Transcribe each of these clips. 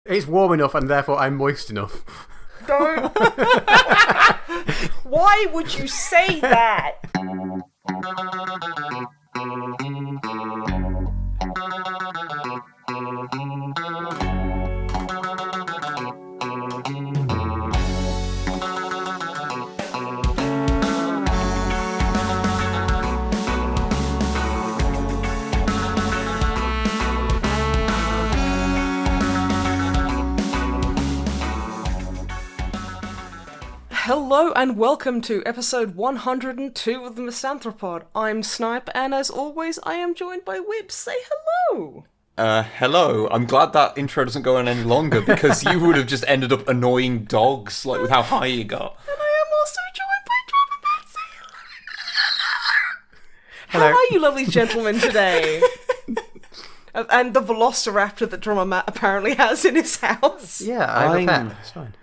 It's warm enough, and therefore I'm moist enough. Don't. Why would you say that? Hello and welcome to episode 102 of the MisanthroPod. I'm Snipe, and as always, I am joined by Wibbs. Say hello! Hello. I'm glad that intro doesn't go on any longer, because you would have just ended up annoying dogs, like, with how high you got. And I am also joined by Drummer Matt. Say hello! Hello. How are you lovely gentlemen today? And the Velociraptor that Drummer Matt apparently has in his house. Yeah, I have a pet. It's fine.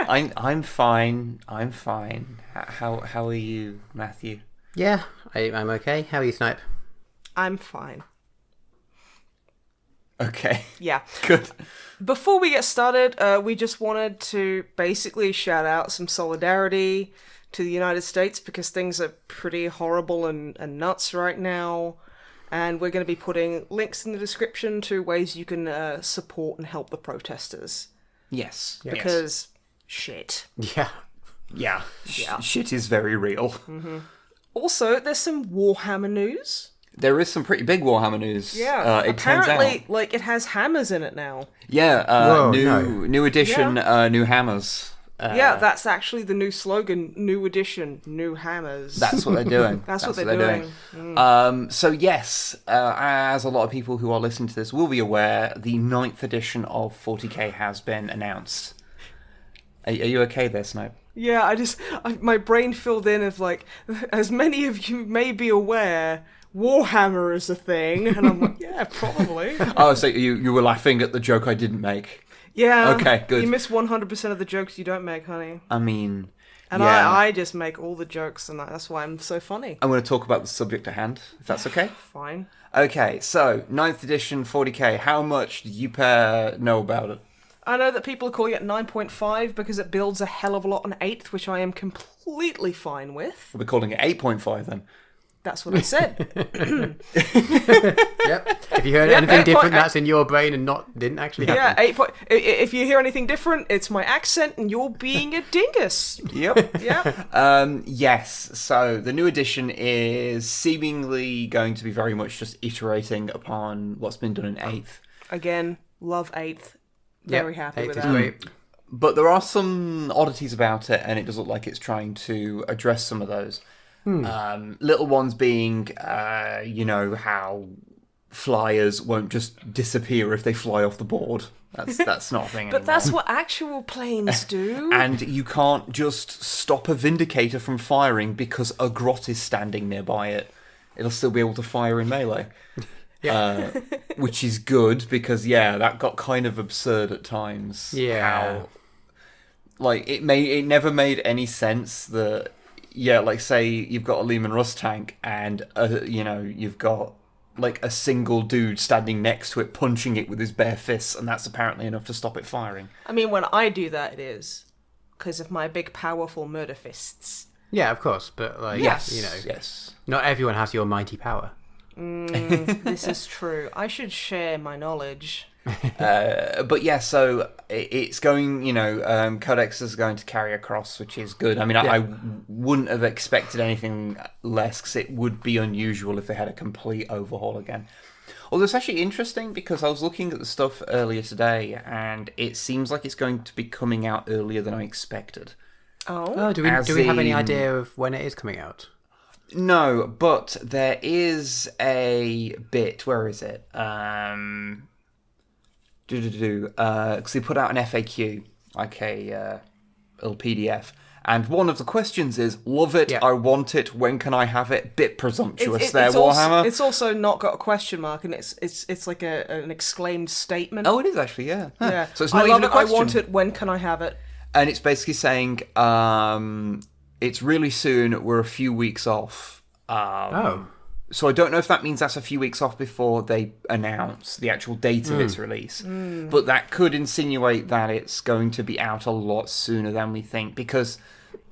I'm fine. I'm fine. How are you, Matthew? Yeah, I'm okay. How are you, Snipe? I'm fine. Okay. Yeah. Good. Before we get started, we just wanted to basically shout out some solidarity to the United States because things are pretty horrible and nuts right now. And we're going to be putting links in the description to ways you can support and help the protesters. Yes. Because shit. Yeah. Yeah. Shit is very real. Mm-hmm. Also, there's some Warhammer news. There is some pretty big Warhammer news. Yeah. It turns apparently, out. like, it has hammers in it now. Yeah. Whoa, new edition. New hammers. Yeah, that's actually the new slogan. New edition, new hammers. That's what they're doing. That's what they're doing. So yes, as a lot of people who are listening to this will be aware, the 9th edition of 40k has been announced. Are you okay there, Snipe? Yeah, my brain filled in of like, as many of you may be aware, Warhammer is a thing, and I'm like, yeah, probably. Oh, so you were laughing at the joke I didn't make. Yeah. Okay, good. You miss 100% of the jokes you don't make, honey. I mean, and yeah. I just make all the jokes, and that's why I'm so funny. I'm going to talk about the subject at hand, if that's okay. Fine. Okay, so 9th edition 40k. How much do you pair know about it? I know that people are calling it 9.5 because it builds a hell of a lot on 8th, which I am completely fine with. We're calling it 8.5 then. That's what I said. Yep. If you heard anything different, that's in your brain and didn't actually happen. Yeah, if you hear anything different, it's my accent and you're being a dingus. Yep. Yep. Yes, so the new edition is seemingly going to be very much just iterating upon what's been done in 8th. Again, love 8th. Very happy with that. 8th is great. But there are some oddities about it, and it does look like it's trying to address some of those. Little ones being, how flyers won't just disappear if they fly off the board. That's not a thing anymore. But that's what actual planes do. And you can't just stop a Vindicator from firing because a grot is standing nearby it. It'll still be able to fire in melee. Yeah. Which is good because, that got kind of absurd at times. Yeah. It never made any sense that, say you've got a Lehman Russ tank and, you've got, a single dude standing next to it punching it with his bare fists, and that's apparently enough to stop it firing. I mean, when I do that, it is. Because of my big, powerful murder fists. Yeah, of course, but, yes. Not everyone has your mighty power. This is true. I should share my knowledge. But yeah, so it's going, Codex is going to carry across, which is good. I mean, I wouldn't have expected anything less because it would be unusual if they had a complete overhaul again. Although it's actually interesting because I was looking at the stuff earlier today and it seems like it's going to be coming out earlier than I expected. Oh, do we have any idea of when it is coming out? No, but there is a bit. Where is it? Because they put out an FAQ, like a little PDF, and one of the questions is, "Love it, I want it. When can I have it?" Bit presumptuous there, Warhammer. It's also not got a question mark, and it's like an exclaimed statement. Oh, it is actually, yeah. Huh. Yeah. So it's not even a question. I want it. When can I have it? And it's basically saying, it's really soon. We're a few weeks off. So I don't know if that means that's a few weeks off before they announce the actual date of its release. But that could insinuate that it's going to be out a lot sooner than we think, because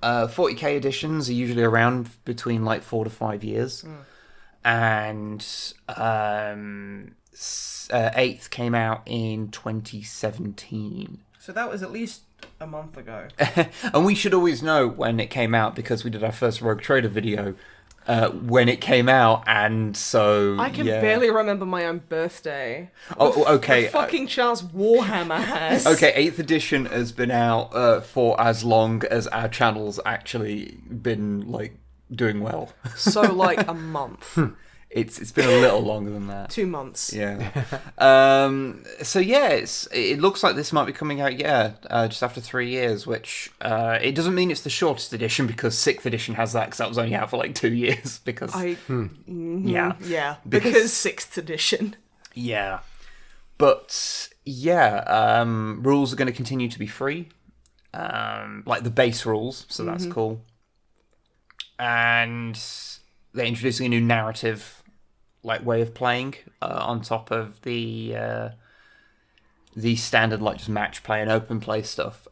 40k editions are usually around between like 4 to 5 years. And 8th came out in 2017. So that was at least a month ago. And we should always know when it came out, because we did our first Rogue Trader video when it came out, and so I can barely remember my own birthday. Oh, okay. The fucking chance Warhammer has. Okay, 8th edition has been out for as long as our channel's actually been like doing well. So like a month. It's been a little longer than that. 2 months. Yeah. So yeah, it looks like this might be coming out, just after 3 years, which it doesn't mean it's the shortest edition, because 6th edition has that, because that was only out for like 2 years. Because Yeah, because 6th edition. Yeah. But yeah, rules are going to continue to be free, like the base rules, so that's cool. And they're introducing a new narrative like way of playing on top of the standard like just match play and open play stuff,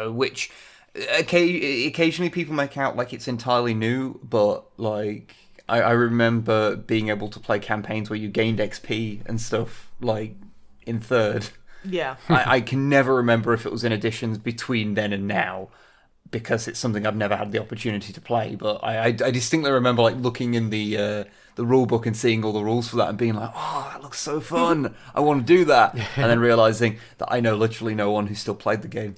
which occasionally people make out like it's entirely new, but like I remember being able to play campaigns where you gained XP and stuff like in 3rd. Yeah. I can never remember if it was in editions between then and now, because it's something I've never had the opportunity to play. But I distinctly remember like looking in the rule book and seeing all the rules for that and being like, oh, that looks so fun. I want to do that. And then realizing that I know literally no one who still played the game.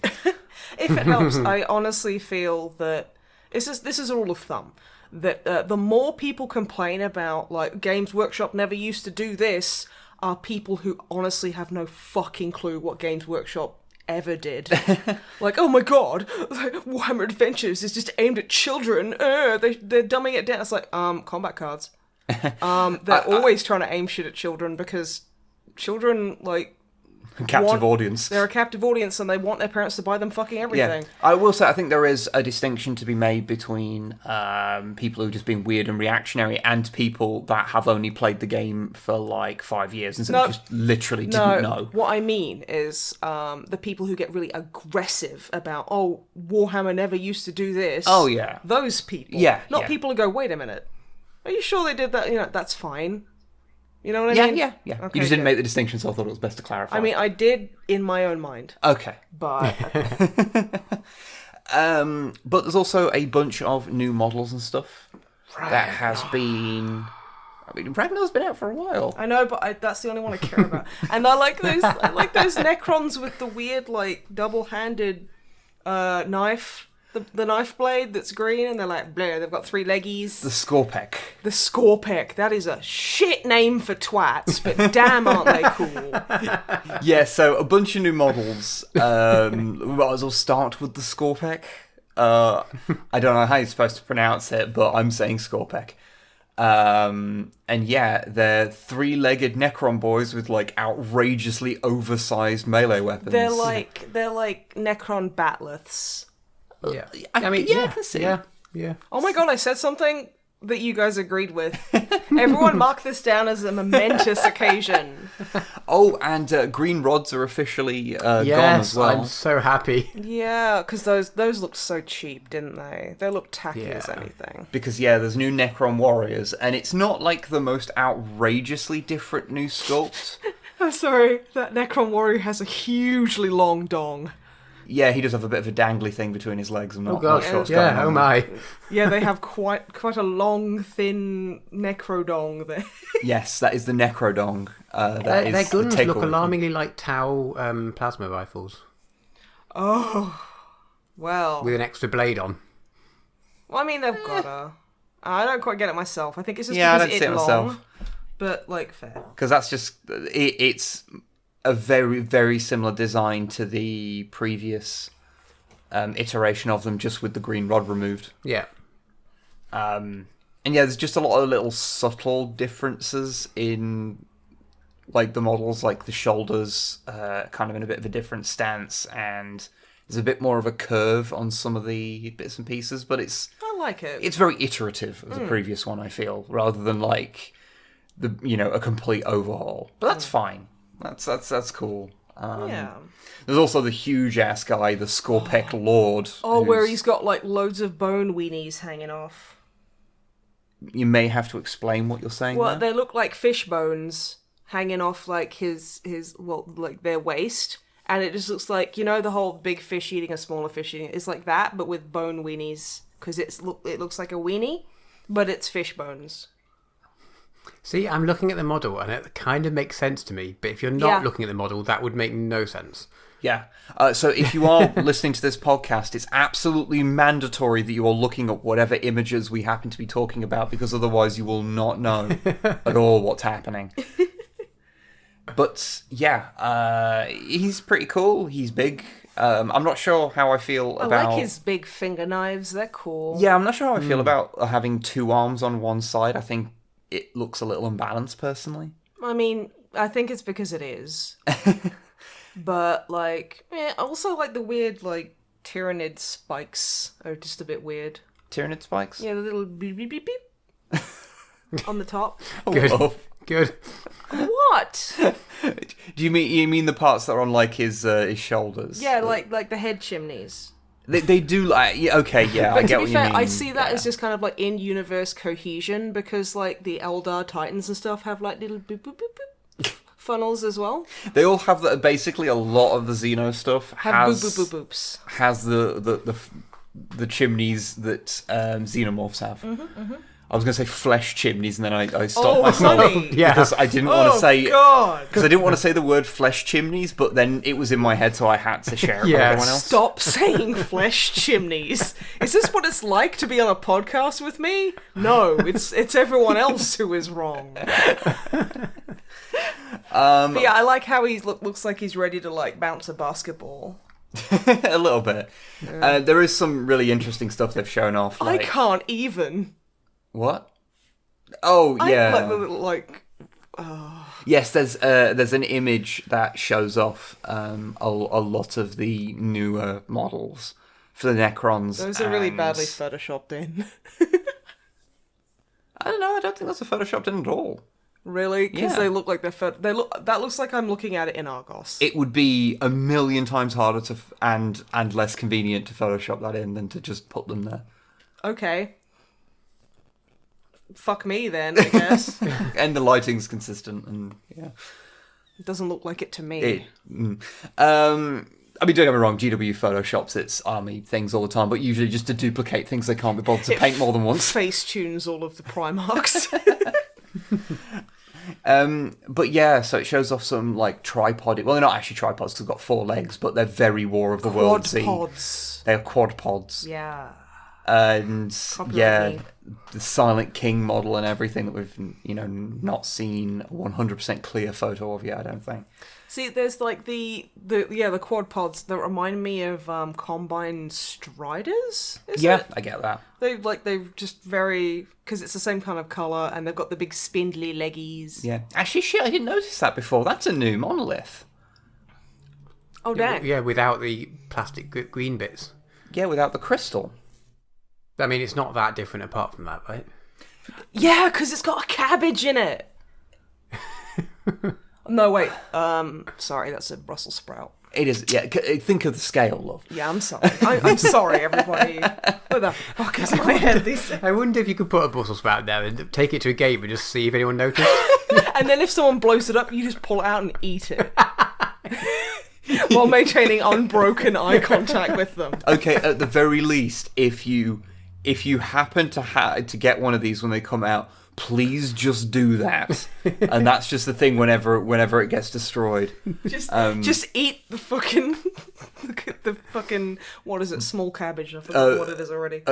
If it helps, I honestly feel that this is a rule of thumb, that the more people complain about like Games Workshop never used to do this, are people who honestly have no fucking clue what Games Workshop ever did. Like, oh my god, Warhammer Adventures is just aimed at children. They're dumbing it down. It's like, combat cards. They're always trying to aim shit at children, because children, like, Captive audience. They're a captive audience, and they want their parents to buy them fucking everything. Yeah. I will say, I think there is a distinction to be made between people who are just being weird and reactionary, and people that have only played the game for like 5 years and so just literally didn't know. What I mean is the people who get really aggressive about, oh, Warhammer never used to do this. Oh, yeah. Those people. Yeah. Not people who go, wait a minute, are you sure they did that? You know, that's fine. You know what I mean? Yeah. Okay, you just didn't make the distinction, so I thought it was best to clarify. I mean, I did in my own mind. Okay. But... but there's also a bunch of new models and stuff that has been... I mean, Ragnar's been out for a while. I know, but that's the only one I care about. And I like those Necrons with the weird, like, double-handed knife. The knife blade that's green, and they're like, bleh, they've got 3 leggies. The Scorpek. The Scorpek. That is a shit name for twats, but damn aren't they cool. Yeah, so a bunch of new models. We might as well start with the Scorpek. I don't know how you're supposed to pronounce it, but I'm saying Scorpek. And yeah, they're 3-legged Necron boys with like outrageously oversized melee weapons. They're like Necron batleths. Yeah. I mean, yeah, I can see. Yeah. Oh my god, I said something that you guys agreed with. Everyone mark this down as a momentous occasion. Oh, and green rods are officially gone as well. I'm so happy. Yeah, because those looked so cheap, didn't they? They looked tacky as anything. Because, yeah, there's new Necron warriors, and it's not like the most outrageously different new sculpt. I'm sorry, that Necron warrior has a hugely long dong. Yeah, he does have a bit of a dangly thing between his legs. I'm not God, sure what's going on. oh my. Yeah, they have quite a long, thin necrodong there. Yes, that is the Necrodong. Their guns look alarmingly like Tau plasma rifles. Oh, well. With an extra blade on. Well, I mean, they've got a... I don't quite get it myself. I think it's just I because don't see it long, myself. But, like, fair. Because that's just... It's a very, very similar design to the previous iteration of them, just with the green rod removed. Yeah. And yeah, there's just a lot of little subtle differences in like the models, like the shoulders kind of in a bit of a different stance, and there's a bit more of a curve on some of the bits and pieces, but I like it. It's very iterative of the previous one, I feel, rather than like a complete overhaul. But that's fine. That's cool. Yeah. There's also the huge ass guy, the Skorpek Lord. Oh, where he's got like loads of bone weenies hanging off. You may have to explain what you're saying. Well, there. they look like fish bones hanging off like his like their waist, and it just looks like, the whole big fish eating a smaller fish eating. It's like that, but with bone weenies, because it looks like a weenie, but it's fish bones. See, I'm looking at the model, and it kind of makes sense to me. But if you're not looking at the model, that would make no sense. Yeah. So if you are listening to this podcast, it's absolutely mandatory that you are looking at whatever images we happen to be talking about, because otherwise you will not know at all what's happening. But yeah, he's pretty cool. He's big. I'm not sure how I feel about... I like his big finger knives. They're cool. Yeah, I'm not sure how I feel about having two arms on one side. I think it looks a little unbalanced, personally. I mean, I think it's because it is. But, also, the weird, Tyrannid spikes are just a bit weird. Tyrannid spikes? Yeah, the little beep, beep, beep, beep on the top. Good. Oh. Good. What? Do you mean the parts that are on, his shoulders? Yeah, like the head chimneys. They do, okay, yeah, But I get to what be fair, you mean. I see that as just kind of, in-universe cohesion, because, the Eldar Titans and stuff have, little boop, boop, boop, boop funnels as well. They all have that. Basically, a lot of the Xeno stuff Have boop, boop, boop, boops. has the chimneys that xenomorphs have. I was going to say flesh chimneys, and then I stopped myself because I didn't want to say because I didn't want to say the word flesh chimneys, but then it was in my head, so I had to share it with everyone else. Stop saying flesh chimneys. Is this what it's like to be on a podcast with me? No, it's everyone else who is wrong. But yeah, I like how he looks like he's ready to bounce a basketball. A little bit. There is some really interesting stuff they've shown off. I can't even. What? Oh, yeah. I like the little, Yes, there's an image that shows off a lot of the newer models for the Necrons. Those are really badly photoshopped in. I don't know. I don't think that's a photoshopped in at all. Really? Because they look like they're that looks like I'm looking at it in Argos. It would be a million times harder and less convenient to Photoshop that in than to just put them there. Okay. Fuck me then, I guess. And the lighting's consistent, and yeah. It doesn't look like it to me. I mean, don't get me wrong, GW photoshops its army things all the time, but usually just to duplicate things they can't be bothered to paint more than once. Face tunes all of the Primarchs. But yeah, so it shows off some tripod. Well, they're not actually tripods because they've got 4 legs, but they're very War of the Worlds. Quadpods. They're quadpods. Yeah. And the Silent King model and everything that we've not seen a 100% clear photo of yet, I don't think. See, there's the quad pods that remind me of Combine Striders. I get that. They've just very, because it's the same kind of color, and they've got the big spindly leggies. Yeah, actually, shit, I didn't notice that before. That's a new monolith. Oh dang! Yeah, without the plastic green bits. Yeah, without the crystal. I mean, it's not that different apart from that, right? Yeah, because it's got a cabbage in it. No, wait. Sorry, that's a Brussels sprout. It is, yeah. Think of the scale, love. Yeah, I'm sorry. I'm sorry, everybody. What the fuck is in my head these days? I wonder if you could put a Brussels sprout there and take it to a game and just see if anyone noticed. And then if someone blows it up, you just pull it out and eat it. While maintaining unbroken eye contact with them. Okay, at the very least, if you happen to get one of these when they come out, please just do that. And that's just the thing whenever it gets destroyed. Just eat the fucking what is it? Small cabbage. I forgot what it is already.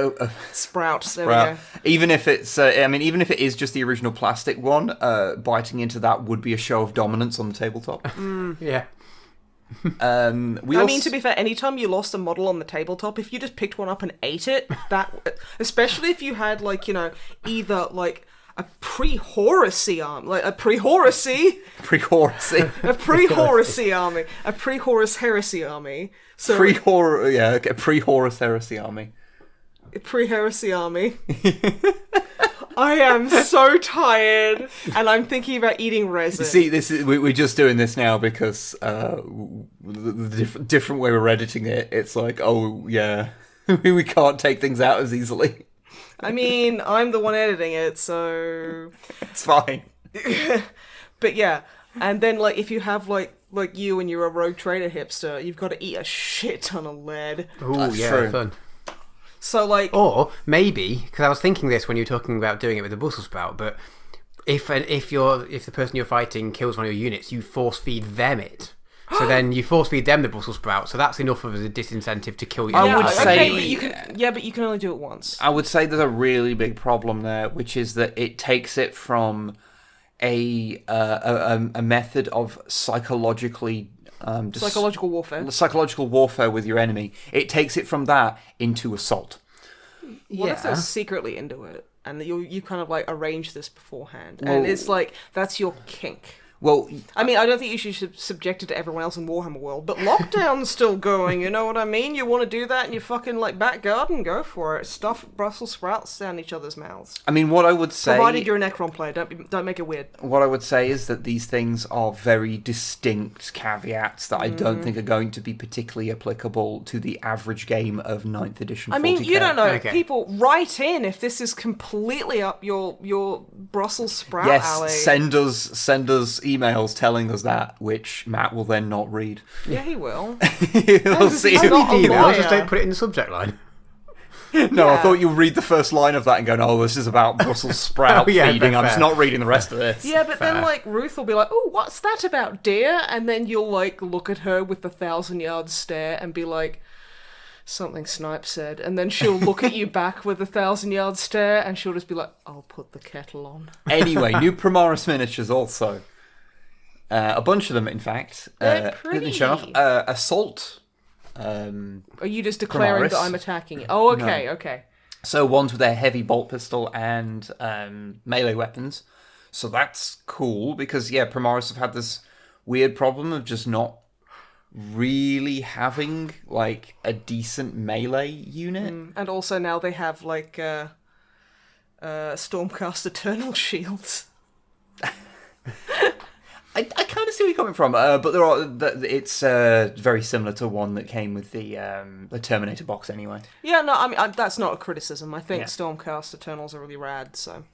Sprout. There we go. Even if it's even if it is just the original plastic one, biting into that would be a show of dominance on the tabletop. Yeah. To be fair, anytime you lost a model on the tabletop, if you just picked one up and ate it, that, especially if you had either a pre-Horusy army, a pre-Horus heresy army. So pre-Horus heresy army. Pre-heresy army. I am so tired, and I'm thinking about eating resin. See, we're just doing this now because the different way we're editing it, it's like, oh yeah, we can't take things out as easily. I mean, I'm the one editing it, so It's fine. But yeah, and then like if you have like you and you're a rogue trader hipster, you've got to eat a shit ton of lead. Oh yeah, true. fun. So like, Or maybe, because I was thinking this when you were talking about doing it with the Brussels sprout, but if the person you're fighting kills one of your units, you force feed them it. So then you force feed them the Brussels sprout. So that's enough of a disincentive to kill you. I would say- but you can, but you can only do it once. I would say there's a really big problem there, which is that it takes it from a method of psychological warfare with your enemy. It takes it from that into assault. What if they're secretly into it, and you kind of like arrange this beforehand, and it's like that's your kink? Well, I mean, I don't think you should subject it to everyone else in Warhammer world, but lockdown's still going, you know what I mean? You want to do that in your fucking, like, back garden? Go for it. Stuff Brussels sprouts down each other's mouths. I mean, what I would say... Provided you're a Necron player, don't make it weird. What I would say is that these things are very distinct caveats that I don't think are going to be particularly applicable to the average game of 9th edition 40k. I mean, you don't know. Okay. People, write in if this is completely up your Brussels sprout alley. Yes, send us emails telling us that, which Matt will then not read. Yeah, he will. He'll see. I'm not a Email, lawyer. just don't put it in the subject line. No, I Yeah. thought you'd read the first line of that and go, "Oh, this is about Brussels sprout Oh, yeah, feeding." I'm fair. just not reading the rest of this. Yeah, but then, like, Ruth will be like, "Oh, what's that about, dear?" And then you'll, like, look at her with the 1,000-yard stare and be like, "Something Snipe said." And then she'll look at you back with a 1,000-yard stare and she'll just be like, "I'll put the kettle on." Anyway, new Primaris miniatures also. A bunch of them, in fact. They're Let me pretty. show off. Assault. Are you just declaring Primaris? that I'm attacking you? Oh, okay, okay. So ones with their heavy bolt pistol and melee weapons. So that's cool because, yeah, Primaris have had this weird problem of just not really having, like, a decent melee unit. And also now they have, like, Stormcast Eternal Shields. I kind of see where you're coming from, but there are. It's very similar to one that came with the Terminator box, anyway. Yeah, no, I mean, that's not a criticism. I think Yeah. Stormcast Eternals are really rad, so...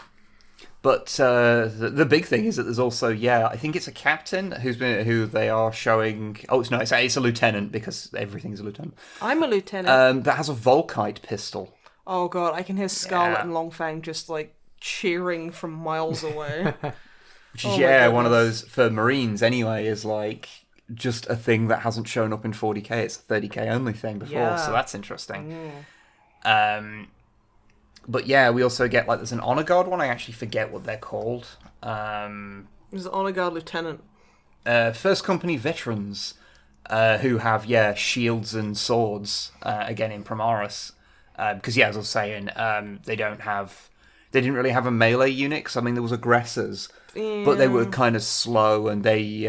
But the big thing is that there's also, I think it's a captain who they are showing. Oh, it's a lieutenant because everything's a lieutenant. I'm a lieutenant. That has a Volkite pistol. Oh god, I can hear Scarlet Yeah. and Longfang just, like, cheering from miles away. Which is, Oh my one of goodness. those, for Marines anyway, is like just a thing that hasn't shown up in 40k. It's a 30k only thing before, Yeah. so that's interesting. But yeah, we also get, like, there's an Honor Guard one. I actually forget what they're called. There's an Honor Guard Lieutenant. First Company veterans who have, shields and swords, again in Primaris. Because, as I was saying, they didn't really have a melee unit, 'cause, I mean, there was aggressors, but they were kind of slow, and they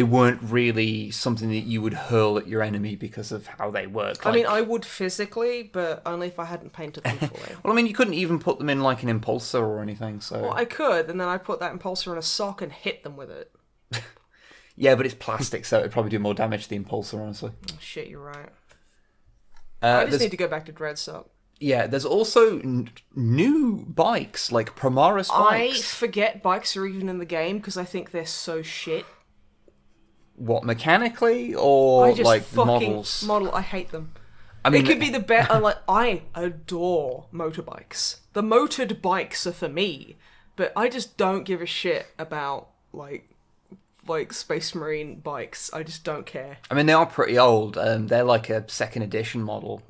weren't really something that you would hurl at your enemy because of how they work. I mean, I would physically, but only if I hadn't painted them fully. Well, I mean, you couldn't even put them in, like, an impulsor or anything, so... Well, I could, and then I'd put that impulsor in a sock and hit them with it. Yeah, but it's plastic, so it'd probably do more damage to the impulsor, honestly. Oh, shit, you're right. I just there's- need to go back to Dreadsock. Yeah, there's also new bikes, like Primaris I bikes. forget bikes are even in the game because I think they're so shit. What, mechanically, or, I just like, fucking models? I hate them. I mean, It could be the best. I adore motorbikes. The motored bikes are for me, but I just don't give a shit about like Space Marine bikes. I just don't care. I mean, they are pretty old. They're like a second edition model.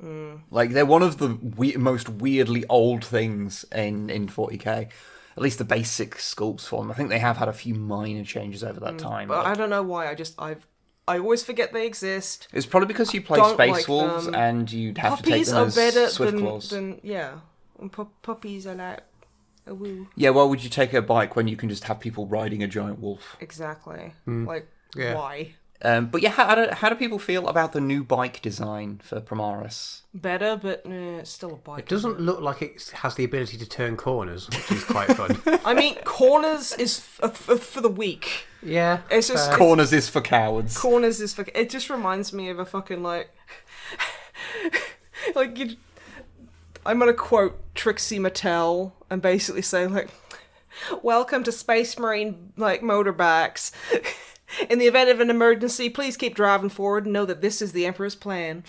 Like, they're one of the most weirdly old things in 40k. At least the basic sculpts for them. I think they have had a few minor changes over that time. But I don't know why. I always forget they exist. It's probably because you play Don't Space like Wolves them. and you'd have to take Puppies them are as better Swiftclaws. than yeah. And puppies are like a woo. Yeah, why would you take a bike when you can just have people riding a giant wolf? Exactly. Hmm. Like Yeah. why? But yeah, how do people feel about the new bike design for Primaris? Better, but it's still a bike. It doesn't look like it has the ability to turn corners, which is quite fun. I mean, corners is for the weak. Yeah. It's just Corners is for cowards. Corners is for. It just reminds me of a fucking like you. I'm gonna quote Trixie Mattel and basically say like, "Welcome to Space Marine motorbikes. In the event of an emergency, please keep driving forward and know that this is the Emperor's plan."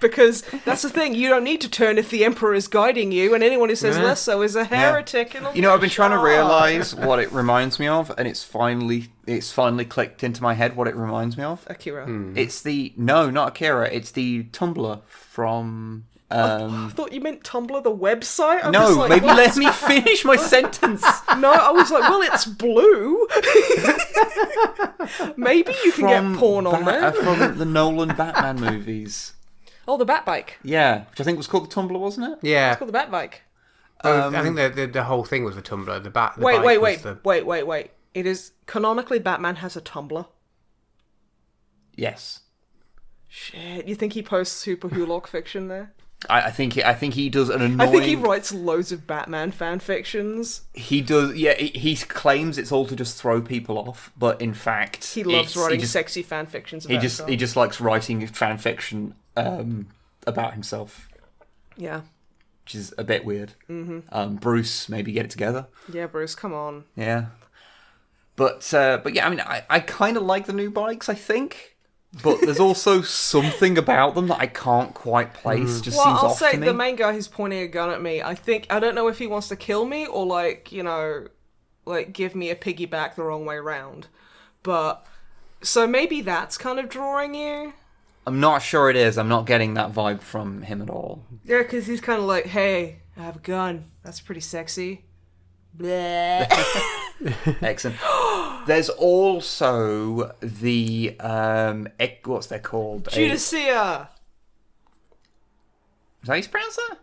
Because that's the thing, you don't need to turn if the Emperor is guiding you, and anyone who says less so is a heretic. And I've been trying to realise what it reminds me of, and it's finally clicked into my head what it reminds me of. Akira. It's not Akira. It's the Tumblr from. I thought you meant Tumblr, the website. Maybe let me finish my sentence. No, I was like, well, it's blue. Maybe you can get porn on there. From the Nolan Batman movies. Oh, the Batbike. Yeah, which I think was called the Tumblr, wasn't it? Yeah. It's called the Batbike. I think the whole thing was the Tumblr. Wait. It is canonically Batman has a Tumblr. Yes. Shit, you think he posts super Hulock fiction there? I think he does an annoying. I think he writes loads of Batman fan fictions. He does. Yeah, he claims it's all to just throw people off, but in fact, he loves writing sexy fan fictions. About himself. He just likes writing fan fiction about himself. Yeah, which is a bit weird. Mm-hmm. Bruce, maybe get it together. Yeah, Bruce, come on. Yeah, but yeah, I mean, I kind of like the new bikes. I think. But there's also something about them that I can't quite place. Just seems off to me. I'll say the main guy who's pointing a gun at me. I don't know if he wants to kill me or give me a piggyback the wrong way round. But so maybe that's kind of drawing you. I'm not sure it is. I'm not getting that vibe from him at all. Yeah, because he's kind of like, "Hey, I have a gun. That's pretty sexy." Bleh. Excellent. There's also the what's they called? Judicia. Is that how you pronounce that?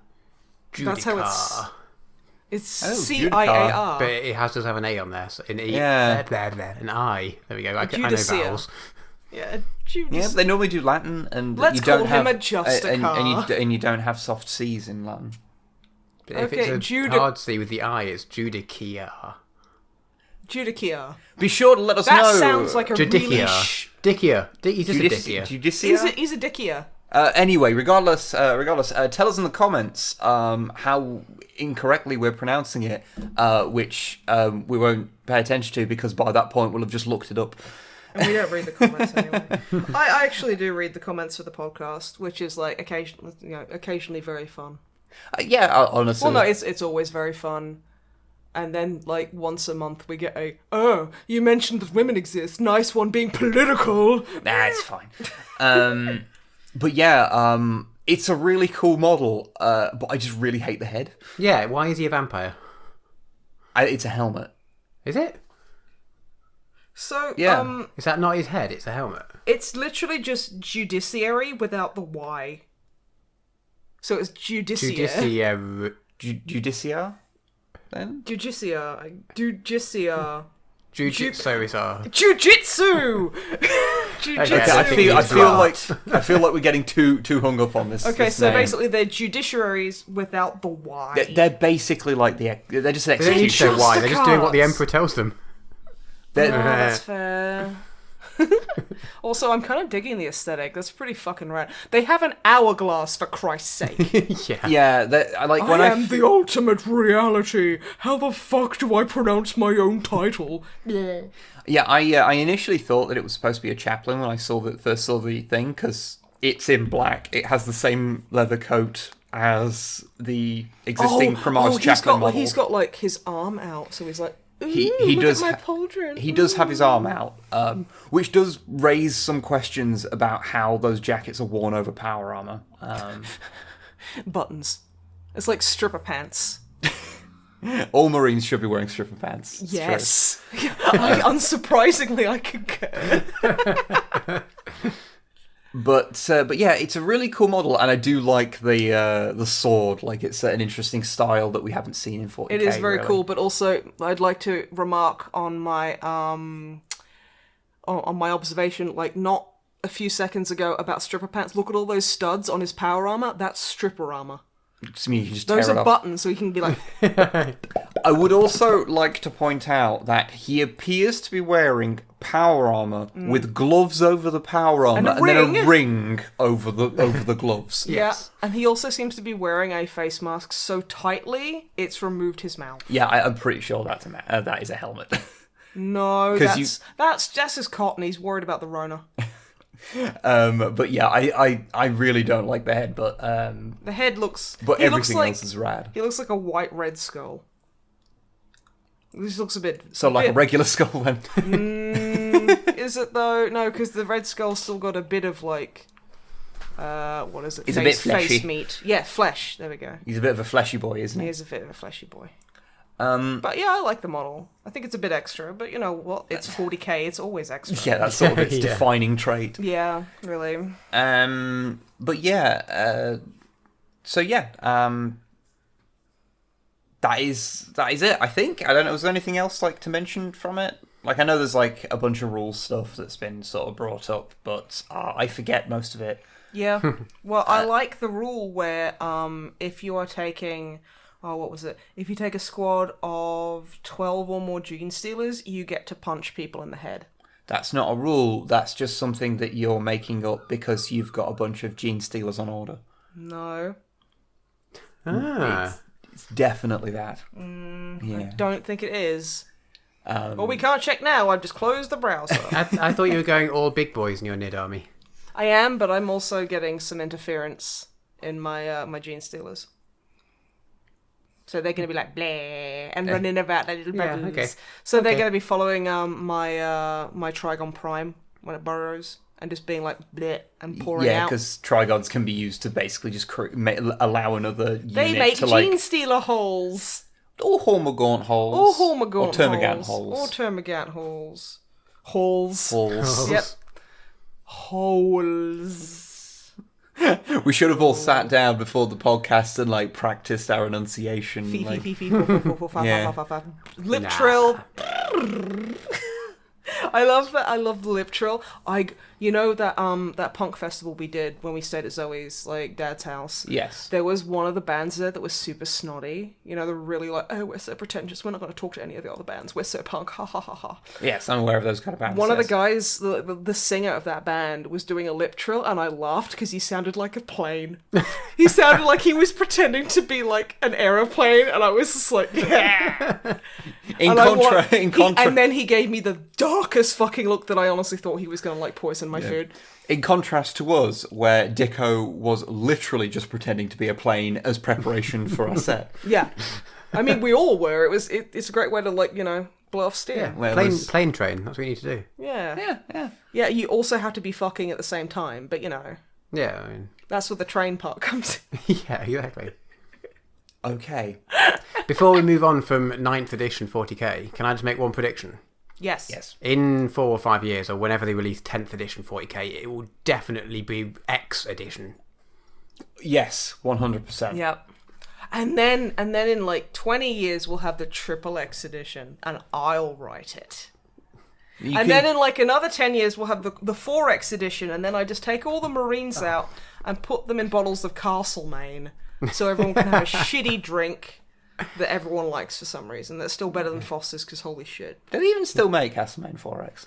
Judicar. That's how it's Judicar. CIAR. But it does have an A on there. So an E. Yeah. An I. There we go. I know Judicia. vowels. Yeah, Judicia. Yeah, they normally do Latin, and Let's you don't call him have a Justicar. and you don't have soft C's in Latin. But if it's a hard C with the I, it's Judicia. Judicia. Be sure to let us know. That sounds like a Judicia. really... Dickia. He's just a Dickia. Judicia? He's a Dickia. Anyway, regardless, tell us in the comments how incorrectly we're pronouncing it, which we won't pay attention to because by that point we'll have just looked it up. And we don't read the comments anyway. I actually do read the comments for the podcast, which is occasionally very fun. Honestly. Well, no, it's always very fun. And then, once a month, we get you mentioned that women exist. Nice one being political. Nah, it's fine. But yeah, it's a really cool model, but I just really hate the head. Yeah, why is he a vampire? It's a helmet. Is it? So, yeah. Is that not his head? It's a helmet. It's literally just judiciary without the Y. So it's judicia. Judicia? Then? Judicia. Jiu-jitsu is our... Jujitsu! Okay, I feel like we're getting too hung up on this. Okay, this so name. basically they're judiciaries without the Y. They're basically like they're just an They don't need to execution. know why. They're just doing what the Emperor tells them. That's fair. Also, I'm kind of digging the aesthetic. That's pretty fucking rad. They have an hourglass, for Christ's sake. Yeah. Yeah, when I am the ultimate reality. How the fuck do I pronounce my own title? Yeah, I initially thought that it was supposed to be a chaplain when I first saw the thing, because it's in black. It has the same leather coat as the existing Primaris chaplain model. He's got his arm out, so he's like, he look does at my pauldron. He does have his arm out, which does raise some questions about how those jackets are worn over power armor. Buttons. It's like stripper pants. All Marines should be wearing stripper pants. It's yes. Unsurprisingly, I concur. But yeah, it's a really cool model, and I do like the sword. It's an interesting style that we haven't seen in 40k. It is very really cool, but also I'd like to remark on my on my observation, like not a few seconds ago about stripper pants. Look at all those studs on his power armor. That's stripper armor. I mean, you can just Those tear it are off. buttons, so he can be like. I would also like to point out that he appears to be wearing power armor with gloves over the power armor and then a ring over the gloves. Yes. Yeah, and he also seems to be wearing a face mask so tightly it's removed his mouth. Yeah, I'm pretty sure that is a helmet. No, that's his cotton. He's worried about the Rona. But yeah, I really don't like the head, but the head looks. But everything else is rad. He looks like a white red skull. This looks a bit. So like a regular skull then. Is it though? No, because the red skull's still got a bit of like. What is it? It's a bit fleshy. Face meat. Yeah, flesh. There we go. He's a bit of a fleshy boy, isn't he? He is a bit of a fleshy boy. But yeah, I like the model. I think it's a bit extra, but you know what? It's 40k. It's always extra. Yeah, that's sort of its defining trait. Yeah, really. But yeah. So yeah. That is it. I think. I don't know. Was there anything else like to mention from it? Like I know there's like a bunch of rules stuff that's been sort of brought up, but I forget most of it. Yeah. Well, I like the rule where if you are taking. Oh, what was it? If you take a squad of 12 or more Gene Stealers, you get to punch people in the head. That's not a rule. That's just something that you're making up because you've got a bunch of Gene Stealers on order. No. It's definitely that. I don't think it is. Well, we can't check now. I've just closed the browser. I thought you were going all big boys in your Nid army. I am, but I'm also getting some interference in my my Gene Stealers. So they're going to be like, bleh, and running about like little bubbles. Okay. So they're going to be following my my Trigon Prime when it burrows and just being like, bleh, and pouring out. Yeah, because Trigons can be used to basically just allow another unit they make to Gene Stealer holes. Or Hormagaunt holes. Or Hormagaunt Termagant holes. Or Termagant holes. Holes. Holes. Yep. Holes. We should have all sat down before the podcast and like practiced our enunciation. Lip trill. I love that. I love the lip trill. You know that punk festival we did when we stayed at Zoe's like dad's house. Yes. There was one of the bands there that was super snotty. You know, they're really like, oh, we're so pretentious. We're not going to talk to any of the other bands. We're so punk. Ha ha ha ha. Yes, I'm aware of those kind of bands. One of the guys, the singer of that band, was doing a lip trill, and I laughed because he sounded like a plane. He sounded like he was pretending to be like an aeroplane, and I was just like, yeah. In contra, and then he gave me the darkest fucking look that I honestly thought he was going to like poison my food. In contrast to us, where Dicko was literally just pretending to be a plane as preparation for our set. Yeah. I mean, we all were. It's a great way to, like, you know, blow off steam. Yeah, Well, plane train. That's what you need to do. Yeah. Yeah. Yeah, you also have to be fucking at the same time, but, you know, Yeah, I mean, that's where the train part comes in. yeah, exactly. Okay. Before we move on from 9th edition 40k, can I just make one prediction? Yes. In 4 or 5 years, or whenever they release 10th edition 40k, it will definitely be X edition. Yes, 100%. Yep. And then in like 20 years we'll have the Triple X edition, and I'll write it. Then in like another 10 years we'll have the 4X edition, and then I just take all the Marines out and put them in bottles of Castlemaine, so everyone can have a shitty drink that everyone likes for some reason. That's still better than Foster's, because holy shit. Do they even still make Castlemaine 4X?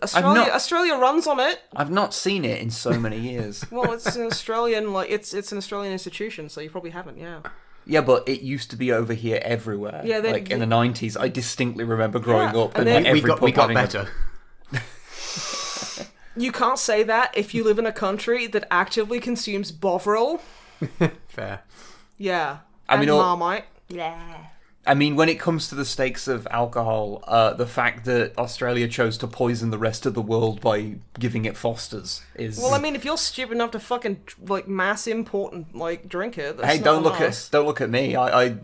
Australia runs on it. I've not seen it in so many years. Well, it's an Australian it's an Australian institution, so you probably haven't, yeah. Yeah, but it used to be over here everywhere. Yeah, like in the 90s. I distinctly remember growing up and then like, we got better. You can't say that if you live in a country that actively consumes Bovril. Fair. Yeah. I mean, Marmite. Yeah. I mean, when it comes to the stakes of alcohol, the fact that Australia chose to poison the rest of the world by giving it Foster's is... Well, I mean, if you're stupid enough to fucking, like, mass import and, like, drink it, that's Hey, don't look at me. I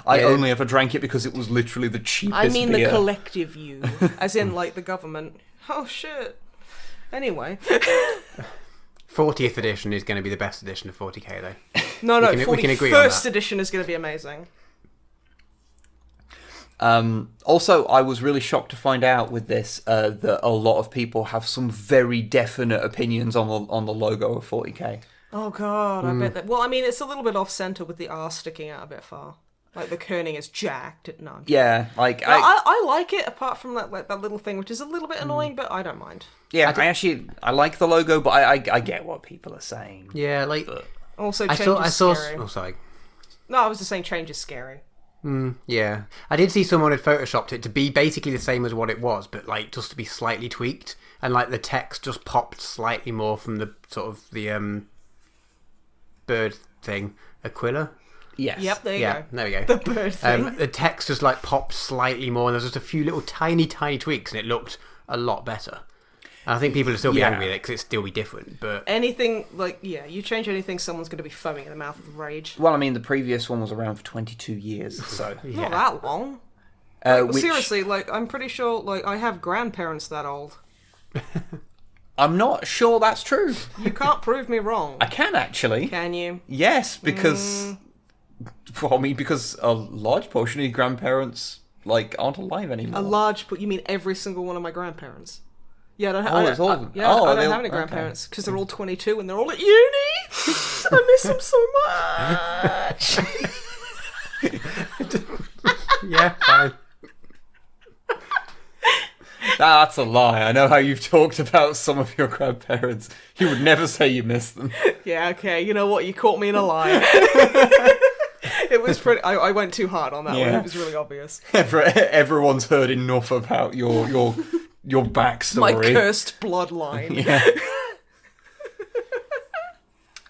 only ever drank it because it was literally the cheapest I mean beer. The collective you. As in, like, the government. Oh, shit. Anyway. 40th edition is going to be the best edition of 40k, though. No, we can agree on that. First edition is going to be amazing. Also, I was really shocked to find out with this that a lot of people have some very definite opinions on the logo of 40k. Oh god, I bet that. Well, I mean, it's a little bit off center with the R sticking out a bit far. Like the kerning is jacked. No. Yeah, like No, I like it apart from that little thing, which is a little bit annoying, but I don't mind. Yeah, I like the logo, but I get what people are saying. Yeah, like Also, change is scary. Oh, sorry. No, I was just saying change is scary. Yeah, I did see someone had photoshopped it to be basically the same as what it was, but like just to be slightly tweaked, and like the text just popped slightly more from the sort of the bird thing, Aquila. Yes. Yep, there you go. There we go. The bird thing. The text just like popped slightly more, and there's just a few little tiny tweaks, and it looked a lot better. And I think people will still be angry with it because it'd still be different, but Anything, like, you change anything, someone's going to be foaming in the mouth with rage. Well, I mean, the previous one was around for 22 years, so... Not that long. Seriously, like, I'm pretty sure, like, I have grandparents that old. I'm not sure that's true. You can't prove me wrong. I can, actually. Can you? Yes, because... Well, I mean, because a large portion of your grandparents, like, aren't alive anymore. You mean every single one of my grandparents? Yeah, I don't, Oh, I it's all don't, of them. yeah, I don't they'll- have any okay. grandparents because they're all 22 and they're all at uni. I miss them so much. yeah, fine. That's a lie. I know how you've talked about some of your grandparents. You would never say you miss them. Yeah, okay. You know what? You caught me in a lie. It was pretty. I went too hard on that one. It was really obvious. Everyone's heard enough about your backstory. My cursed bloodline.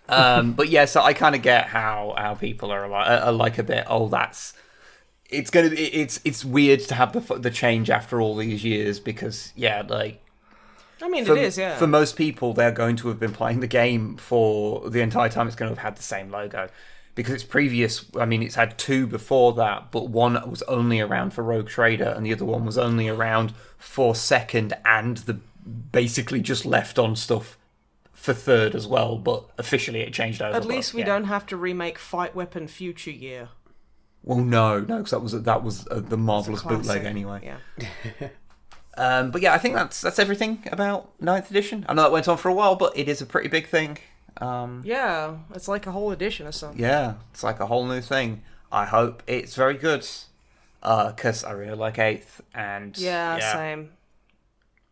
Yeah. But yeah, so I kind of get how people are like a bit. Oh, it's weird to have the change after all these years because like. I mean, it is, yeah. For most people, they're going to have been playing the game for the entire time. It's going to have had the same logo. Because it's previous, I mean, it's had two before that, but one was only around for Rogue Trader, and the other one was only around for second, and the basically just left on stuff for third as well, but officially it changed over. At least we don't have to remake Fight Weapon Future Year. Well, no, because that was the marvelous bootleg anyway. Yeah. But yeah, I think that's everything about 9th edition. I know it went on for a while, but it is a pretty big thing. Yeah, it's like a whole edition or something. Yeah, it's like a whole new thing. I hope it's very good, because I really like 8th, and yeah, same.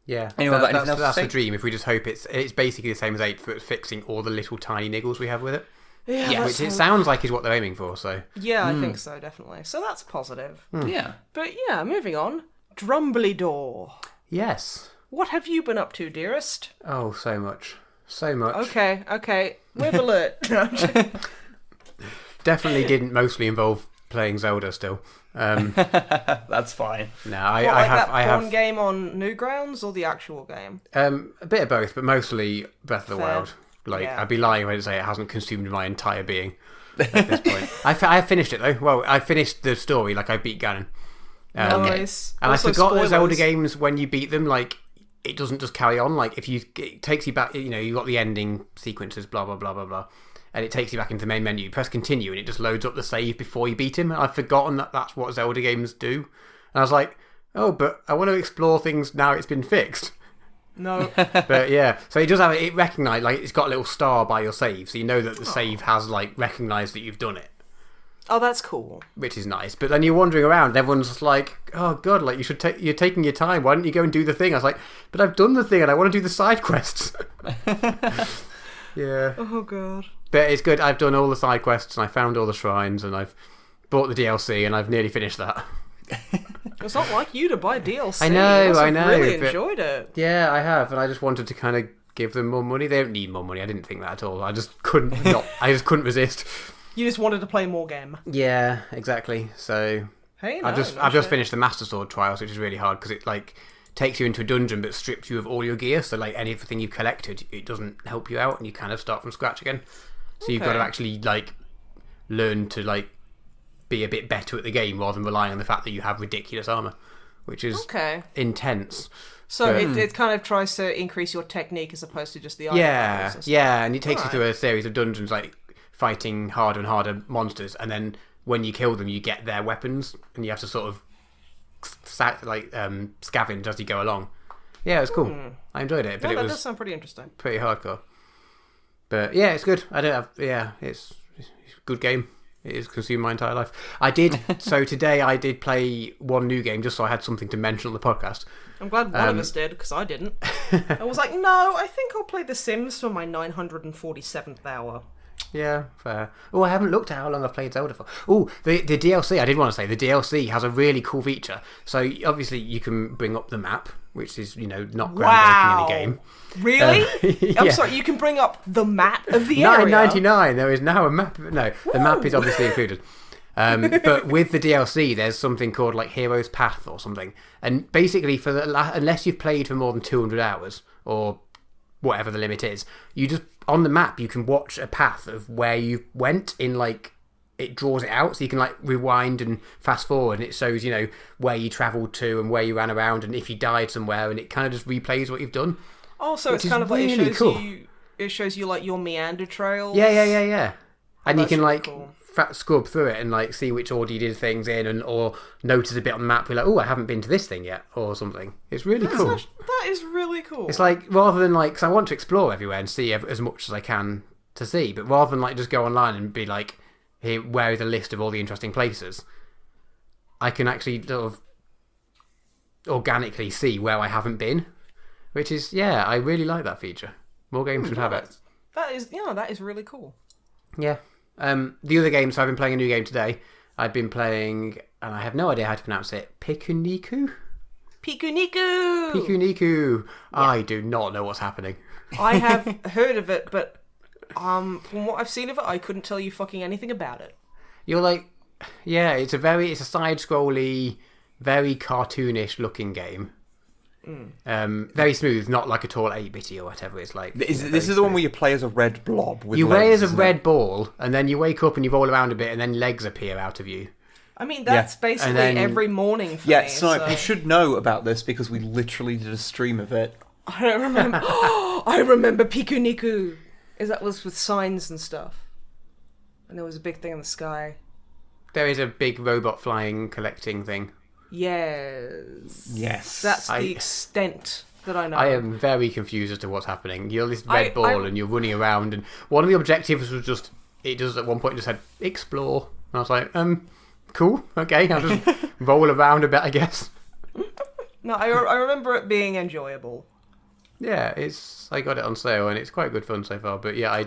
Yeah, Anyway, got anything else to that's say? the dream. If we just hope it's basically the same as 8th, but fixing all the little tiny niggles we have with it. Yeah, Which it sounds like is what they're aiming for. So yeah, I think so, definitely. So that's positive. Yeah. But yeah, moving on. Drumbly Door. yes. What have you been up to, dearest? Oh, so much. Okay. With alert. Definitely didn't mostly involve playing Zelda still. That's fine. No, I have game on Newgrounds or the actual game? A bit of both, but mostly Breath of the Fair. Wild. Like, Yeah. I'd be lying if I say it hasn't consumed my entire being at this point. I finished it though. Well, I finished the story. Like, I beat Ganon. Nice. And Also, I forgot that Zelda spoilers. games, when you beat them, like, it doesn't just carry on. Like, it takes you back, you got the ending sequences, blah, blah, blah, blah, blah. And it takes you back into the main menu. You press continue and it just loads up the save before you beat him. And I've forgotten that that's what Zelda games do. And I was like, oh, but I want to explore things now it's been fixed. No. But yeah, so it does have it recognise, like, it's got a little star by your save. So you know that the save has, like, recognised that you've done it. Oh, that's cool. Which is nice. But then you're wandering around and everyone's just like, oh god, like, you're taking your time, why don't you go and do the thing? I was like, but I've done the thing and I want to do the side quests. Yeah. Oh god. But it's good, I've done all the side quests and I found all the shrines and I've bought the DLC and I've nearly finished that. It's not like you to buy DLC. I know, You must have I know, really but- enjoyed it. Yeah, I have, and I just wanted to kind of give them more money. They don't need more money, I didn't think that at all. I just couldn't resist. You just wanted to play more game. Yeah, exactly. So Hey, I've just finished the Master Sword trials, which is really hard because it like takes you into a dungeon but strips you of all your gear. So like anything you've collected, it doesn't help you out, and you kind of start from scratch again. So you've got to actually like learn to like be a bit better at the game rather than relying on the fact that you have ridiculous armor, which is intense. So it kind of tries to increase your technique as opposed to just the item levels and stuff. Yeah, and it takes you through a series of dungeons, like fighting harder and harder monsters, and then when you kill them, you get their weapons, and you have to sort of scavenge as you go along. Yeah, it was cool. I enjoyed it, but No, it that was does sound pretty interesting. pretty hardcore. But yeah, it's good. It's a good game. It has consumed my entire life. So today I did play one new game just so I had something to mention on the podcast. I'm glad one of us did, because I didn't. I was like, no, I think I'll play The Sims for my 947th hour. Yeah, fair. Oh, I haven't looked at how long I've played Zelda for. Oh, the DLC, I did want to say, the DLC has a really cool feature. So, obviously, you can bring up the map, which is, not groundbreaking in the game. Really? I'm yeah. sorry, you can bring up the map of the area? $9.99, there is now a map. No, the map is obviously included. But with the DLC, there's something called, like, Hero's Path or something. And basically, unless you've played for more than 200 hours, or whatever the limit is, you just on the map you can watch a path of where you went in, like, it draws it out so you can like rewind and fast forward and it shows where you travelled to and where you ran around and if you died somewhere, and it kind of just replays what you've done. Oh, so it's kind of like really cool. It shows you like your meander trails. Yeah. And you can like cool. scrub through it and like see which order you did things in, or notice a bit on the map. You're like, oh, I haven't been to this thing yet, or something. It's really cool. That is really cool. It's like, rather than like, because I want to explore everywhere and see as much as I can to see, but rather than like just go online and be like, here, where is a list of all the interesting places, I can actually sort of organically see where I haven't been, which is, I really like that feature. More games should have it. That is really cool. Yeah. The other games, so I've been playing a new game today. I've been playing, and I have no idea how to pronounce it, Pikuniku? Pikuniku! Yeah. I do not know what's happening. I have heard of it, but from what I've seen of it, I couldn't tell you fucking anything about it. You're like, it's a side-scrolly, very cartoonish looking game. Very smooth, not like at all 8-bitty or whatever it's like. This is the one where you play as a red blob with you legs, play as a isn't red it? ball, and then you wake up and you roll around a bit, and then legs appear out of you. I mean, that's basically And then- every morning for Yeah, me. Snipe, so- you should know about this because we literally did a stream of it. I don't remember. I remember Pikuniku. That was with signs and stuff. And there was a big thing in the sky. There is a big robot flying collecting thing. Yes. That's the extent that I know. I am very confused as to what's happening. You're this red ball and you're running around, and one of the objectives was just, it does at one point just said, explore. And I was like, cool, okay, I'll just roll around a bit, I guess. No, I remember it being enjoyable. Yeah, I got it on sale and it's quite good fun so far. But yeah,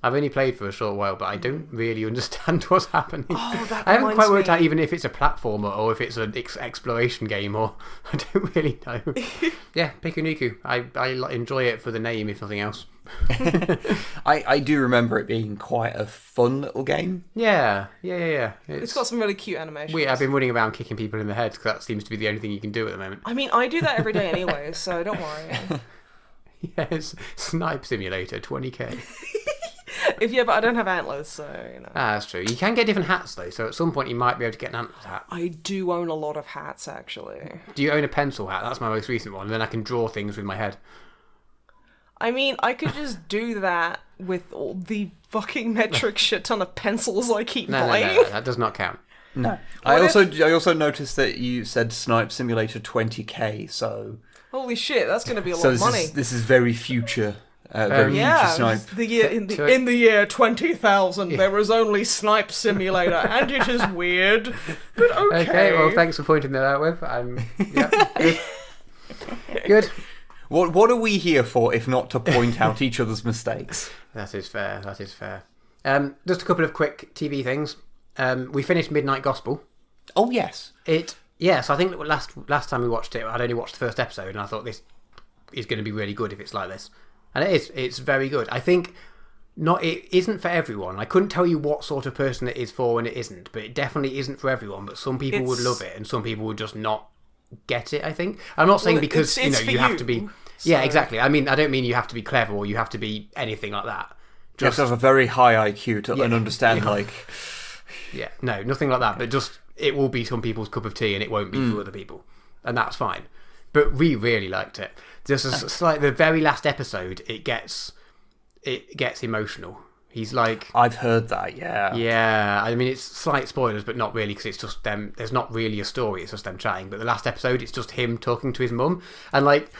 I've only played for a short while, but I don't really understand what's happening. Oh, that I haven't quite worked reminds out even if it's a platformer or if it's an exploration game, or I don't really know. Yeah, Pikuniku. I enjoy it for the name, if nothing else. I do remember it being quite a fun little game. Yeah. It's got some really cute animations. I've been running around kicking people in the head because that seems to be the only thing you can do at the moment. I mean, I do that every day anyway, so don't worry. Yes, Snipe Simulator 20k. But I don't have antlers, so That's true. You can get different hats though, so at some point you might be able to get an antlers hat. I do own a lot of hats, actually. Do you own a pencil hat? That's my most recent one. And then I can draw things with my head. I mean, I could just do that with all the fucking metric shit ton of pencils I keep buying. No, that does not count. No. I also noticed that you said Snipe Simulator 20k, so Holy shit, that's going to be a lot of money. This is very future. Future Snipe. In the year 20,000, there was only Snipe Simulator, and it is weird, but okay. Okay, well, thanks for pointing that out, With. Good. What are we here for if not to point out each other's mistakes? That is fair. Just a couple of quick TV things. We finished Midnight Gospel. Oh, yes. Yes, I think last time we watched it, I'd only watched the first episode, and I thought this is going to be really good if it's like this. And it is. It's very good. I think it isn't for everyone. I couldn't tell you what sort of person it is for and it isn't, but it definitely isn't for everyone. But some people would love it, and some people would just not get it, I think. I'm not saying because you have to be... So... Yeah, exactly. I mean, I don't mean you have to be clever or you have to be anything like that. You have to have a very high IQ to understand, Yeah, no, nothing like that. But just, it will be some people's cup of tea and it won't be for other people. And that's fine. But we really liked it. Just as like the very last episode, it gets emotional. He's like... I've heard that, yeah. Yeah, I mean, it's slight spoilers, but not really, because it's just them. There's not really a story, it's just them chatting. But the last episode, it's just him talking to his mum. And, like,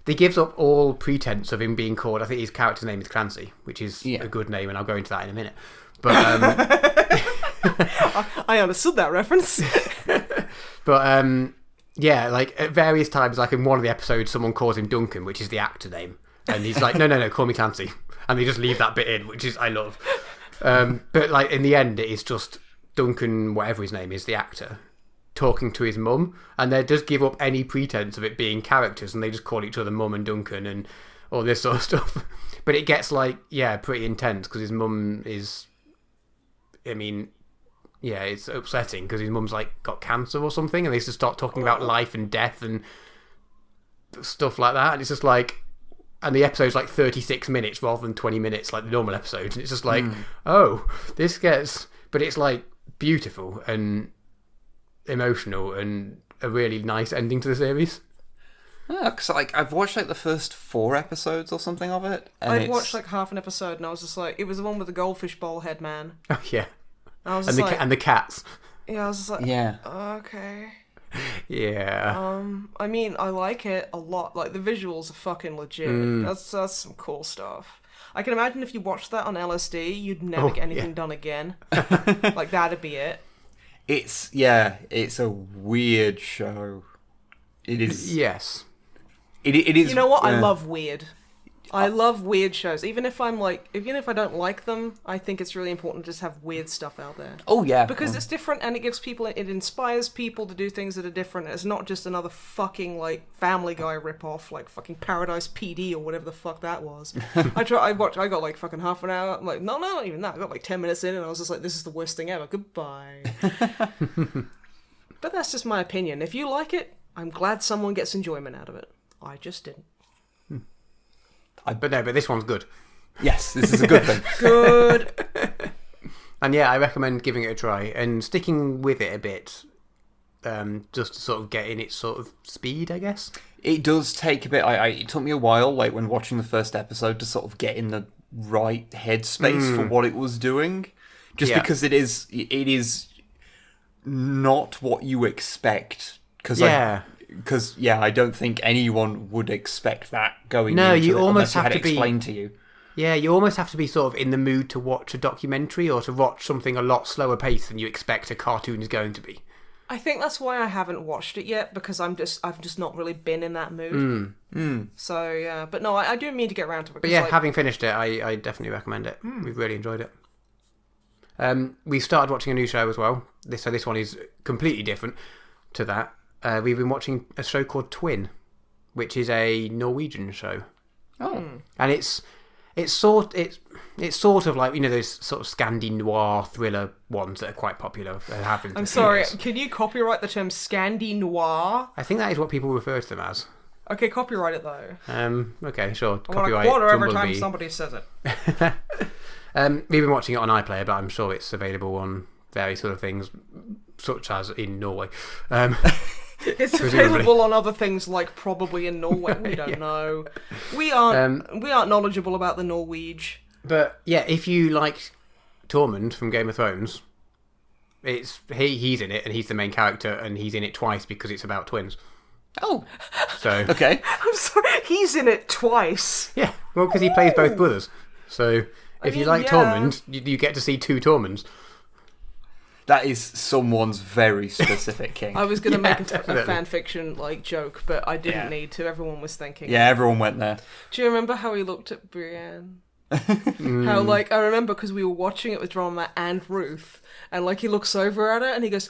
he gives up all pretense of him being called... I think his character's name is Clancy, which is a good name, and I'll go into that in a minute. But, I understood that reference. But, yeah, like, at various times, like, in one of the episodes, someone calls him Duncan, which is the actor name. And he's like, no, call me Clancy. And they just leave that bit in, which is I love. But like in the end, it is just Duncan, whatever his name is, the actor, talking to his mum, and they just give up any pretense of it being characters, and they just call each other Mum and Duncan and all this sort of stuff. But it gets like pretty intense because his mum is. I mean, yeah, it's upsetting because his mum's like got cancer or something, and they just start talking about life and death and stuff like that, and it's just like. And the episode's like 36 minutes rather than 20 minutes like the normal episodes. And it's just like, oh, this gets... But it's like beautiful and emotional and a really nice ending to the series. Yeah, because like, I've watched like the first 4 episodes or something of it. And I'd watched like half an episode and I was just like... It was the one with the goldfish bowl head man. Oh, yeah. And I was just like... And the cats. Yeah, I was just like... Yeah. Okay... Yeah. I mean, I like it a lot. Like, the visuals are fucking legit. That's some cool stuff. I can imagine if you watched that on LSD, you'd never get anything done again. Like, that'd be it. It's a weird show. It is. Yes. It is. You know what? I love weird. I love weird shows. Even if I don't like them, I think it's really important to just have weird stuff out there. Oh yeah, because it's different and it inspires people to do things that are different. It's not just another fucking like Family Guy ripoff, like fucking Paradise PD or whatever the fuck that was. I got like fucking half an hour. I'm like, no, not even that. I got like 10 minutes in and I was just like, this is the worst thing ever. Goodbye. But that's just my opinion. If you like it, I'm glad someone gets enjoyment out of it. I just didn't. But this one's good. Yes, this is a good thing. Good. And yeah, I recommend giving it a try and sticking with it a bit, just to sort of get in its sort of speed, I guess. It does take a bit. It took me a while, like when watching the first episode, to sort of get in the right headspace for what it was doing, just because it is not what you expect. Because I don't think anyone would expect that going into you it almost unless you have had to it explained to you. Yeah, you almost have to be sort of in the mood to watch a documentary or to watch something a lot slower paced than you expect a cartoon is going to be. I think that's why I haven't watched it yet, because I've just not really been in that mood. So yeah, but no, I do mean to get around to it. But yeah, having finished it, I definitely recommend it. We've really enjoyed it. We started watching a new show as well. This one is completely different to that. We've been watching a show called Twin, which is a Norwegian show. Oh, and it's sort of like, you know, those sort of Scandi noir thriller ones that are quite popular. I'm sorry, can you copyright the term Scandi noir? I think that is what people refer to them as. Okay, copyright it though. Okay, sure. I want a quarter every time somebody says it. We've been watching it on iPlayer, but I'm sure it's available on various other things, such as in Norway. It's available on other things, like probably in Norway. We don't know. We aren't knowledgeable about the Norwegian. But yeah, if you like Tormund from Game of Thrones, he's in it and he's the main character and he's in it twice because it's about twins. Oh, so okay. I'm sorry, he's in it twice. Yeah, well, because he plays both brothers. So if you like Tormund, you get to see two Tormunds. That is someone's very specific king. I was going to make a fan fiction like joke, but I didn't need to. Everyone was thinking. Yeah, everyone went there. Do you remember how he looked at Brienne? How, like, I remember because we were watching it with Drama and Ruth, and like he looks over at her and he goes,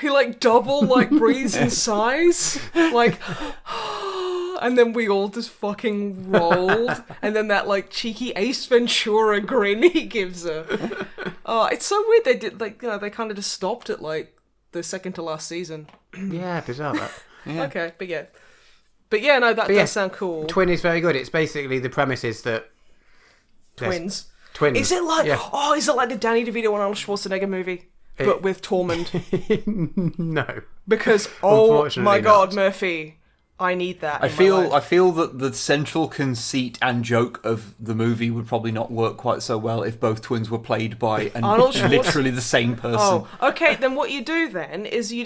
he like double like breathes and sighs, like. And then we all just fucking rolled. And then that, like, cheeky Ace Ventura grin he gives her. Oh, it's so weird. They did, like, you know, they kind of just stopped at, like, the second to last season. Yeah, bizarre that. Yeah. Okay, but yeah. But yeah, no, that does sound cool. Twin is very good. It's basically, the premise is that... Twins. Is it like, is it like the Danny DeVito and Arnold Schwarzenegger movie? But with Tormund? No. Because, oh my God, Murphy... I need that. I in my life. I feel that the central conceit and joke of the movie would probably not work quite so well if both twins were played by Arnold Schwarzenegger. literally the same person. Oh, okay. Then what you do then is you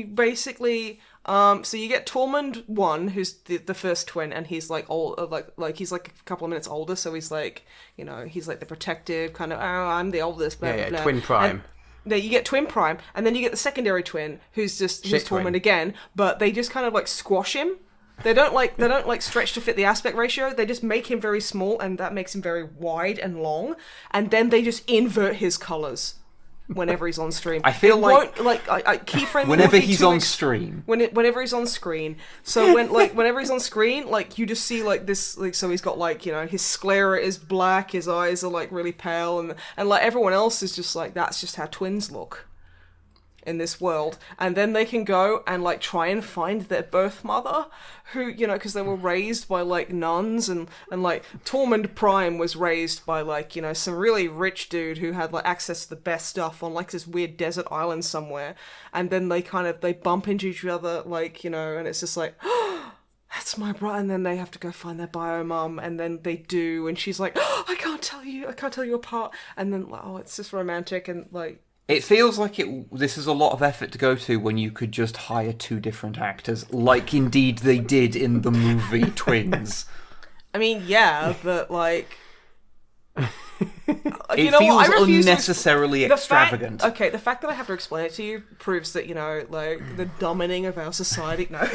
basically so you get Tormund 1, who's the first twin, and he's like old, like he's like a couple of minutes older, so he's like, you know, he's like the protective kind of. Oh, I'm the oldest. Blah, blah, blah. Twin Prime. Then you get Twin Prime, and then you get the secondary twin, who's Tormund twin. again, but they just kind of like squash him. They don't like stretch to fit the aspect ratio. They just make him very small, and that makes him very wide and long. And then they just invert his colors whenever he's on stream. I feel I keyframe whenever he's on stream. Whenever he's on screen. So whenever he's on screen, like you just see like this, like so he's got like, you know, his sclera is black, his eyes are like really pale, and like everyone else is just like, that's just how twins look in this world. And then they can go and like try and find their birth mother, who, you know, because they were raised by like nuns, and like Tormund Prime was raised by like, you know, some really rich dude who had like access to the best stuff on like this weird desert island somewhere. And then they bump into each other, like, you know, and it's just like, oh, that's my brother. And then they have to go find their bio mum, and then they do, and she's like, oh, I can't tell you apart. And then like, oh, it's just romantic, and like, it feels like this is a lot of effort to go to when you could just hire two different actors, like indeed they did in the movie Twins. I mean, yeah, but like, it feels unnecessarily extravagant. The fact that I have to explain it to you proves that, you know, like the dominating of our society. No,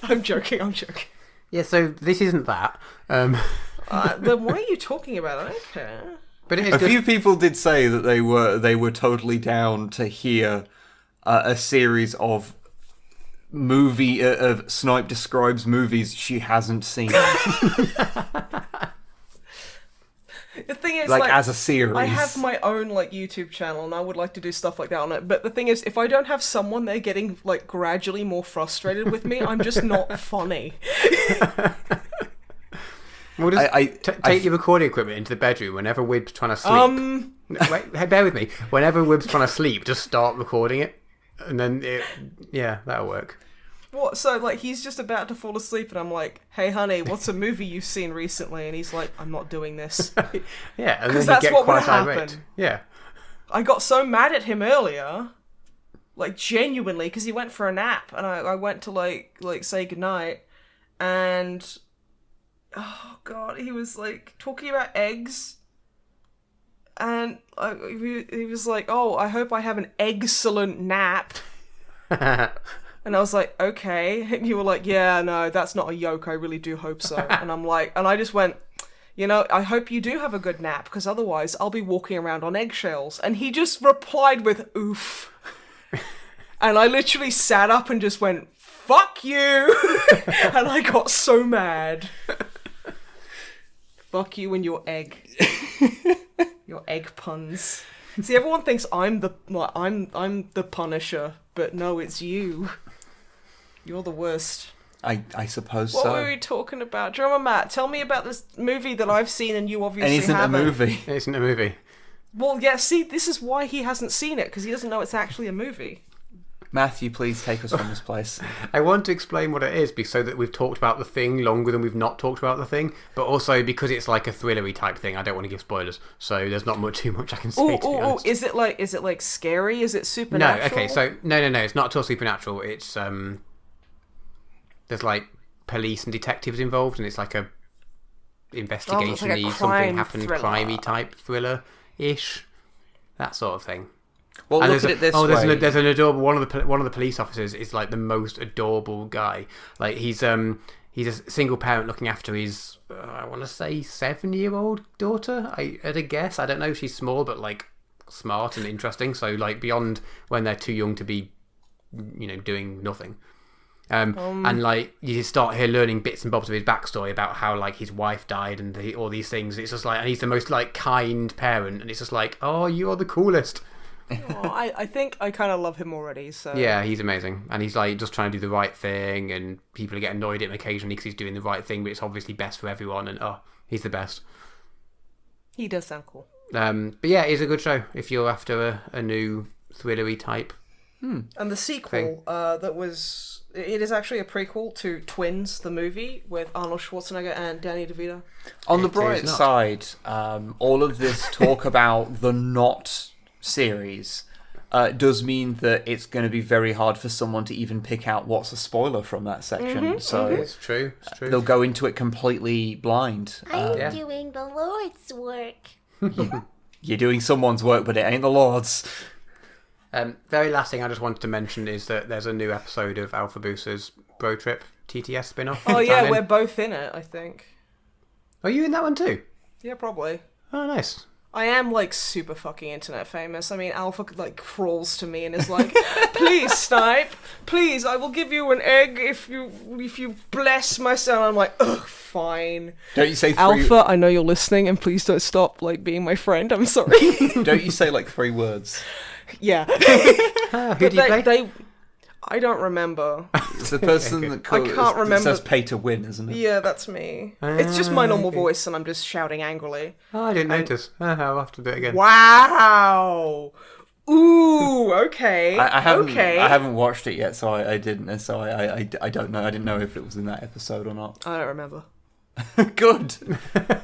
I'm joking. Yeah, so this isn't that. Then what are you talking about? I don't care. But it is few people did say that they were totally down to hear a series of Snipe describes movies she hasn't seen. The thing is, like as a series. I have my own like YouTube channel, and I would like to do stuff like that on it. But the thing is, if I don't have someone there getting like gradually more frustrated with me, I'm just not funny. We'll just take your recording equipment into the bedroom whenever Wibb's trying to sleep. Wait, bear with me. Whenever Wibb's trying to sleep, just start recording it, and then that'll work. What? So like he's just about to fall asleep, and I'm like, "Hey, honey, what's a movie you've seen recently?" And he's like, "I'm not doing this." Yeah, and because then that's what would happen. Irate. Yeah, I got so mad at him earlier, like genuinely, because he went for a nap, and I went to like say goodnight, and oh god, he was like talking about eggs, and he was like, "Oh, I hope I have an excellent nap." And I was like, okay. And you were like, yeah, no, that's not a yoke. I really do hope so. And I'm like, and I just went, you know, I hope you do have a good nap, because otherwise I'll be walking around on eggshells. And he just replied with, oof. And I literally sat up and just went, fuck you. And I got so mad. Fuck you and your egg. Your egg puns. See, everyone thinks I'm the Punisher, but no, it's you. You're the worst. I suppose what so. What were we talking about? Do you remember, Matt? Tell me about this movie that I've seen and you obviously haven't. haven't. It isn't a movie. Well, yeah, see, this is why he hasn't seen it, because he doesn't know it's actually a movie. Matthew, please take us from this place. I want to explain what it is, so that we've talked about the thing longer than we've not talked about the thing, but also because it's like a thrillery type thing, I don't want to give spoilers, so there's not too much I can say, to be honest. Is it like scary? Is it supernatural? No, okay, so no, it's not at all supernatural. It's there's like police and detectives involved, and it's like a investigation-y, like a something happened, thriller. crimey type thriller-ish, that sort of thing. Well, And look at it this way. There's an adorable one of the police officers is like the most adorable guy. Like he's a single parent looking after his I want to say 7-year-old daughter. At a guess, I don't know. She's small but like smart and interesting. So like beyond when they're too young to be, you know, doing nothing. And like you start here learning bits and bobs of his backstory about how like his wife died and all these things. It's just like, and he's the most like kind parent, and it's just like, oh, you're the coolest. Oh, I think I kind of love him already. So yeah, he's amazing, and he's like just trying to do the right thing, and people get annoyed at him occasionally because he's doing the right thing, but it's obviously best for everyone, and he's the best. He does sound cool. But yeah, it's a good show if you're after a new thrillery type And the sequel it is actually a prequel to Twins, the movie, with Arnold Schwarzenegger and Danny DeVito. On the bright side, all of this talk about the Not series does mean that it's going to be very hard for someone to even pick out what's a spoiler from that section. So It's true. they'll go into it completely blind. I'm doing the Lord's work. You're doing someone's work, but it ain't the Lord's. Very last thing I just wanted to mention is that there's a new episode of Alpha Booster's Bro Trip TTS spin-off. Oh yeah, we're both in it, I think. Are you in that one too? Yeah, probably. Oh, nice. I am, like, super fucking internet famous. I mean, Alpha, like, crawls to me and is like, please, Snipe, please, I will give you an egg if you bless my son. I'm like, ugh, fine. Don't you say Alpha, I know you're listening, and please don't stop, like, being my friend. I'm sorry. Don't you say, like, 3 words? Yeah. Who do you play? I don't remember. It's the person that can't remember. says pay to win, isn't it? Yeah, that's me. It's just my normal voice, and I'm just shouting angrily. Oh, I didn't notice. I'll have to do it again. Wow. Ooh, okay. I haven't, okay. I haven't watched it yet, so I didn't. And so I don't know. I didn't know if it was in that episode or not. I don't remember. Good.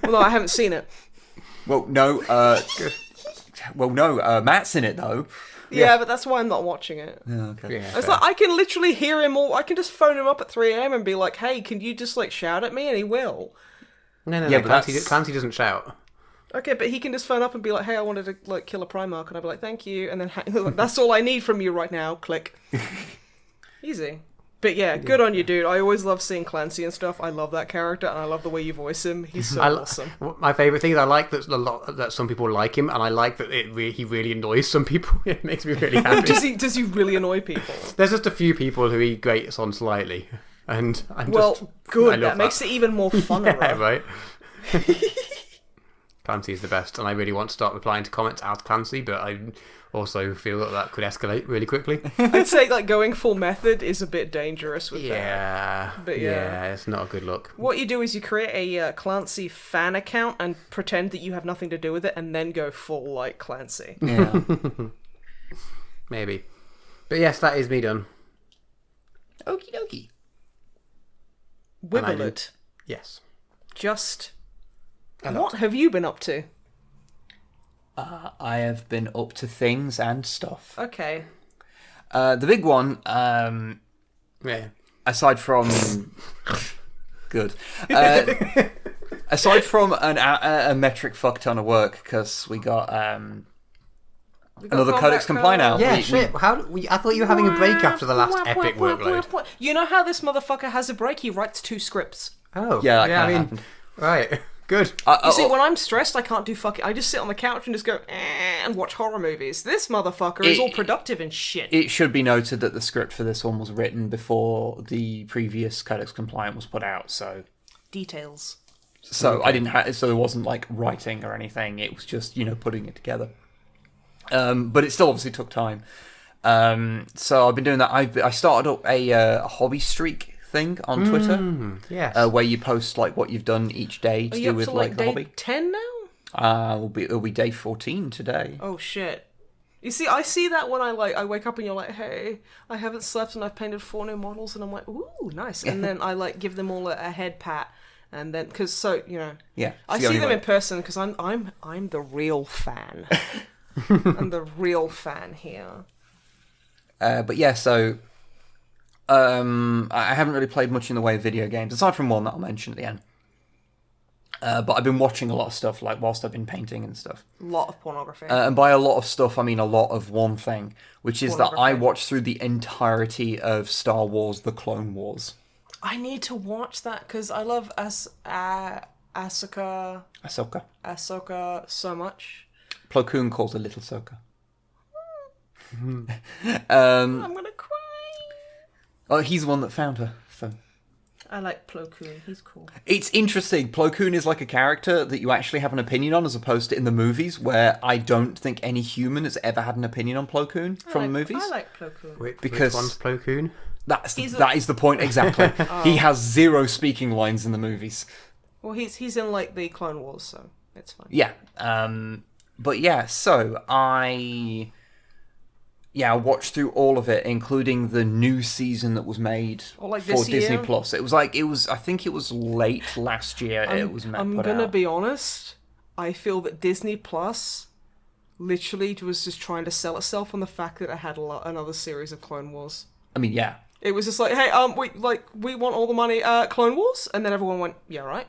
Well, no, I haven't seen it. Well, no. Matt's in it though. Yeah, but that's why I'm not watching it. Yeah, okay. Yeah, It's fair. like I can literally hear him all. I can just phone him up at 3 a.m. and be like, "Hey, can you just like shout at me?" And he will. No, Yeah, but Clancy doesn't shout. Okay, but he can just phone up and be like, "Hey, I wanted to like kill a Primarch," and I'd be like, "Thank you," and then that's all I need from you right now. Click. Easy. But yeah, good on you, dude. I always love seeing Clancy and stuff. I love that character, and I love the way you voice him. He's so awesome. My favourite thing is I like that some people like him, and I like that he really annoys some people. It makes me really happy. Does he really annoy people? There's just a few people who he grates on slightly, and good. That makes it even more fun. Yeah, right. Clancy's the best, and I really want to start replying to comments as Clancy, but I also feel that could escalate really quickly. I'd say like going full method is a bit dangerous with that. Yeah, But yeah, it's not a good look. What you do is you create a Clancy fan account and pretend that you have nothing to do with it, and then go full like Clancy. Yeah. Maybe, but yes, that is me done. Okie dokie. Wibble it. Yes. Just what have you been up to? I have been up to things and stuff. Okay. The big one, Yeah. aside from good, aside from a metric fuck ton of work, because we got another Codex Compliant out. Yeah, We- shit. I thought you were having a break after the last epic workload. You know how this motherfucker has a break? He writes 2 scripts. Oh, Yeah, that kinda happened. right. Good. You see, when I'm stressed, I can't do fucking... I just sit on the couch and just go, and watch horror movies. This motherfucker is all productive and shit. It should be noted that the script for this one was written before the previous Codex Compliant was put out, so Details. I didn't have, so there wasn't like writing or anything. It was just putting it together. But it still obviously took time. So I've been doing that. I started up a hobby streak thing on Twitter. Yes. Where you post like what you've done each day to Are you do up with to like the day hobby. 10 now? It'll be day 14 today. Oh shit. You see, I see that when I wake up and you're like, hey, I haven't slept and I've painted 4 new models, and I'm like, ooh, nice. And then I like give them all a head pat, and then Yeah, I it's the see only them way. in person because I'm the real fan. I'm the real fan here. But yeah, so I haven't really played much in the way of video games, aside from one that I'll mention at the end. But I've been watching a lot of stuff, like whilst I've been painting and stuff. A lot of pornography. And by a lot of stuff, I mean a lot of one thing, which is that I Pornography. watched through the entirety of Star Wars: The Clone Wars. I need to watch that because I love Ahsoka so much. Plo Koon calls her Little Ahsoka. I'm gonna cry. Oh, he's the one that found her. So I like Plo Koon. He's cool. it's interesting. Plo Koon is like a character that you actually have an opinion on, as opposed to in the movies, where I don't think any human has ever had an opinion on Plo Koon from the movies. I like Plo Koon. Because- which one's Plo Koon? That is the point exactly. He has 0 speaking lines in the movies. Well, he's in like the Clone Wars, so it's fine. Yeah. But yeah, so I watched through all of it, including the new season that was made for Disney year? Plus. I think it was late last year. I'm gonna be honest. I feel that Disney Plus literally was just trying to sell itself on the fact that it had another series of Clone Wars. I mean, yeah. It was just like, hey, we want all the money, Clone Wars, and then everyone went, yeah, right.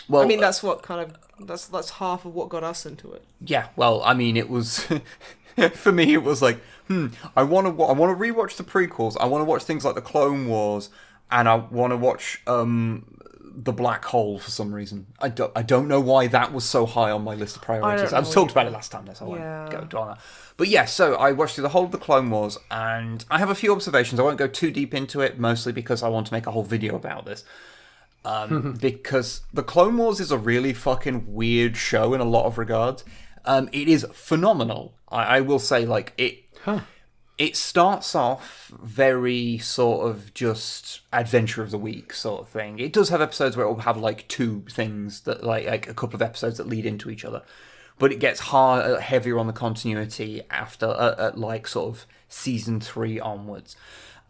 Well, I mean, that's what that's half of what got us into it. Yeah. Well, I mean, it was for me. It was like, I want to rewatch the prequels. I want to watch things like the Clone Wars, and I want to watch the Black Hole for some reason. I don't know why that was so high on my list of priorities. I was talked about it last time, so I won't go on that. But yeah, so I watched through the whole of the Clone Wars, and I have a few observations. I won't go too deep into it, mostly because I want to make a whole video about this. Because the Clone Wars is a really fucking weird show in a lot of regards. It is phenomenal. I will say, like, it starts off very sort of just adventure of the week sort of thing. It does have episodes where it will have like two things that like a couple of episodes that lead into each other, but it gets heavier on the continuity after at like sort of season 3 onwards.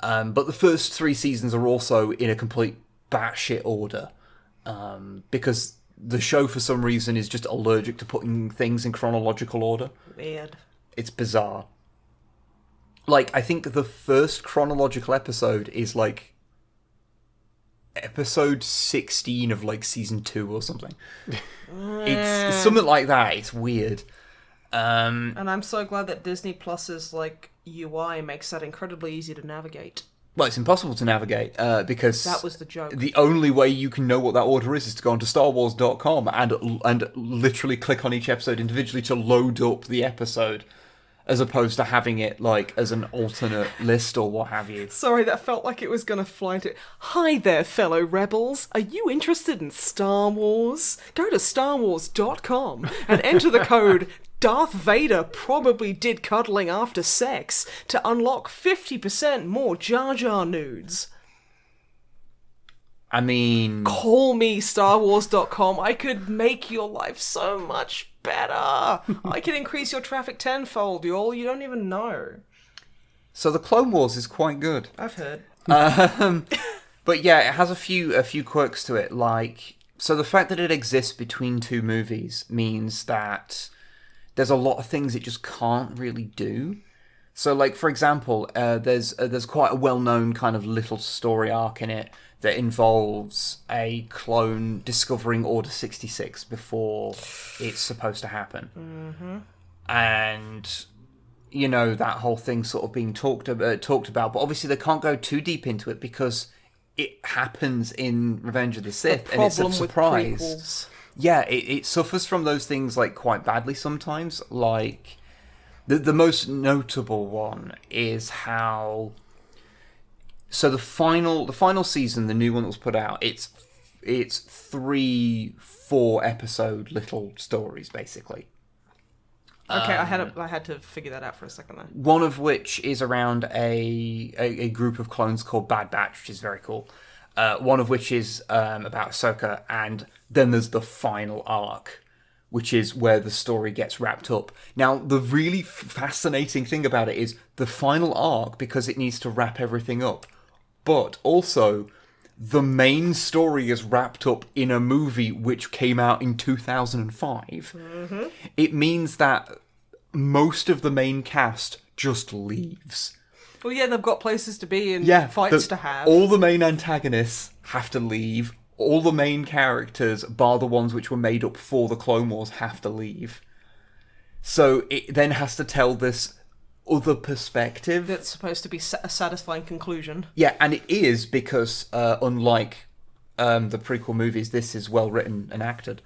But the first 3 seasons are also in a complete batshit order, because the show for some reason is just allergic to putting things in chronological order. Weird. It's bizarre. Like, I think the first chronological episode is, like, episode 16 of, like, season 2 or something. It's something like that. It's weird. And I'm so glad that Disney Plus's, like, UI makes that incredibly easy to navigate. Well, it's impossible to navigate, because... That was the joke. The only way you can know what that order is to go onto StarWars.com and literally click on each episode individually to load up the episode, as opposed to having it, like, as an alternate list or what have you. Sorry, that felt like it was going to fly into... Hi there, fellow rebels. Are you interested in Star Wars? Go to StarWars.com and enter the code Darth Vader probably did cuddling after sex to unlock 50% more Jar Jar nudes. I mean... Call me StarWars.com. I could make your life so much better. I could increase your traffic tenfold, y'all. You don't even know. So the Clone Wars is quite good. I've heard. But yeah, it has a few quirks to it. Like, so the fact that it exists between 2 movies means that there's a lot of things it just can't really do. So, like, for example, there's quite a well-known kind of little story arc in it that involves a clone discovering Order 66 before it's supposed to happen. Mm-hmm. And, you know, that whole thing sort of being talked about, but obviously they can't go too deep into it because it happens in Revenge of the Sith, and it's a surprise. Yeah, it suffers from those things, like, quite badly sometimes. Like, the most notable one is how... So the final season, the new one that was put out, it's 3-4 episode little stories, basically. Okay, I had to figure that out for a second there. One of which is around a group of clones called Bad Batch, which is very cool. One of which is about Ahsoka, and then there's the final arc, which is where the story gets wrapped up. Now, the really fascinating thing about it is the final arc, because it needs to wrap everything up, but also the main story is wrapped up in a movie which came out in 2005. Mm-hmm. It means that most of the main cast just leaves. Well, yeah, they've got places to be and fights to have. All the main antagonists have to leave. All the main characters, bar the ones which were made up for the Clone Wars, have to leave. So it then has to tell this other perspective. That's supposed to be a satisfying conclusion. Yeah, and it is because, unlike the prequel movies, this is well written and acted.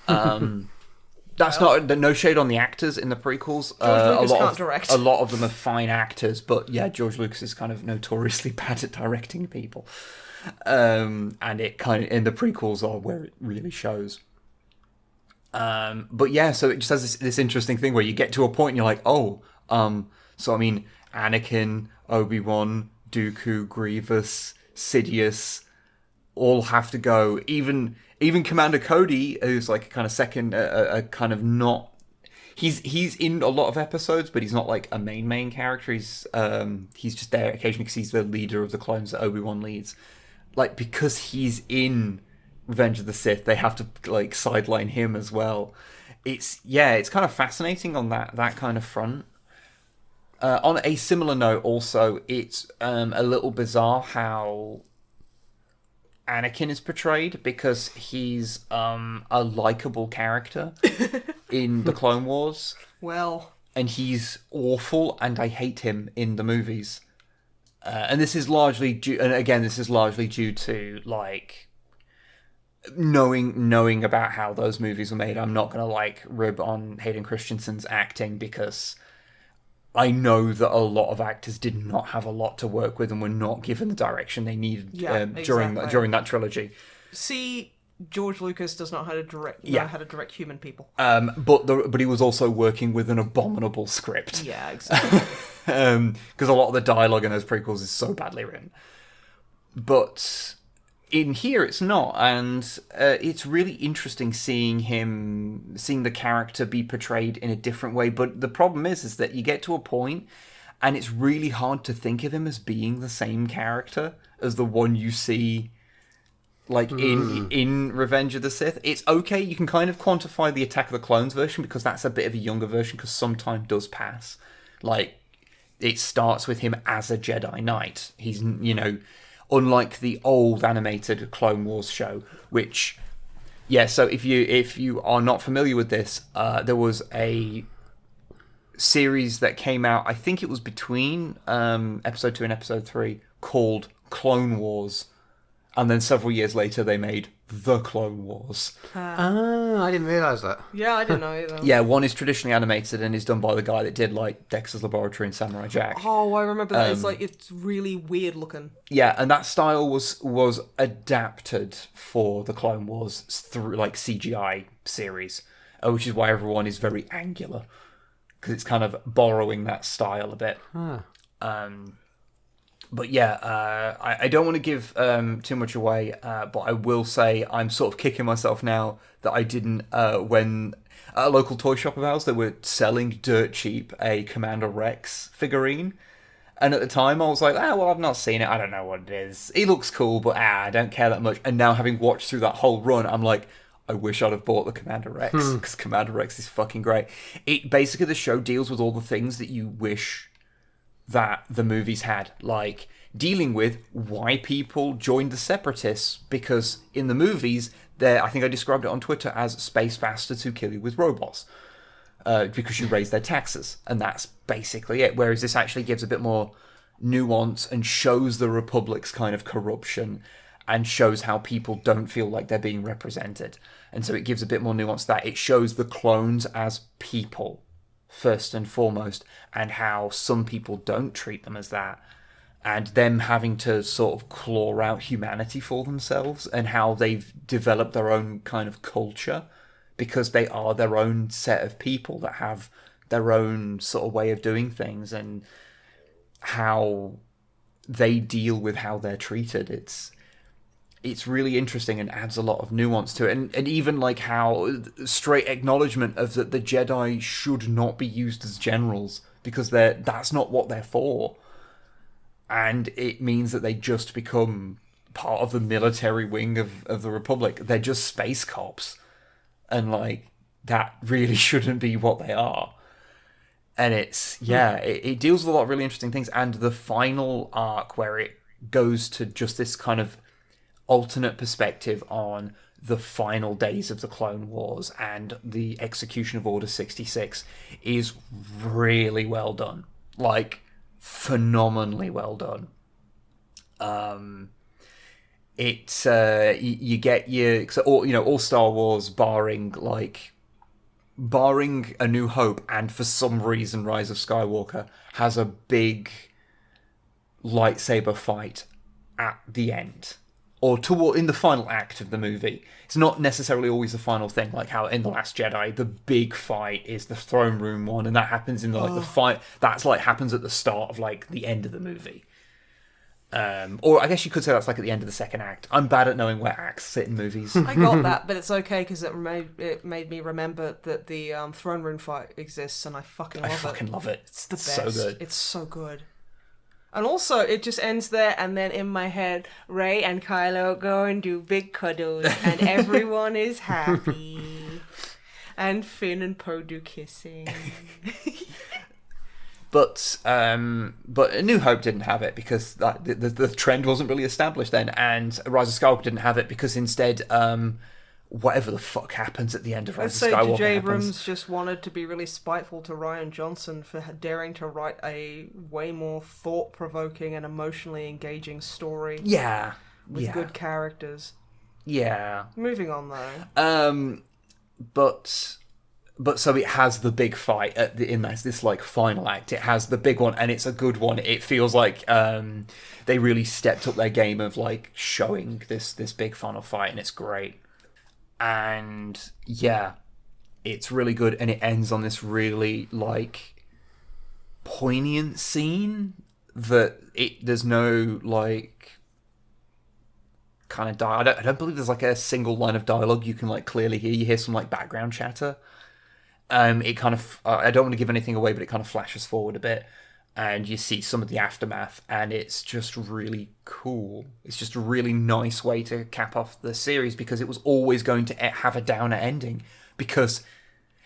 That's no shade on the actors in the prequels. George Lucas can't direct. A lot of them are fine actors, but yeah, George Lucas is kind of notoriously bad at directing people. And it kind of in the prequels are where it really shows. But yeah, so it just has this interesting thing where you get to a point and you're like, so I mean, Anakin, Obi-Wan, Dooku, Grievous, Sidious, all have to go. Even Commander Cody, who's like a kind of second, a kind of not... he's in a lot of episodes, but he's not like a main character. He's just there occasionally because he's the leader of the clones that Obi-Wan leads. Like, because he's in Revenge of the Sith, they have to like sideline him as well. It's kind of fascinating on that kind of front. On a similar note, also, it's a little bizarre how Anakin is portrayed, because he's a likable character in the Clone Wars. Well, and he's awful, and I hate him in the movies. And this is largely due to like knowing about how those movies were made. I'm not gonna like rib on Hayden Christensen's acting, because I know that a lot of actors did not have a lot to work with and were not given the direction they needed during that trilogy. See, George Lucas does not know how to direct human people. But he was also working with an abominable script. Yeah, exactly. Because a lot of the dialogue in those prequels is so badly written. But in here, it's not, and it's really interesting seeing the character be portrayed in a different way. But the problem is that you get to a point, and it's really hard to think of him as being the same character as the one you see, like in Revenge of the Sith. It's okay, you can kind of quantify the Attack of the Clones version, because that's a bit of a younger version, because some time does pass. Like, it starts with him as a Jedi Knight. He's, unlike the old animated Clone Wars show, which, so if you are not familiar with this, there was a series that came out, I think it was between episode 2 and episode 3, called Clone Wars, and then several years later they made The Clone Wars. I didn't realise that. Yeah, I didn't know either. Yeah, one is traditionally animated and is done by the guy that did like Dexter's Laboratory and Samurai Jack. Oh, I remember that. It's really weird looking. Yeah, and that style was adapted for the Clone Wars through like CGI series, which is why everyone is very angular, because it's kind of borrowing that style a bit. But yeah, I don't want to give too much away, but I will say I'm sort of kicking myself now that I didn't, when at a local toy shop of ours, they were selling dirt cheap a Commander Rex figurine. And at the time I was like, well, I've not seen it, I don't know what it is. He looks cool, but I don't care that much. And now having watched through that whole run, I'm like, I wish I'd have bought the Commander Rex, because Commander Rex is fucking great. Basically, the show deals with all the things that you wish that the movies had, like dealing with why people joined the Separatists, because in the movies, I think I described it on Twitter as space bastards who kill you with robots, because you raise their taxes, and that's basically it. Whereas this actually gives a bit more nuance and shows the Republic's kind of corruption, and shows how people don't feel like they're being represented. And so it gives a bit more nuance to that. It shows the clones as people, first and foremost, and how some people don't treat them as that, and them having to sort of claw out humanity for themselves, and how they've developed their own kind of culture, because they are their own set of people that have their own sort of way of doing things, and how they deal with how they're treated. It's really interesting and adds a lot of nuance to it. And even like how straight acknowledgement of that the Jedi should not be used as generals, because that's not what they're for. And it means that they just become part of the military wing of the Republic. They're just space cops. And like, that really shouldn't be what they are. And it deals with a lot of really interesting things. And the final arc where it goes to just this kind of alternate perspective on the final days of the Clone Wars and the execution of Order 66 is really well done. Like, phenomenally well done. You get all Star Wars barring A New Hope, and for some reason Rise of Skywalker has a big lightsaber fight at the end, or in the final act of the movie. It's not necessarily always the final thing, like how in The Last Jedi, the big fight is the throne room one, and that happens in the fight. That's like happens at the start of like the end of the movie. Or I guess you could say that's like at the end of the second act. I'm bad at knowing where acts sit in movies. I got that, but it's okay because it made me remember that the throne room fight exists, and I fucking love it. It's the best. So good. It's so good. And also, it just ends there, and then in my head, Rey and Kylo go and do big cuddles, and everyone is happy. And Finn and Poe do kissing. But A New Hope didn't have it because the trend wasn't really established then, and Rise of Skywalker didn't have it because instead, whatever the fuck happens at the end of Rise of Skywalker J.J. Abrams just wanted to be really spiteful to Rian Johnson for daring to write a way more thought-provoking and emotionally engaging story. Yeah. With good characters. Yeah. Moving on, though. But so it has the big fight in this like final act. It has the big one, and it's a good one. It feels like they really stepped up their game of like showing this big final fight, and it's great. And yeah, it's really good, and it ends on this really like poignant scene that there's no like kind of I don't believe there's like a single line of dialogue you can like clearly hear. You hear some like background chatter. It kind of I don't want to give anything away, but it kind of flashes forward a bit, and you see some of the aftermath, and it's just really cool. It's just a really nice way to cap off the series, because it was always going to have a downer ending, because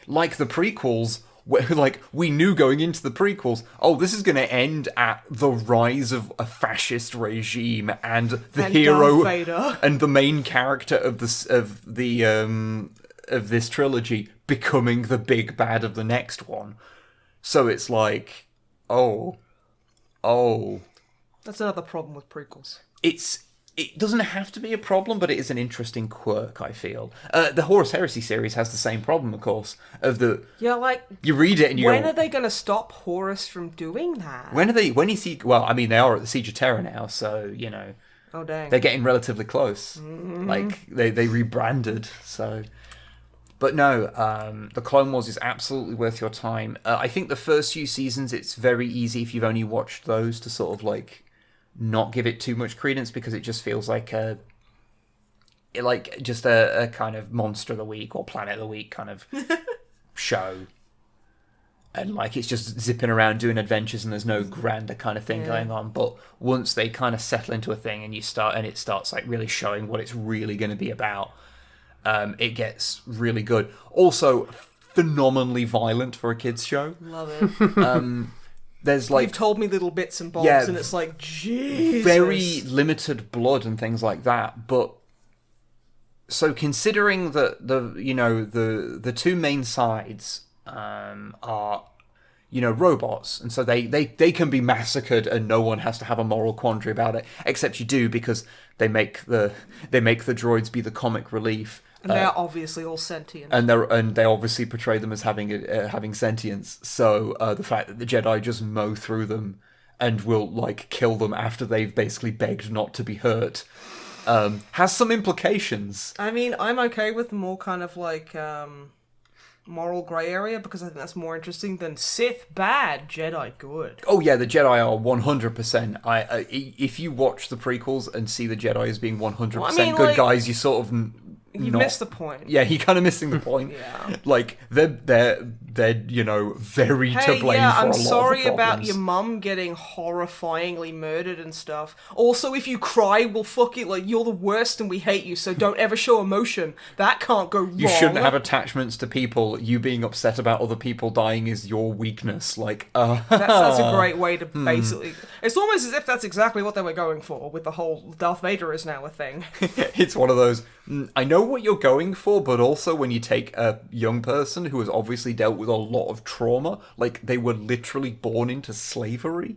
like the prequels, like we knew going into the prequels, oh, this is going to end at the rise of a fascist regime and the hero and the main character of this trilogy becoming the big bad of the next one. So it's like, oh. That's another problem with prequels. It doesn't have to be a problem, but it is an interesting quirk, I feel. The Horus Heresy series has the same problem, of course, you read it and you when are they going to stop Horus from doing that? When you see, well, I mean, they are at the Siege of Terra now, so, you know. Oh, dang. They're getting relatively close. Mm-hmm. Like, they rebranded, so... But no, the Clone Wars is absolutely worth your time. I think the first few seasons, it's very easy if you've only watched those to sort of like not give it too much credence, because it just feels like a kind of Monster of the Week or Planet of the Week kind of show. And like it's just zipping around doing adventures, and there's no grander kind of thing going on. But once they kind of settle into a thing, and it starts like really showing what it's really going to be about. It gets really good. Also, phenomenally violent for a kids' show. Love it. There's like you've told me little bits and bobs, and it's like Jesus. Very limited blood and things like that. But so considering that the two main sides are robots, and so they can be massacred, and no one has to have a moral quandary about it, except you do, because they make the droids be the comic relief. And they are obviously all sentient. And they obviously portray them as having sentience. So the fact that the Jedi just mow through them and will like kill them after they've basically begged not to be hurt has some implications. I mean, I'm okay with more kind of like moral grey area, because I think that's more interesting than Sith bad, Jedi good. Oh yeah, the Jedi are 100%. If you watch the prequels and see the Jedi as being 100% good guys, you sort of... You missed the point. Yeah, you're kind of missing the point. Yeah. Like, they're very to blame for a lot of the problems. I'm sorry about your mum getting horrifyingly murdered and stuff. Also, if you cry, we'll fuck it, like, you're the worst and we hate you, so don't ever show emotion. That can't go wrong. You shouldn't have attachments to people. You being upset about other people dying is your weakness. Like, That's a great way to basically... It's almost as if that's exactly what they were going for, with the whole Darth Vader is now a thing. It's one of those... I know what you're going for, but also when you take a young person who has obviously dealt with a lot of trauma, like they were literally born into slavery,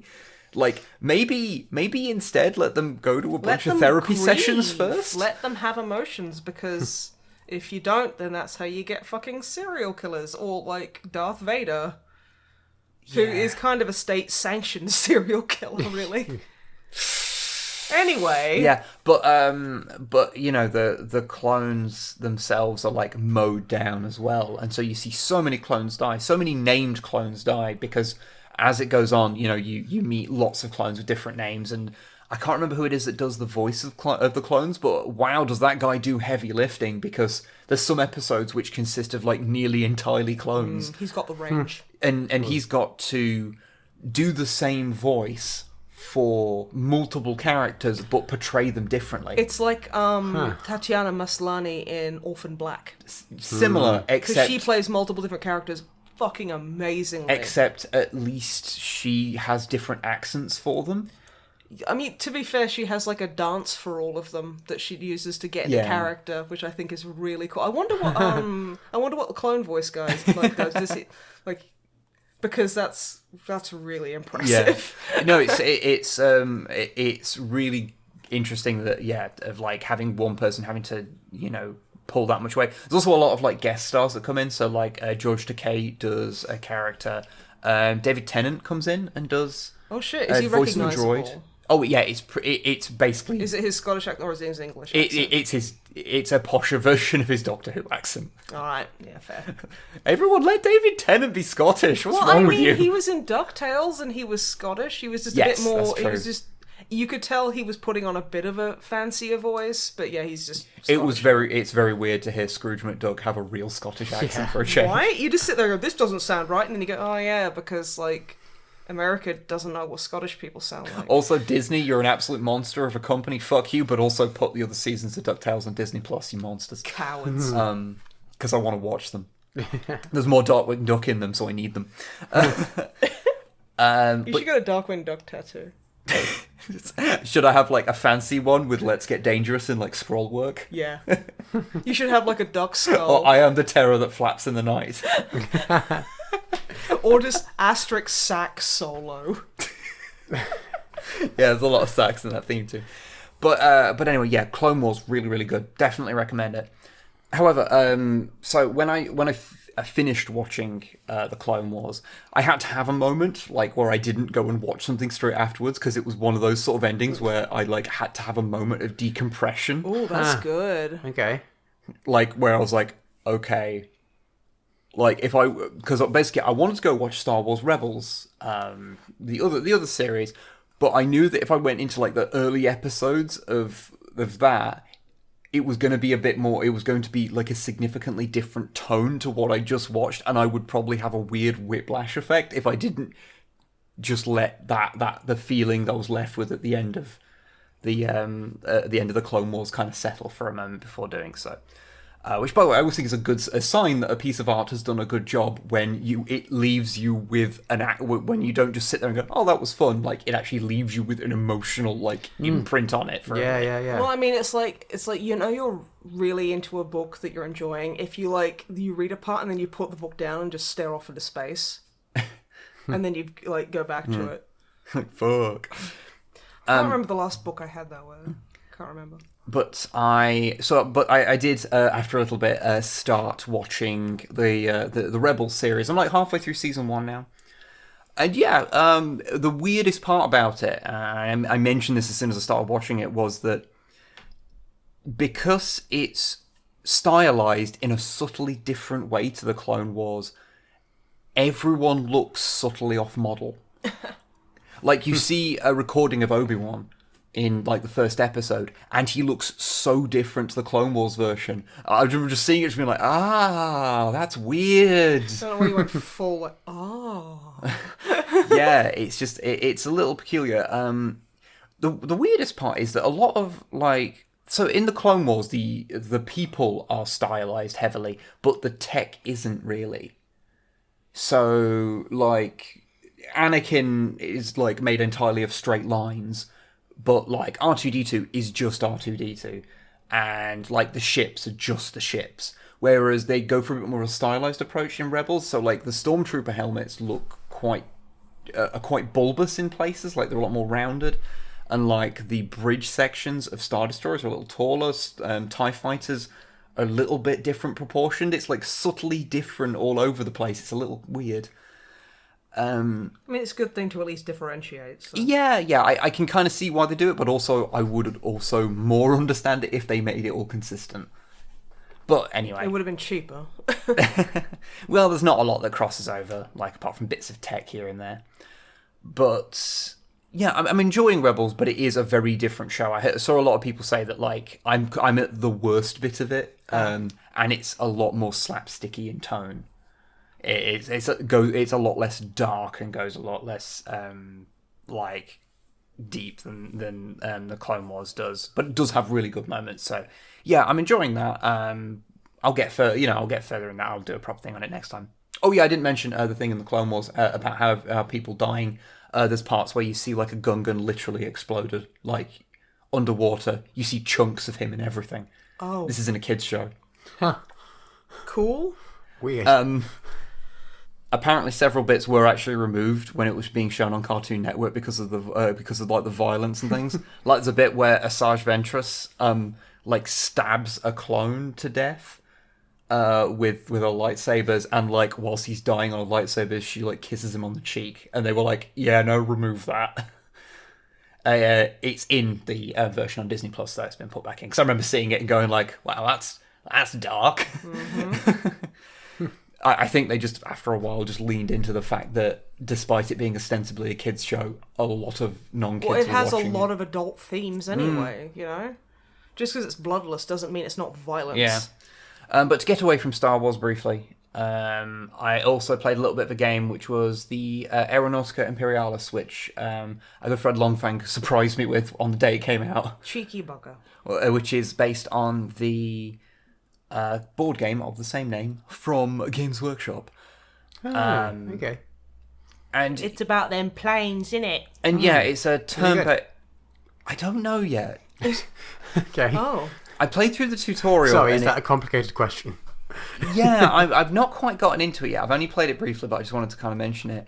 like maybe instead let them go to a bunch of therapy sessions first. Let them have emotions, because if you don't, then that's how you get fucking serial killers, or like Darth Vader, who is kind of a state-sanctioned serial killer, really. Anyway. Yeah, but the clones themselves are like mowed down as well, and so you see so many clones die, so many named clones die, because as it goes on, you meet lots of clones with different names, and I can't remember who it is that does the voice of the clones, but wow, does that guy do heavy lifting, because there's some episodes which consist of like nearly entirely clones. He's got the range. And he's got to do the same voice for multiple characters, but portray them differently. It's like Tatiana Maslany in Orphan Black. Similar, Because except she plays multiple different characters fucking amazingly. except at least she has different accents for them. I mean, to be fair, she has like a dance for all of them that she uses to get into character, which I think is really cool. I wonder what the clone voice guy like does. Does he like? Because that's really impressive. Yeah. No, it's really interesting that of like having one person having to pull that much weight. There's also a lot of like guest stars that come in. So like George Takei does a character. David Tennant comes in and does. Oh shit! Is he voice of a recognisable? droid. Oh yeah, it's basically. Is it his Scottish accent or is it his English accent? It's a posher version of his Doctor Who accent. All right, yeah, fair. Everyone, let David Tennant be Scottish. What's wrong with you? He was in DuckTales and he was Scottish. He was just a bit more. That's true. He was just. You could tell he was putting on a bit of a fancier voice, but yeah, he's just. Scottish. It's very weird to hear Scrooge McDuck have a real Scottish accent for a change. Why? You just sit there and go, this doesn't sound right, and then you go, oh yeah, because like. America doesn't know what Scottish people sound like. Also, Disney, you're an absolute monster of a company. Fuck you, but also put the other seasons of DuckTales on Disney Plus, you monsters. Cowards. Because I want to watch them. There's more Darkwing Duck in them, so I need them. You should get a Darkwing Duck tattoo. Should I have like a fancy one with "Let's Get Dangerous" in like scroll work? Yeah. You should have like a duck skull. Or "I am the terror that flaps in the night." Or just asterisk sax solo. Yeah, there's a lot of sax in that theme too. But anyway, yeah, Clone Wars really, really good. Definitely recommend it. However, so when I finished watching the Clone Wars, I had to have a moment like where I didn't go and watch something straight afterwards, because it was one of those sort of endings where I like had to have a moment of decompression. Oh, that's good. Okay. Like where I was like, okay. Like because basically I wanted to go watch Star Wars Rebels, the other series, but I knew that if I went into like the early episodes of that, it was going to be a bit more. It was going to be like a significantly different tone to what I just watched, and I would probably have a weird whiplash effect if I didn't just let the feeling that I was left with at the end of the Clone Wars kind of settle for a moment before doing so. Which, by the way, I always think is a sign that a piece of art has done a good job when it leaves you with when you don't just sit there and go, oh, that was fun. Like, it actually leaves you with an emotional imprint on it. Yeah. Well, I mean, it's like you're really into a book that you're enjoying if you read a part and then you put the book down and just stare off into space, and then you go back to it. Fuck. I can't remember the last book I had that way. Can't remember. But I did after a little bit start watching the Rebels series. I'm like halfway through season 1 now, and the weirdest part about it, I mentioned this as soon as I started watching it, was that because it's stylized in a subtly different way to the Clone Wars, everyone looks subtly off model. Like you see a recording of Obi-Wan in like the first episode, and he looks so different to the Clone Wars version. I remember just seeing it and being like, that's weird. I don't know why you went full like, Yeah, it's just it's a little peculiar. The weirdest part is that a lot of so in the Clone Wars the people are stylized heavily, but the tech isn't really. So like Anakin is like made entirely of straight lines. But, like, R2-D2 is just R2-D2. And, like, the ships are just the ships. Whereas they go for a bit more of a stylized approach in Rebels. So, like, the Stormtrooper helmets look quite bulbous in places. Like, they're a lot more rounded. And, like, the bridge sections of Star Destroyers are a little taller. TIE Fighters are a little bit different proportioned. It's, like, subtly different all over the place. It's a little weird. I mean, it's a good thing to at least differentiate. So. Yeah, I can kind of see why they do it, but also I would also more understand it if they made it all consistent. But anyway. It would have been cheaper. Well, there's not a lot that crosses over, like apart from bits of tech here and there. But Yeah, I'm enjoying Rebels, but it is a very different show. I saw a lot of people say that like I'm at the worst bit of it, and it's a lot more slapsticky in tone. It's a lot less dark and goes a lot less like deep than the Clone Wars does, but it does have really good moments. So yeah, I'm enjoying that. I'll get further in that. I'll do a proper thing on it next time. Oh yeah, I didn't mention the thing in the Clone Wars about how people dying. There's parts where you see like a Gungan literally exploded, like underwater. You see chunks of him and everything. Oh, this is in a kids show. Huh. Cool. Weird. Apparently, several bits were actually removed when it was being shown on Cartoon Network because of like the violence and things. Like there's a bit where Asajj Ventress like stabs a clone to death with her lightsabers, and like whilst he's dying on a lightsaber, she like kisses him on the cheek, and they were like, "Yeah, no, remove that." It's in the version on Disney Plus, so it's been put back in. Because I remember seeing it and going like, "Wow, that's dark." Mm-hmm. I think they just, after a while, just leaned into the fact that despite it being ostensibly a kids' show, a lot of non-kids Well, it has a watching lot of adult themes anyway, you know? Just because it's bloodless doesn't mean it's not violence. Yeah. But to get away from Star Wars briefly, I also played a little bit of a game which was the Aeronautica Imperialis, which other Fred Longfang surprised me with on the day it came out. Cheeky bugger. Which is based on the board game of the same name from Games Workshop. Okay. And It's about them planes, innit? And yeah, it's a turn-based... I don't know yet. Okay. Oh. I played through the tutorial. Sorry, is that a complicated question? Yeah, I've not quite gotten into it yet. I've only played it briefly, but I just wanted to kind of mention it.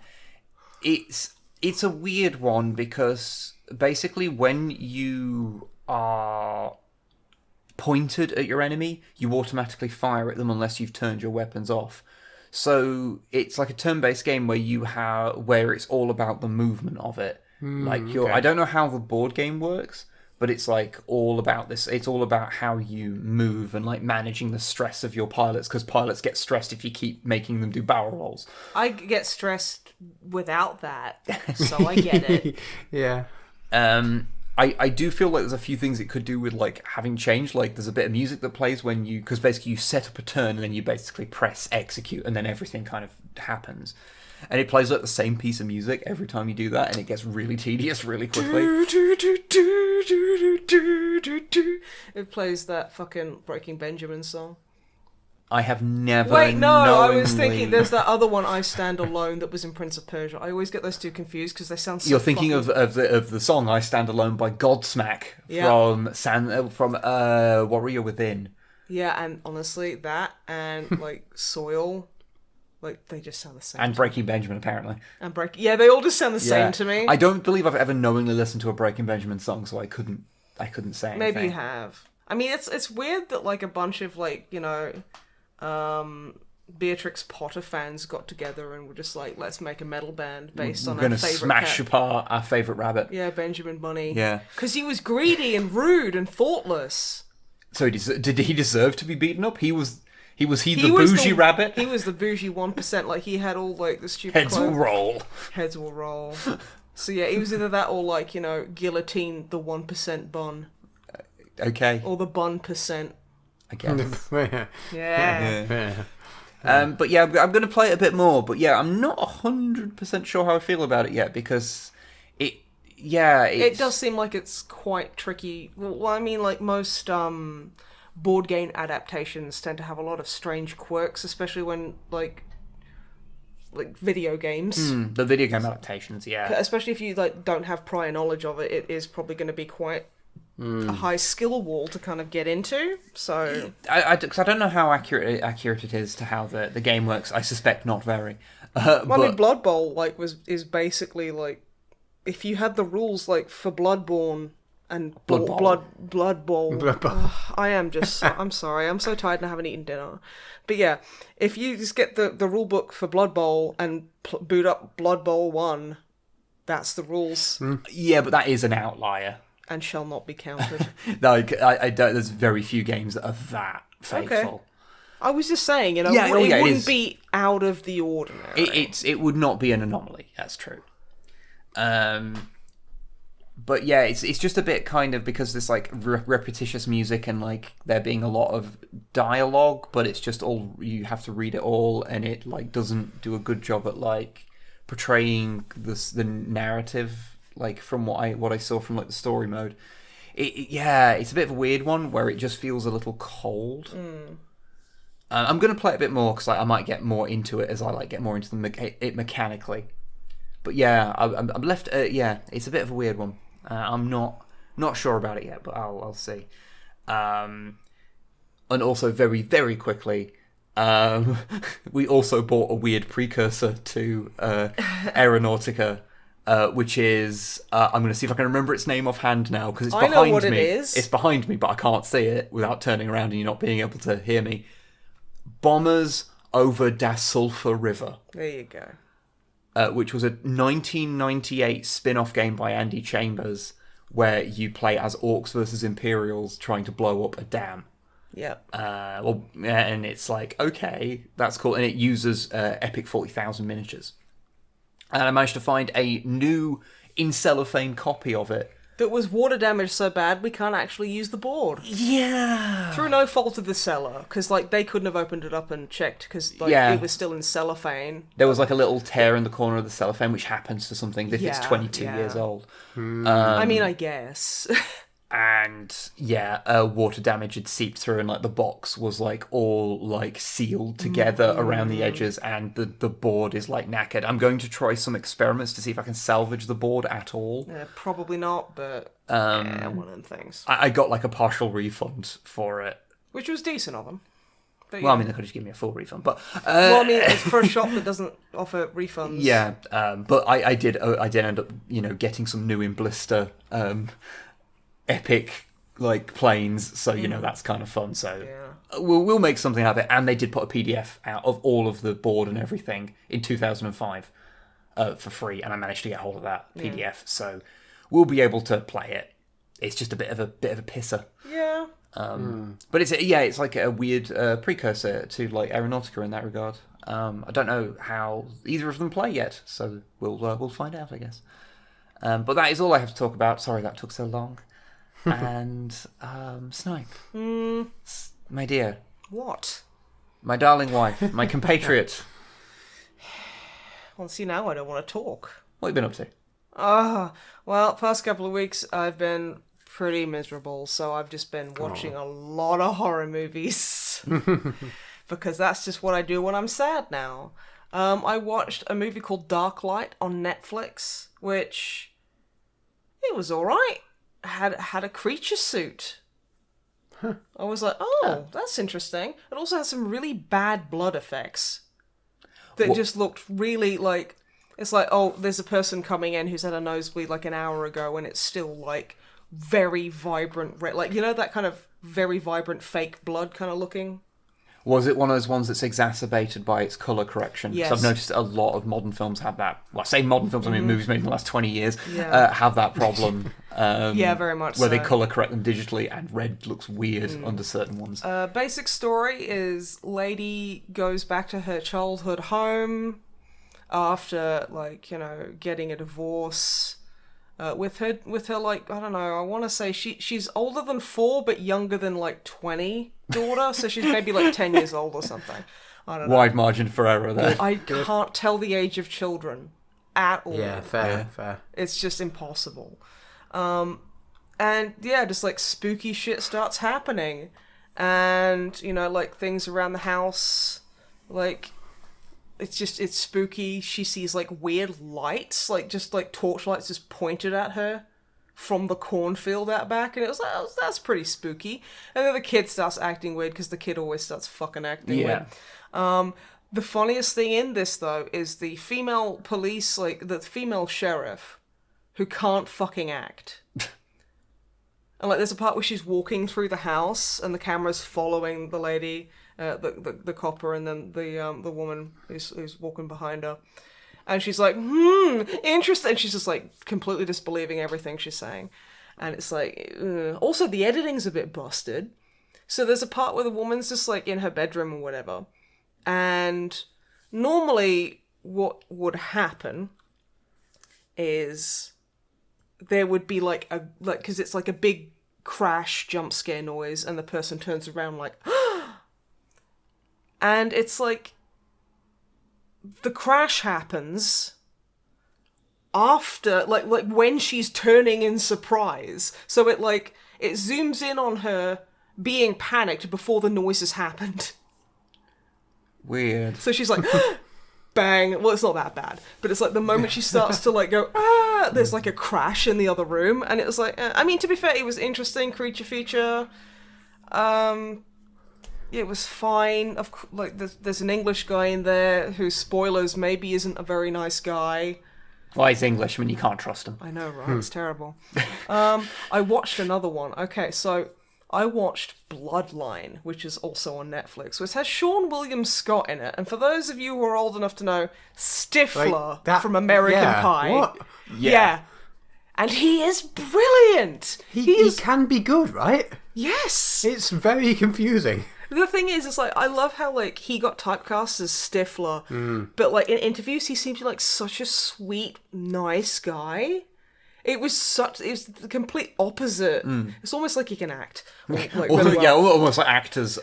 It's a weird one because basically when you are pointed at your enemy, you automatically fire at them unless you've turned your weapons off. So it's like a turn-based game where it's all about the movement of it. Okay. I don't know how the board game works, but it's like all about this. It's all about how you move and like managing the stress of your pilots, because pilots get stressed if you keep making them do barrel rolls. I get stressed without that, so I get it. Yeah. I do feel like there's a few things it could do with like having changed. Like there's a bit of music that plays because basically you set up a turn and then you basically press execute and then everything kind of happens. And it plays like the same piece of music every time you do that, and it gets really tedious really quickly. It plays that fucking Breaking Benjamin song. I have never. Wait, no, I was knowingly- thinking there's that other one, I Stand Alone, that was in Prince of Persia. I always get those two confused because they sound so You're thinking fucking... of the song "I Stand Alone" by Godsmack from Warrior Within. Yeah, and honestly, that and like Soil, like they just sound the same. And Breaking Benjamin, apparently. And yeah, they all just sound the same to me. I don't believe I've ever knowingly listened to a Breaking Benjamin song, so I couldn't say anything. Maybe you have. I mean, it's weird that like a bunch of like, you know, Beatrix Potter fans got together and were just like, let's make a metal band based on our We're going favorite to smash cat. apart our favourite rabbit. Yeah, Benjamin Bunny. Yeah. Because he was greedy and rude and thoughtless. So did he deserve to be beaten up? He was the was bougie rabbit? He was the bougie 1%. Like, he had all, like, the stupid... Heads will roll. Heads will roll. So, yeah, he was either that or, like, you know, guillotine the 1% bun. Okay. Or the bun percent. I guess. Yeah. But yeah, I'm going to play it a bit more. But yeah, I'm not 100% sure how I feel about it yet, because it does seem like it's quite tricky. Well, I mean, like most board game adaptations tend to have a lot of strange quirks, especially when like video games. The video game adaptations, yeah. Especially if you like don't have prior knowledge of it, it is probably going to be quite a high skill wall to kind of get into. So I don't know how accurate it is to how the game works. I suspect not very. I mean, Blood Bowl is basically like if you had the rules like for Bloodborne and Blood Bowl. Blood Bowl. Blood Bowl. I'm sorry, I'm so tired and I haven't eaten dinner. But yeah, if you just get the rule book for Blood Bowl and boot up Blood Bowl 1, that's the rules. Yeah, but that is an outlier. And shall not be counted. Like, I don't. There's very few games that are that faithful. Okay. I was just saying, you know, Yeah, it it wouldn't is. be out of the ordinary. It would not be an anomaly. That's true. But yeah, it's just a bit kind of because there's like repetitious music and like there being a lot of dialogue, but it's just all you have to read it all, and it like doesn't do a good job at like portraying the narrative like from what I saw from like the story mode. It's a bit of a weird one where it just feels a little cold. I'm gonna play it a bit more because like, I might get more into it as I like get more into it mechanically. But yeah, I'm left. It's a bit of a weird one. I'm not sure about it yet, but I'll see. And also very, very quickly, we also bought a weird precursor to Aeronautica, which is I'm going to see if I can remember its name offhand now because it's behind me. I know what it is. It's behind me, but I can't see it without turning around and you not being able to hear me. Bombers over Das Sulphur River. There you go. Which was a 1998 spin-off game by Andy Chambers where you play as orcs versus Imperials trying to blow up a dam. Yep. And it's like, okay, that's cool. And it uses epic 40,000 miniatures. And I managed to find a new in cellophane copy of it. That was water damaged so bad we can't actually use the board. Yeah. Through no fault of the seller, because like they couldn't have opened it up and checked because like it was still in cellophane. There was like a little tear in the corner of the cellophane, which happens to something if it's 22 years old. I mean, I guess. And yeah, water damage had seeped through, and like the box was like all like sealed together around the edges, and the board is like knackered. I'm going to try some experiments to see if I can salvage the board at all. Yeah, probably not, but one of them things. I got like a partial refund for it, which was decent of them. But, well, I mean, they could just give me a full refund, but well, I mean, it's for a shop that doesn't offer refunds. Yeah, but I did end up getting some new in blister. Epic like planes, so that's kind of fun. So we'll make something out of it. And they did put a PDF out of all of the board and everything in 2005 for free, and I managed to get hold of that PDF. So we'll be able to play it. It's just a bit of a pisser. Yeah. But it's like a weird precursor to like Aeronautica in that regard. I don't know how either of them play yet, so we'll find out, I guess. But that is all I have to talk about. Sorry that took so long. And Snipe, my dear, what? My darling wife, my compatriot. Well, see, now I don't want to talk. What have you been up to? Well, past couple of weeks I've been pretty miserable, so I've just been watching a lot of horror movies because that's just what I do when I'm sad now. I watched a movie called Dark Light on Netflix, which it was all right. Had a creature suit. I was like, that's interesting. It also has some really bad blood effects that just looked really like, it's like, there's a person coming in who's had a nosebleed like an hour ago and it's still like very vibrant red, like that kind of very vibrant fake blood kind of looking. Was it one of those ones that's exacerbated by its colour correction? Yes. So I've noticed a lot of modern films have that. Well, I say modern films, I mean movies made in the last 20 years, have that problem. Yeah, very much where so. they colour correct them digitally and red looks weird under certain ones. Basic story is lady goes back to her childhood home after, like, getting a divorce. With her, like, I don't know, I want to say she's older than 4 but younger than like 20 daughter, so she's maybe like 10 years old or something. I don't know. Wide margin for error there. I can't tell the age of children at all. Yeah, fair. It's just impossible. And yeah, just like spooky shit starts happening, and like things around the house, like. It's spooky. She sees like weird lights, like just like torchlights just pointed at her from the cornfield out back, and it was like, that's pretty spooky. And then the kid starts acting weird because the kid always starts fucking acting weird. The funniest thing in this though is the female police, like the female sheriff, who can't fucking act. And like there's a part where she's walking through the house and the camera's following the lady. The copper, and then the woman who's walking behind her, and she's like, interesting. And she's just like completely disbelieving everything she's saying, and it's like, also the editing's a bit busted. So there's a part where the woman's just like in her bedroom or whatever, and normally what would happen is there would be like because it's like a big crash jump scare noise, and the person turns around like, and it's like the crash happens after like when she's turning in surprise, so it zooms in on her being panicked before the noise has happened. Weird. So she's like, bang. Well, it's not that bad, but it's like the moment she starts to like go, there's like a crash in the other room, and it was like, I mean, to be fair, it was interesting creature feature. It was fine. Like, there's an English guy in there who, spoilers, maybe isn't a very nice guy. Well, he's English. I mean, you can't trust him. I know, right? It's terrible. I watched another one. Okay, so I watched Bloodline, which is also on Netflix, which has Sean William Scott in it. And for those of you who are old enough to know, Stifler from American Pie. What? Yeah. And he is brilliant. He can be good, right? Yes. It's very confusing. The thing is, it's like, I love how, like, he got typecast as Stifler, but, like, in interviews, he seemed to be, like, such a sweet, nice guy. It was the complete opposite. It's almost like he can act. Almost like actors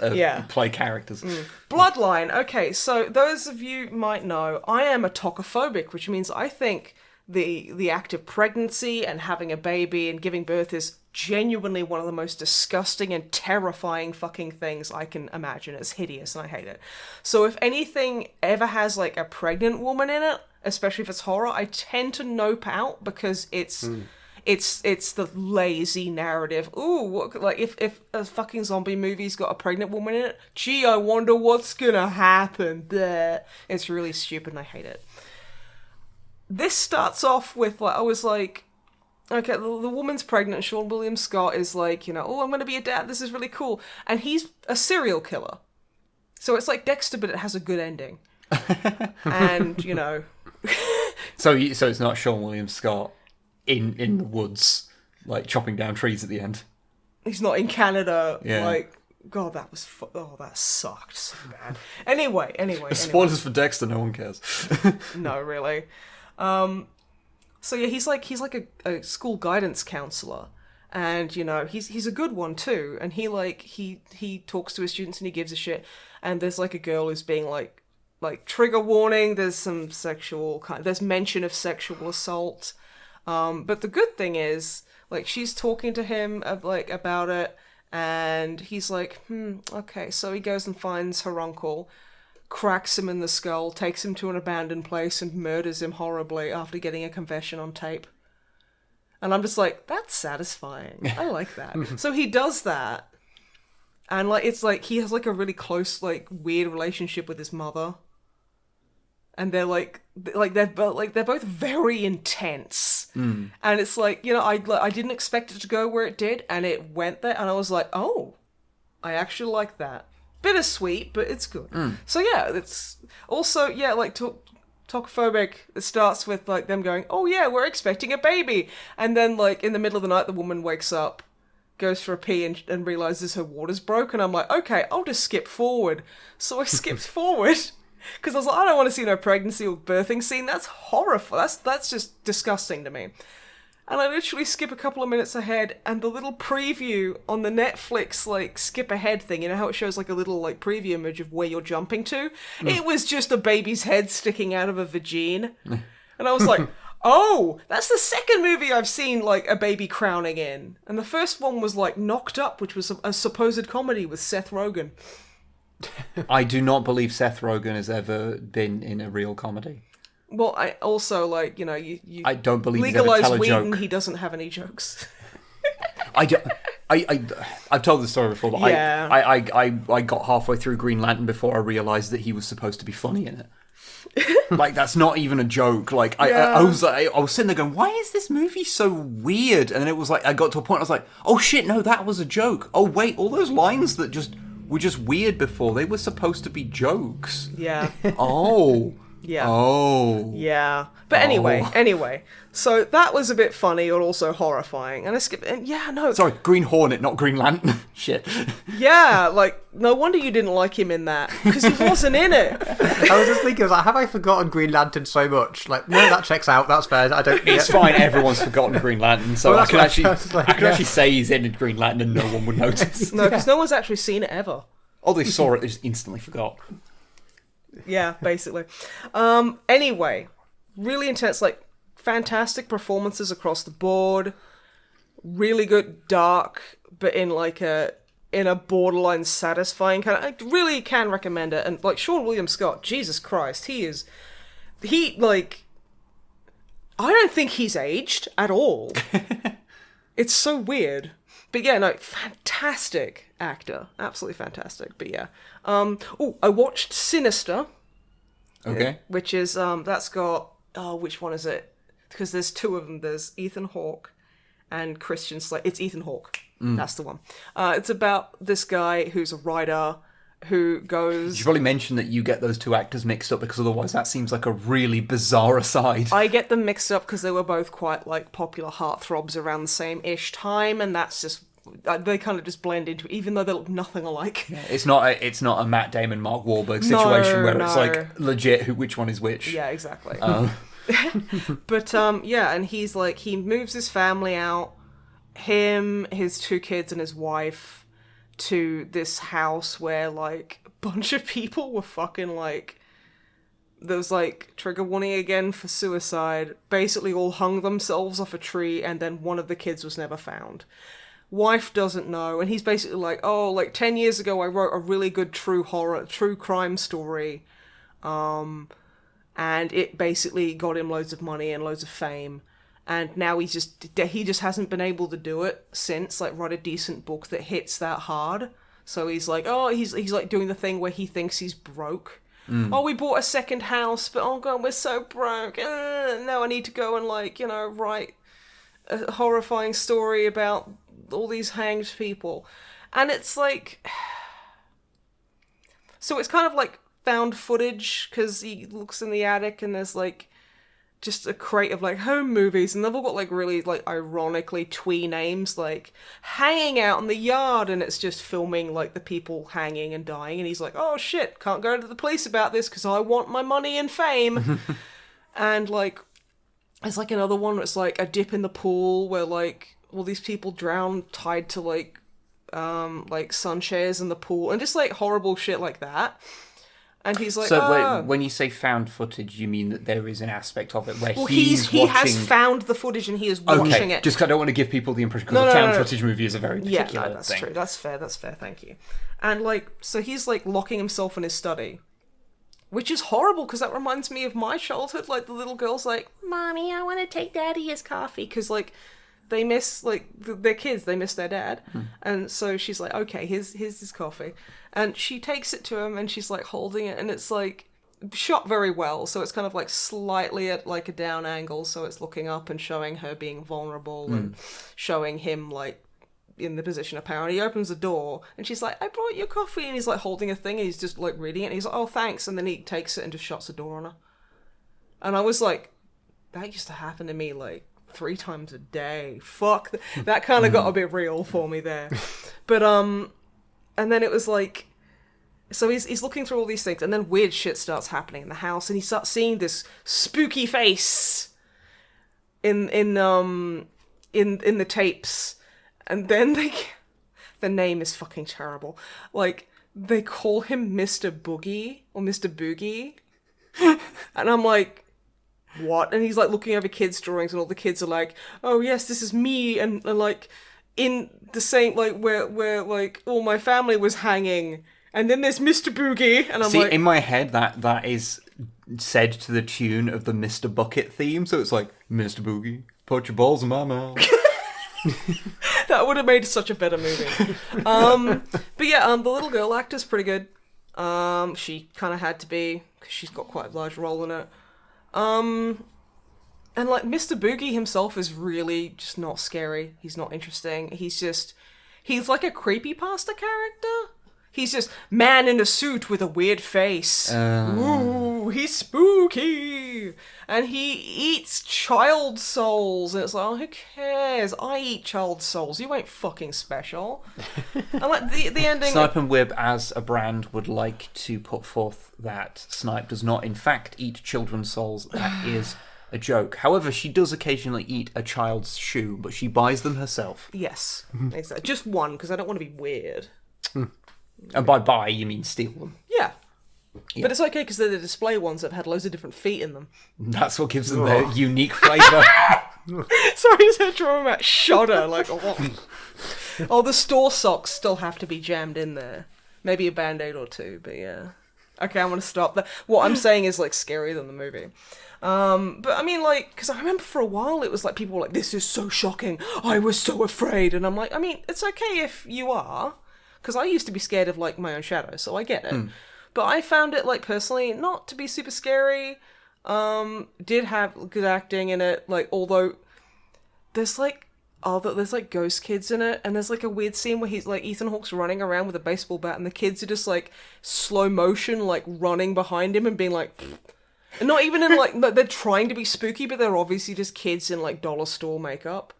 play characters. Bloodline. Okay, so those of you might know, I am a tocophobic, which means I think the act of pregnancy and having a baby and giving birth is genuinely one of the most disgusting and terrifying fucking things I can imagine. It's hideous and I hate it. So if anything ever has like a pregnant woman in it, especially if it's horror, I tend to nope out because it's the lazy narrative. Ooh, like if a fucking zombie movie's got a pregnant woman in it, gee, I wonder what's gonna happen there. It's really stupid and I hate it. This starts off with, like, I was like, okay, the woman's pregnant, Sean William Scott is like, I'm going to be a dad, this is really cool. And he's a serial killer. So it's like Dexter, but it has a good ending. And, So it's not Sean William Scott in the woods, like, chopping down trees at the end. He's not in Canada, Yeah. like, God, that was that sucked so bad. Anyway. Spoilers for Dexter, no one cares. No, really. So yeah, he's like a school guidance counselor, and he's a good one too. And he talks to his students and he gives a shit. And there's like a girl who's being like trigger warning. There's some there's mention of sexual assault. But the good thing is, like, she's talking to him about it, and he's like, okay. So he goes and finds her uncle, cracks him in the skull, takes him to an abandoned place, and murders him horribly after getting a confession on tape. And I'm just like, that's satisfying. I like that. So he does that, and it's like he has like a really close, like, weird relationship with his mother. And they're they're both very intense. And it's like, I didn't expect it to go where it did, and it went there, and I was like, oh, I actually like that. Bittersweet, but it's good. So yeah, it's also, like, tocophobic. It starts with like them going, oh yeah, we're expecting a baby, and then like in the middle of the night the woman wakes up, goes for a pee, and realizes her water's broken. I'm like, okay, I'll just skip forward. So I skipped forward because I was like, I don't want to see no pregnancy or birthing scene. That's horrifying. That's just disgusting to me. And I literally skip a couple of minutes ahead, and the little preview on the Netflix, like, skip ahead thing, how it shows, like, a little, like, preview image of where you're jumping to? It was just a baby's head sticking out of a vagine. And I was like, oh, that's the second movie I've seen, like, a baby crowning in. And the first one was, like, Knocked Up, which was a supposed comedy with Seth Rogen. I do not believe Seth Rogen has ever been in a real comedy. Well, I also, like, you I don't believe legalize he's ever tell a weed joke. and he doesn't have any jokes. I've told this story before, but Yeah. I got halfway through Green Lantern before I realised that he was supposed to be funny in it. Like, that's not even a joke. Like, I was sitting there going, why is this movie so weird? And then it was like, I got to a point, I was like, oh shit, no, that was a joke. Oh wait, all those lines that were just weird before, they were supposed to be jokes. Yeah. Oh. Yeah. Oh. Yeah. But anyway. So that was a bit funny and also horrifying. And Sorry, Green Hornet, not Green Lantern. Shit. Yeah, like, no wonder you didn't like him in that. Because he wasn't in it. I was just thinking, I was like, have I forgotten Green Lantern so much? Like, no, that checks out. That's fair. I don't. It's fine. Everyone's forgotten Green Lantern, so Well, I can that's what I was like, actually say he's in Green Lantern and no one would notice. No, because no one's actually seen it ever. Oh, they saw it, they just instantly forgot. Yeah, basically. Anyway, really intense, like, fantastic performances across the board. Really good dark, but in a borderline satisfying kind of. I really can recommend it. And like Sean William Scott, Jesus Christ, I don't think he's aged at all. It's so weird. But yeah, no, fantastic actor. Absolutely fantastic. But yeah. I watched Sinister. Okay. Which is, that's got, which one is it? Because there's two of them. There's Ethan Hawke and Christian Slater. It's Ethan Hawke. That's the one. It's about this guy who's a writer who goes... You should probably mention that you get those two actors mixed up, because otherwise that seems like a really bizarre aside. I get them mixed up because they were both quite, like, popular heartthrobs around the same-ish time, and that's just... They kind of just blend into it, even though they look nothing alike. Yeah, it's not a Matt Damon, Mark Wahlberg situation where it's like legit which one is which. Yeah, exactly. But yeah, and he's like, he moves his family out, him, his two kids, and his wife, to this house where like a bunch of people were fucking like, there was like trigger warning again for suicide, basically all hung themselves off a tree, and then one of the kids was never found. Wife doesn't know, and he's basically like, oh, like 10 years ago I wrote a really good true crime story, and it basically got him loads of money and loads of fame, and now he just hasn't been able to do it since, like, write a decent book that hits that hard. So he's like, oh, he's like doing the thing where he thinks he's broke. Oh, we bought a second house, but oh god, we're so broke. Now I need to go and, like, you know, write a horrifying story about all these hanged people. And it's like, so it's kind of like found footage, because he looks in the attic and there's like just a crate of like home movies, and they've all got like really like ironically twee names, like Hanging Out in the Yard, and it's just filming like the people hanging and dying, and he's like, oh shit, can't go to the police about this because I want my money and fame. And like there's like another one where it's like a dip in the pool where like all these people drown tied to like sun chairs in the pool, and just like horrible shit like that. And he's like, so wait, when you say found footage, you mean that there is an aspect of it where he watching... has found the footage and he is watching it. Just because I don't want to give people the impression, because found footage movie is a very particular that's thing. True. That's fair, thank you. And like, so he's like locking himself in his study, which is horrible because that reminds me of my childhood. Like the little girl's like, Mommy, I want to take Daddy his coffee, because like they miss like their kids, they miss their dad. And so she's like, okay, here's his coffee. And she takes it to him and she's like holding it, and it's like shot very well. So it's kind of like slightly at like a down angle. So it's looking up and showing her being vulnerable and showing him like in the position of power. And he opens the door and she's like, I brought you coffee. And he's like holding a thing and he's just like reading it. And he's like, oh, thanks. And then he takes it and just shuts the door on her. And I was like, that used to happen to me like 3 times a day. Fuck. That kind of got a bit real for me there. But, and then it was like, so he's looking through all these things, and then weird shit starts happening in the house, and he starts seeing this spooky face in the tapes, and then the name is fucking terrible. Like, they call him Mr. Boogie, or Mr. Boogie, and I'm like, what? And he's like looking over kids' drawings, and all the kids are like, oh yes, this is me, and like, in the same, like, where like, all my family was hanging, and then there's Mr. Boogie, and I'm like... in my head, that is said to the tune of the Mr. Bucket theme, so it's like, Mr. Boogie, put your balls in my mouth. That would have made such a better movie. But yeah, the little girl actor's pretty good. She kind of had to be, because she's got quite a large role in it. And like, Mr. Boogie himself is really just not scary. He's not interesting. He's like a creepypasta character. He's just man in a suit with a weird face. Ooh, he's spooky, and he eats child souls, and it's like, oh, who cares? I eat child souls. You ain't fucking special. And like the ending. Snipe and Wib, as a brand, would like to put forth that Snipe does not, in fact, eat children's souls. That is a joke. However, she does occasionally eat a child's shoe, but she buys them herself. Yes, exactly. Just one, because I don't want to be weird. And by buy, you mean steal them. Yeah. But it's okay because they're the display ones that have had loads of different feet in them. That's what gives them their unique flavour. Sorry, just had drawing that shudder. Like, oh, the store socks still have to be jammed in there. Maybe a band-aid or two, but yeah. Okay, I'm gonna stop that. What I'm saying is like scarier than the movie. But I mean, like, because I remember for a while it was like people were like, "This is so shocking. I was so afraid," and I'm like, I mean, it's okay if you are, because I used to be scared of like my own shadow, so I get it. But I found it, like, personally, not to be super scary. Did have good acting in it, like, although there's ghost kids in it, and there's like a weird scene where he's like Ethan Hawke's running around with a baseball bat, and the kids are just like slow motion, like running behind him and being like, and not even in like they're trying to be spooky, but they're obviously just kids in like dollar store makeup.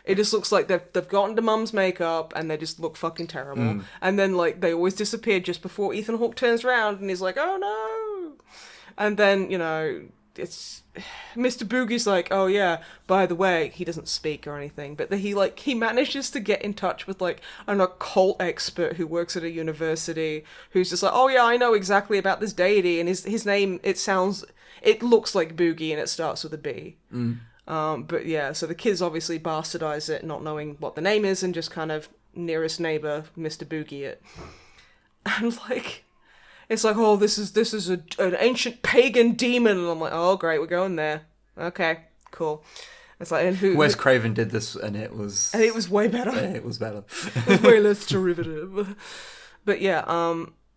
It just looks like they've gotten to mum's makeup and they just look fucking terrible. And then like they always disappear just before Ethan Hawke turns around and he's like, oh no. And then, you know, it's Mr. Boogie's like, oh yeah, by the way, he doesn't speak or anything, but he manages to get in touch with like an occult expert who works at a university who's just like, oh yeah, I know exactly about this deity, and his name, it looks like Boogie and it starts with a B. But yeah, so the kids obviously bastardize it, not knowing what the name is, and just kind of nearest neighbor Mr. Boogie it. And like, it's like, oh, this is an ancient pagan demon, and I'm like, oh great, we're going there. Okay, cool. It's like, and Wes Craven did this, and it was way better. It was better. It was way less derivative. But yeah,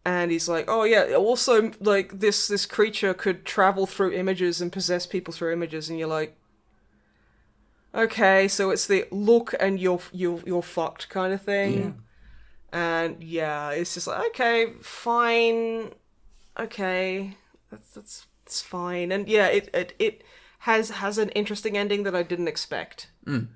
and he's like, oh yeah, also like this creature could travel through images and possess people through images, and you're like, okay, so it's the look and you're fucked kind of thing. Yeah. And yeah, it's just like, okay, fine, okay, that's fine. And yeah, it has an interesting ending that I didn't expect. But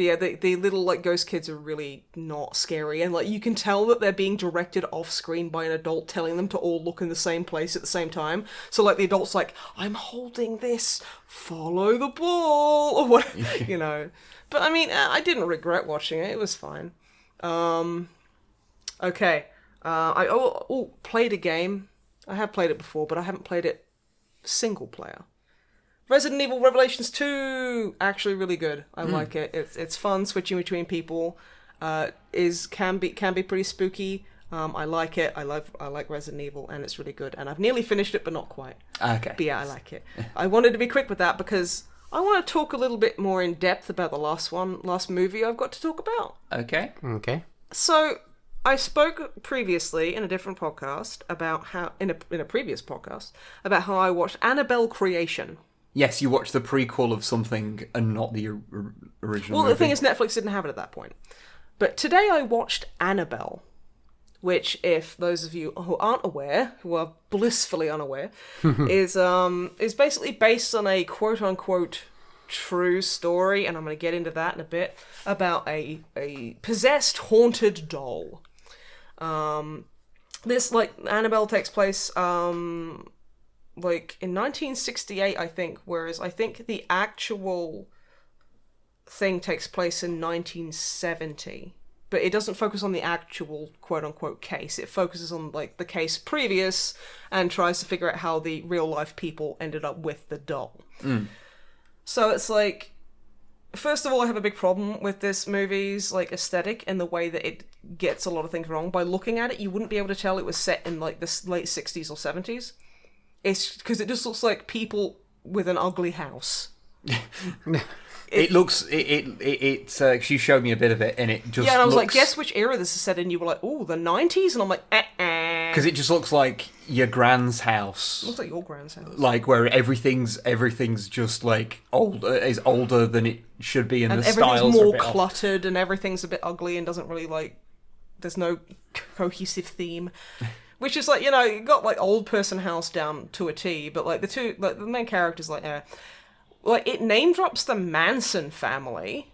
yeah, the little like ghost kids are really not scary, and like you can tell that they're being directed off screen by an adult telling them to all look in the same place at the same time. So like the adult's like, I'm holding this, follow the ball, or what, you know. But I mean, I didn't regret watching it. It was fine. Okay. I played a game. I have played it before, but I haven't played it single player. Resident Evil Revelations 2, actually really good. I like it. It's fun switching between people. Can be pretty spooky. I like it. I like Resident Evil, and it's really good. And I've nearly finished it, but not quite. Okay. But yeah, I like it. I wanted to be quick with that because I want to talk a little bit more in depth about the last movie I've got to talk about. Okay. So I spoke previously in a different podcast about how in a previous podcast about how I watched Annabelle Creation. Yes, you watched the prequel of something and not the original movie. The thing is, Netflix didn't have it at that point. But today I watched Annabelle, which, if those of you who aren't aware, who are blissfully unaware, is basically based on a quote-unquote true story, and I'm going to get into that in a bit, about a possessed, haunted doll. This, like, Annabelle takes place, like in 1968, I think, whereas I think the actual thing takes place in 1970, but it doesn't focus on the actual quote-unquote case. It focuses on like the case previous and tries to figure out how the real-life people ended up with the doll. So it's like, first of all, I have a big problem with this movie's like aesthetic and the way that it gets a lot of things wrong. By looking at it, you wouldn't be able to tell it was set in like the late 60s or 70s. It's because it just looks like people with an ugly house. It looks. She showed me a bit of it, and it just. Yeah, and I was like, "Guess which era this is set in?" You were like, "Oh, the 90s," and I'm like, Because it just looks like your grand's house. It looks like your grand's house. Like where everything's just like is older than it should be, and the styles are everything's more a bit cluttered, and everything's a bit ugly, and doesn't really like. There's no cohesive theme. Which is like, you know, you got like old person house down to a T, but like the main characters like it name drops the Manson family,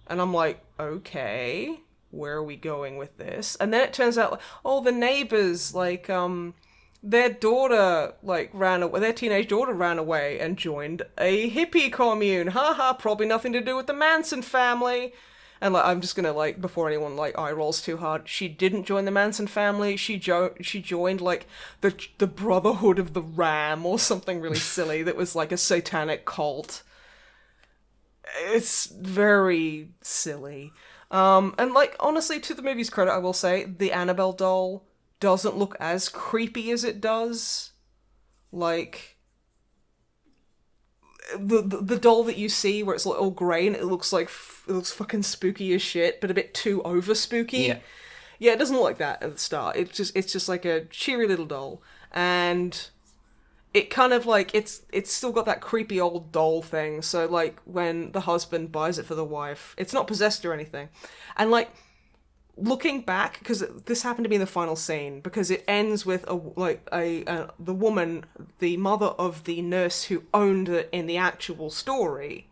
and I'm like, okay, where are we going with this? And then it turns out, like, oh, the neighbors, like, their daughter, like, their teenage daughter ran away and joined a hippie commune. Haha, probably nothing to do with the Manson family. And, like, I'm just gonna, like, before anyone, like, eye rolls too hard, she didn't join the Manson family. She joined, like, the Brotherhood of the Ram or something really silly that was, like, a satanic cult. It's very silly. And, like, honestly, to the movie's credit, I will say, the Annabelle doll doesn't look as creepy as it does. Like, the doll that you see where it's like all grey and it looks fucking spooky as shit, but a bit too over spooky. Yeah, it doesn't look like that at the start. It's just like a cheery little doll, and it kind of like it's still got that creepy old doll thing. So like when the husband buys it for the wife, it's not possessed or anything, and like looking back, because this happened to be in the final scene, because it ends with the woman, the mother of the nurse who owned it in the actual story,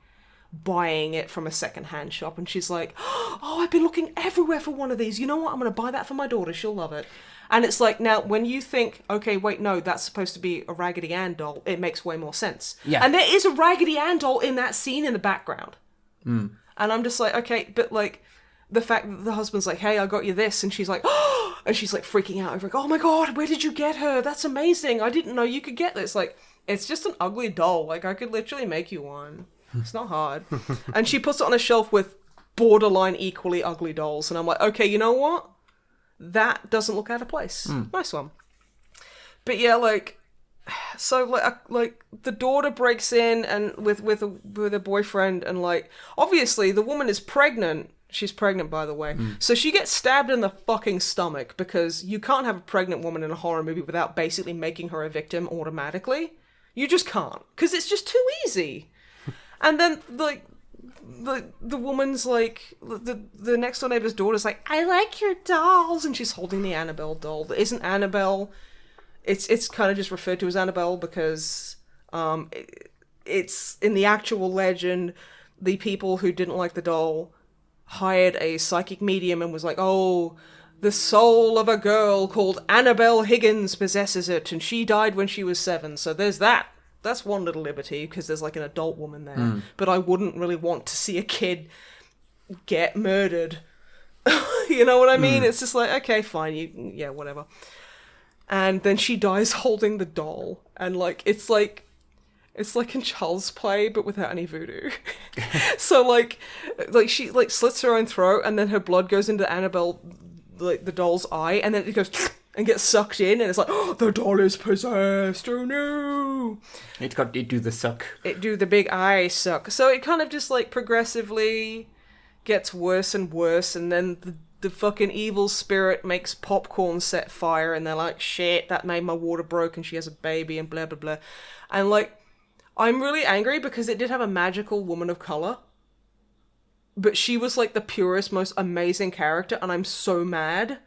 buying it from a second-hand shop, and she's like, oh, I've been looking everywhere for one of these. You know what? I'm going to buy that for my daughter. She'll love it. And it's like, now, when you think, okay, wait, no, that's supposed to be a Raggedy Ann doll, it makes way more sense. Yeah. And there is a Raggedy Ann doll in that scene in the background. And I'm just like, okay, but like, the fact that the husband's like, hey, I got you this, and she's like, oh, and she's like freaking out over, like, oh my god, where did you get her? That's amazing. I didn't know you could get this. Like, it's just an ugly doll. Like, I could literally make you one. It's not hard. And she puts it on a shelf with borderline equally ugly dolls, and I'm like, okay, you know what? That doesn't look out of place. Nice one. But yeah, like, so like the daughter breaks in and with a boyfriend, and like, obviously the woman is pregnant. She's pregnant, by the way. So she gets stabbed in the fucking stomach, because you can't have a pregnant woman in a horror movie without basically making her a victim automatically. You just can't, because it's just too easy. And then, like, the woman's like, the next door neighbor's daughter's like, I like your dolls, and she's holding the Annabelle doll that isn't Annabelle. It's kind of just referred to as Annabelle because it's in the actual legend, the people who didn't like the doll hired a psychic medium and was like, oh, the soul of a girl called Annabelle Higgins possesses it, and she died when she was 7. So there's that. That's one little liberty, because there's like an adult woman there. But I wouldn't really want to see a kid get murdered. You know what I mean? It's just like, okay, fine, yeah, whatever. And then she dies holding the doll, and like it's like in Child's Play, but without any voodoo. So like she like slits her own throat, and then her blood goes into Annabelle, like the doll's eye, and then it goes and gets sucked in, and it's like, oh, the doll is possessed. Oh no! It do the suck. It do the big eye suck. So it kind of just like progressively gets worse and worse, and then the fucking evil spirit makes popcorn set fire, and they're like, shit, that made my water broke, and she has a baby, and blah blah blah. And like, I'm really angry because it did have a magical woman of color, but she was like the purest, most amazing character, and I'm so mad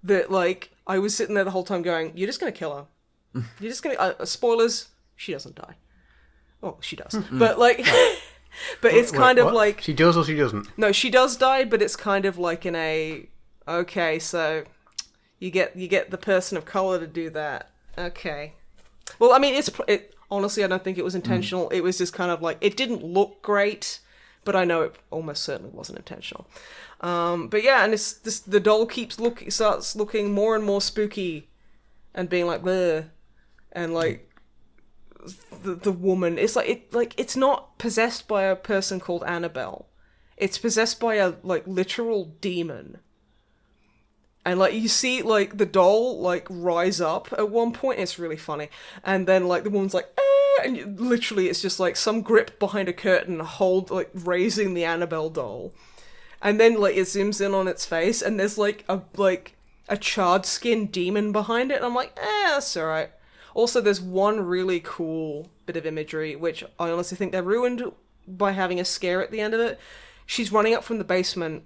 that like I was sitting there the whole time going, you're just gonna kill her. You're just gonna spoilers, she doesn't die. Oh, she does. But like but it's kind of like, she does or she doesn't? No, she does die, but it's kind of like in a, okay, so you get the person of color to do that. Okay. Well, I mean, it honestly, I don't think it was intentional. It was just kind of like, it didn't look great, but I know it almost certainly wasn't intentional. But yeah, and it's this, the doll starts looking more and more spooky and being like, bleh. And like, the woman, it's like, it's not possessed by a person called Annabelle. It's possessed by a, like, literal demon. And, like, you see, like, the doll, like, rise up at one point. It's really funny. And then, like, the woman's like, ah! And literally, it's just, like, some grip behind a curtain raising the Annabelle doll. And then, like, it zooms in on its face, and there's, like, a charred skin demon behind it. And I'm like, that's alright. Also, there's one really cool bit of imagery, which I honestly think they ruined by having a scare at the end of it. She's running up from the basement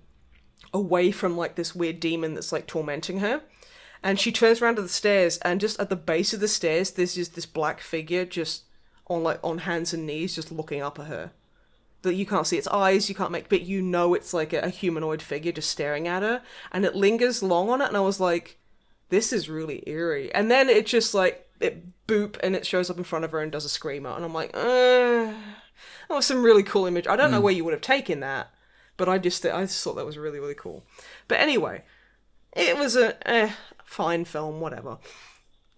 away from, like, this weird demon that's, like, tormenting her. And she turns around to the stairs, and just at the base of the stairs, there's just this black figure just on hands and knees, just looking up at her. That you can't see its eyes, you can't make, but you know it's like a humanoid figure just staring at her, and it lingers long on it, and I was like, this is really eerie. And then it just like, it boop, and it shows up in front of her and does a screamer, and I'm like, that was some really cool image. I don't know where you would have taken that, but I just thought that was really, really cool. But anyway, it was a fine film, whatever.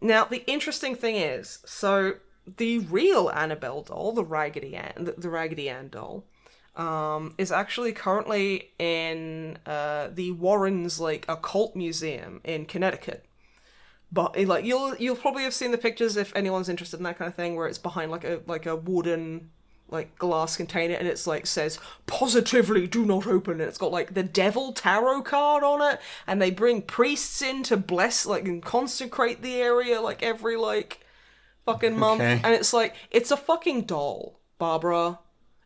Now, the interesting thing is, so the real Annabelle doll, the Raggedy Ann doll, is actually currently in the Warrens like occult museum in Connecticut. But like you'll probably have seen the pictures if anyone's interested in that kind of thing, where it's behind like a wooden like glass container, and it's like says positively do not open, and it's got like the devil tarot card on it, and they bring priests in to bless like and consecrate the area like every like fucking month. And it's like, it's a fucking doll, Barbara.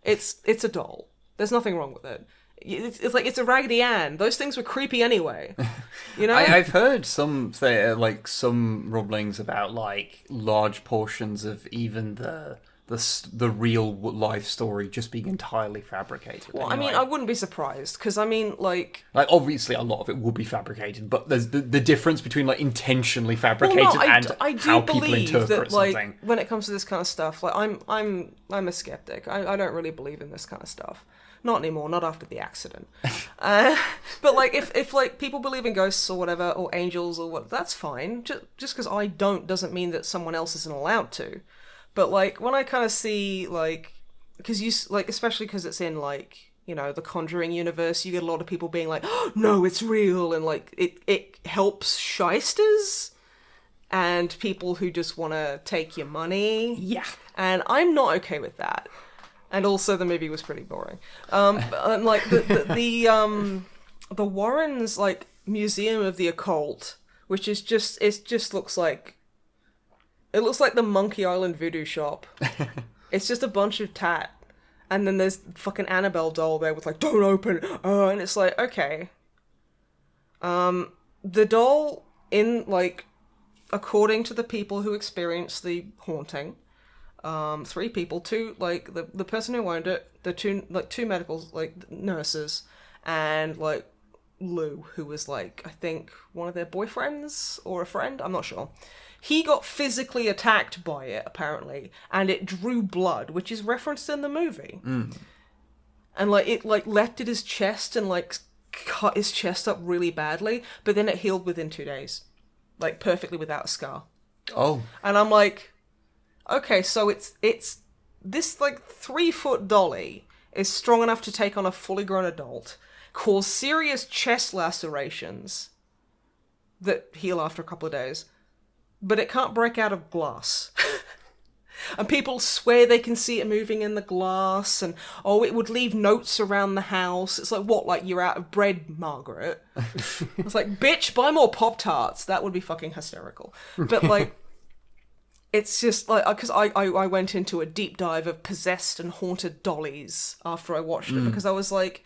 It's a doll. There's nothing wrong with it. It's like, it's a Raggedy Ann. Those things were creepy anyway. You know? I've heard some rumblings about like large portions of even the real life story just being entirely fabricated. Well, anyway. I mean, I wouldn't be surprised, because I mean, like obviously a lot of it will be fabricated, but there's the difference between like intentionally fabricated and how people interpret something. Like, when it comes to this kind of stuff, like I'm a skeptic. I don't really believe in this kind of stuff. Not anymore, not after the accident. But like, if like people believe in ghosts or whatever, or angels or what, that's fine. Just because I don't doesn't mean that someone else isn't allowed to. But like, when I kind of see like, because you like, especially because it's in like, you know, the Conjuring universe, you get a lot of people being like, oh, no, it's real, and like it helps shysters and people who just want to take your money. Yeah, and I'm not okay with that. And also, the movie was pretty boring. And like the Warrens like Museum of the Occult, which is just looks like. It looks like the Monkey Island voodoo shop. It's just a bunch of tat. And then there's fucking Annabelle doll there with like, don't open. And it's like, okay. The doll in like, according to the people who experienced the haunting, 3 people, 2, like the person who owned it, the 2 medical like nurses, and like Lou, who was like, I think one of their boyfriends or a friend, I'm not sure. He got physically attacked by it, apparently, and it drew blood, which is referenced in the movie. And like it like leapt at his chest and like cut his chest up really badly, but then it healed within 2 days, like perfectly without a scar. Oh, and I'm like, okay, so it's this like 3-foot dolly is strong enough to take on a fully grown adult, cause serious chest lacerations that heal after a couple of days. But it can't break out of glass. And people swear they can see it moving in the glass, and it would leave notes around the house. It's like, what, like you're out of bread, Margaret? It's like, bitch, buy more Pop-Tarts. That would be fucking hysterical. But like, it's just like, because I went into a deep dive of possessed and haunted dollies after I watched it, because I was like,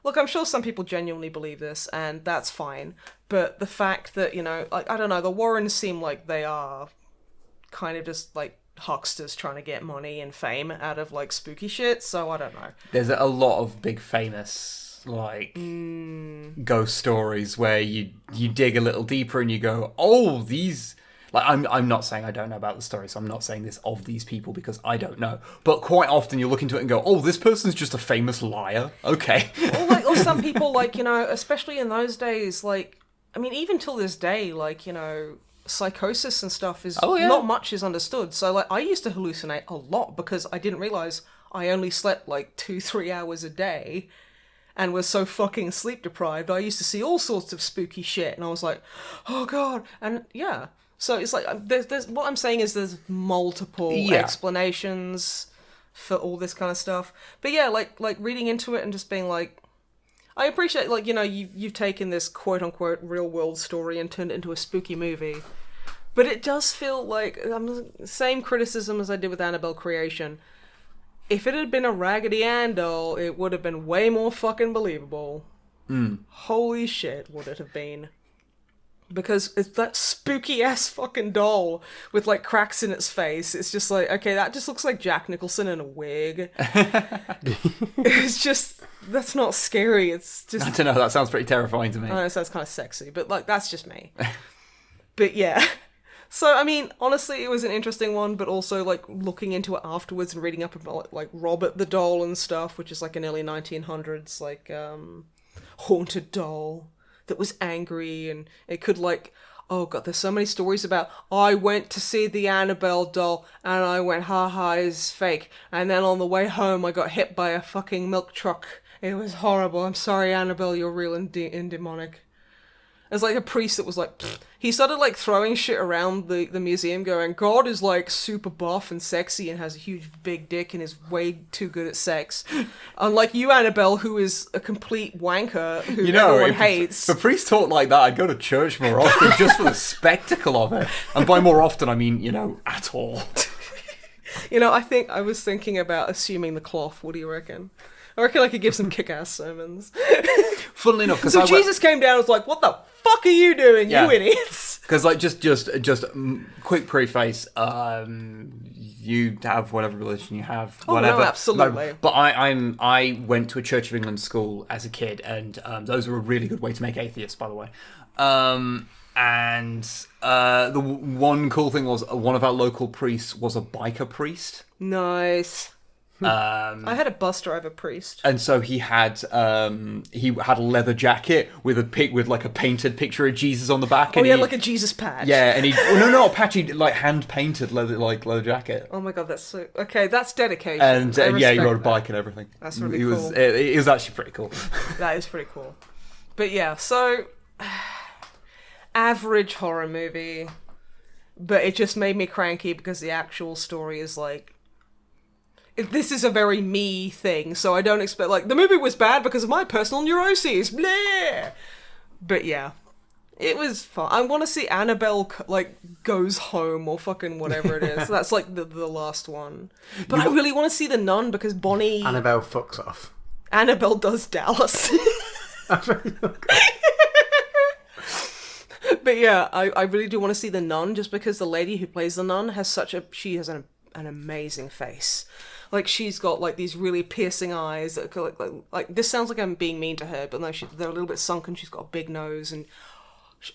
look, I'm sure some people genuinely believe this, and that's fine. But the fact that, you know, like, I don't know, the Warrens seem like they are kind of just, like, hucksters trying to get money and fame out of, like, spooky shit, so I don't know. There's a lot of big famous, like, ghost stories where you dig a little deeper and you go, oh, these... Like, I'm not saying I don't know about the story, so I'm not saying this of these people because I don't know. But quite often you look into it and go, oh, this person's just a famous liar. Okay. Or some people, like, you know, especially in those days, like, I mean, even till this day, like, you know, psychosis and stuff is not much is understood. So, like, I used to hallucinate a lot because I didn't realize I only slept, like, 2-3 hours a day and was so fucking sleep deprived. I used to see all sorts of spooky shit, and I was like, oh, God. And, yeah. So it's like, there's what I'm saying is there's multiple explanations for all this kind of stuff. But yeah, like reading into it and just being like, I appreciate, like, you know, you've taken this quote-unquote real-world story and turned it into a spooky movie. But it does feel like, same criticism as I did with Annabelle Creation. If it had been a Raggedy Ann doll, it would have been way more fucking believable. Holy shit, would it have been. Because it's that spooky ass fucking doll with like cracks in its face. It's just like, okay, that just looks like Jack Nicholson in a wig. It's just, that's not scary. It's just, I don't know, that sounds pretty terrifying to me. I know it sounds kind of sexy, but like that's just me. But yeah. So I mean, honestly, it was an interesting one, but also like looking into it afterwards and reading up about like Robert the doll and stuff, which is like an early 1900s like haunted doll that was angry, and it could like, oh god, there's so many stories about, I went to see the Annabelle doll and I went, haha, it's fake, and then on the way home I got hit by a fucking milk truck. It was horrible. I'm sorry, Annabelle, you're real and demonic. There's like a priest that was like, pfft. He started like throwing shit around the museum going, God is like super buff and sexy and has a huge big dick and is way too good at sex. Unlike you, Annabelle, who is a complete wanker who everyone hates. If a priest taught like that, I'd go to church more often just for the spectacle of it. And by more often, I mean, at all. I was thinking about assuming the cloth. What do you reckon? I reckon I could give some kick-ass sermons. Funnily enough, because Jesus came down and was like, "What the fuck are you doing, you idiots?" Because like just quick preface. You have whatever religion you have, whatever. No, absolutely. No, but I went to a Church of England school as a kid, and those were a really good way to make atheists, by the way. And the one cool thing was one of our local priests was a biker priest. Nice. I had a bus driver priest, and so he had a leather jacket with like a painted picture of Jesus on the back. And he had like a Jesus patch. Yeah, and a patchy like hand painted leather jacket. Oh my god, that's so okay. That's dedication. And he rode a bike and everything. That's really cool. It was actually pretty cool. That is pretty cool. But yeah, so average horror movie, but it just made me cranky because the actual story is like. This is a very me thing, so I don't expect, like, the movie was bad because of my personal neuroses, blah! But yeah, it was fun. I want to see Annabelle, like, goes home or fucking whatever it is. That's, like, the last one. But I really want to see The Nun because Bonnie... Annabelle fucks off. Annabelle does Dallas. But yeah, I really do want to see The Nun just because the lady who plays the nun has she has an amazing face. Like, she's got, like, these really piercing eyes that are, like this sounds like I'm being mean to her, but no, they're a little bit sunken. She's got a big nose, and,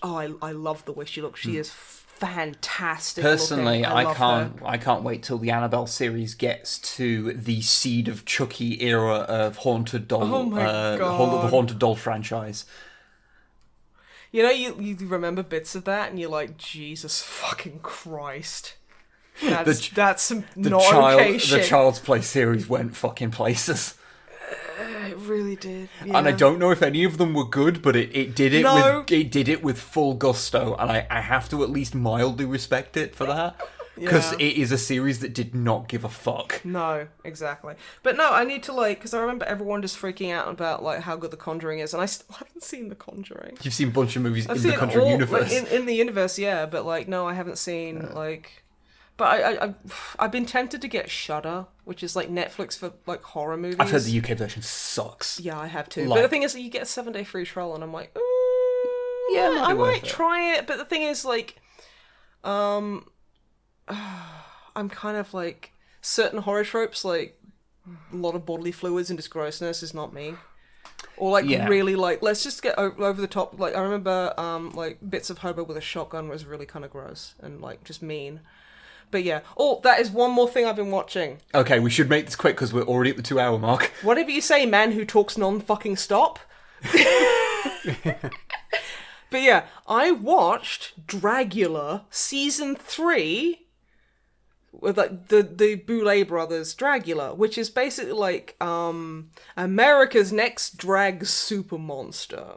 I love the way she looks. She is fantastic. Personally, looking. I can't wait till the Annabelle series gets to the Seed of Chucky era of Haunted Doll. Oh my God. The Haunted Doll franchise. You remember bits of that, and you're like, Jesus fucking Christ. That's some okay shit. The Child's Play series went fucking places. It really did. Yeah. And I don't know if any of them were good, but it did it with full gusto, and I have to at least mildly respect it for that. Because it is a series that did not give a fuck. No, exactly. But no, I need to, like, because I remember everyone just freaking out about, like, how good The Conjuring is, and I still haven't seen The Conjuring. You've seen a bunch of movies in The Conjuring universe. Like, in the universe, yeah, but, like, no, I haven't seen, like... But I've been tempted to get Shudder, which is like Netflix for like horror movies. I've heard the UK version sucks. Yeah, I have too. But the thing is, you get a 7-day free trial, and I'm like, yeah, I might try it. But the thing is, like, I'm kind of like certain horror tropes, like a lot of bodily fluids and just grossness is not me. Or like really like, let's just get over the top. Like I remember, like bits of Hobo with a shotgun was really kind of gross and like just mean. But yeah. Oh, that is one more thing I've been watching. Okay, we should make this quick because we're already at the 2-hour mark. Whatever you say, man who talks non-fucking-stop. But yeah, I watched Dragula Season 3 with like the Boulet brothers Dragula, which is basically like America's Next Drag Super Monster.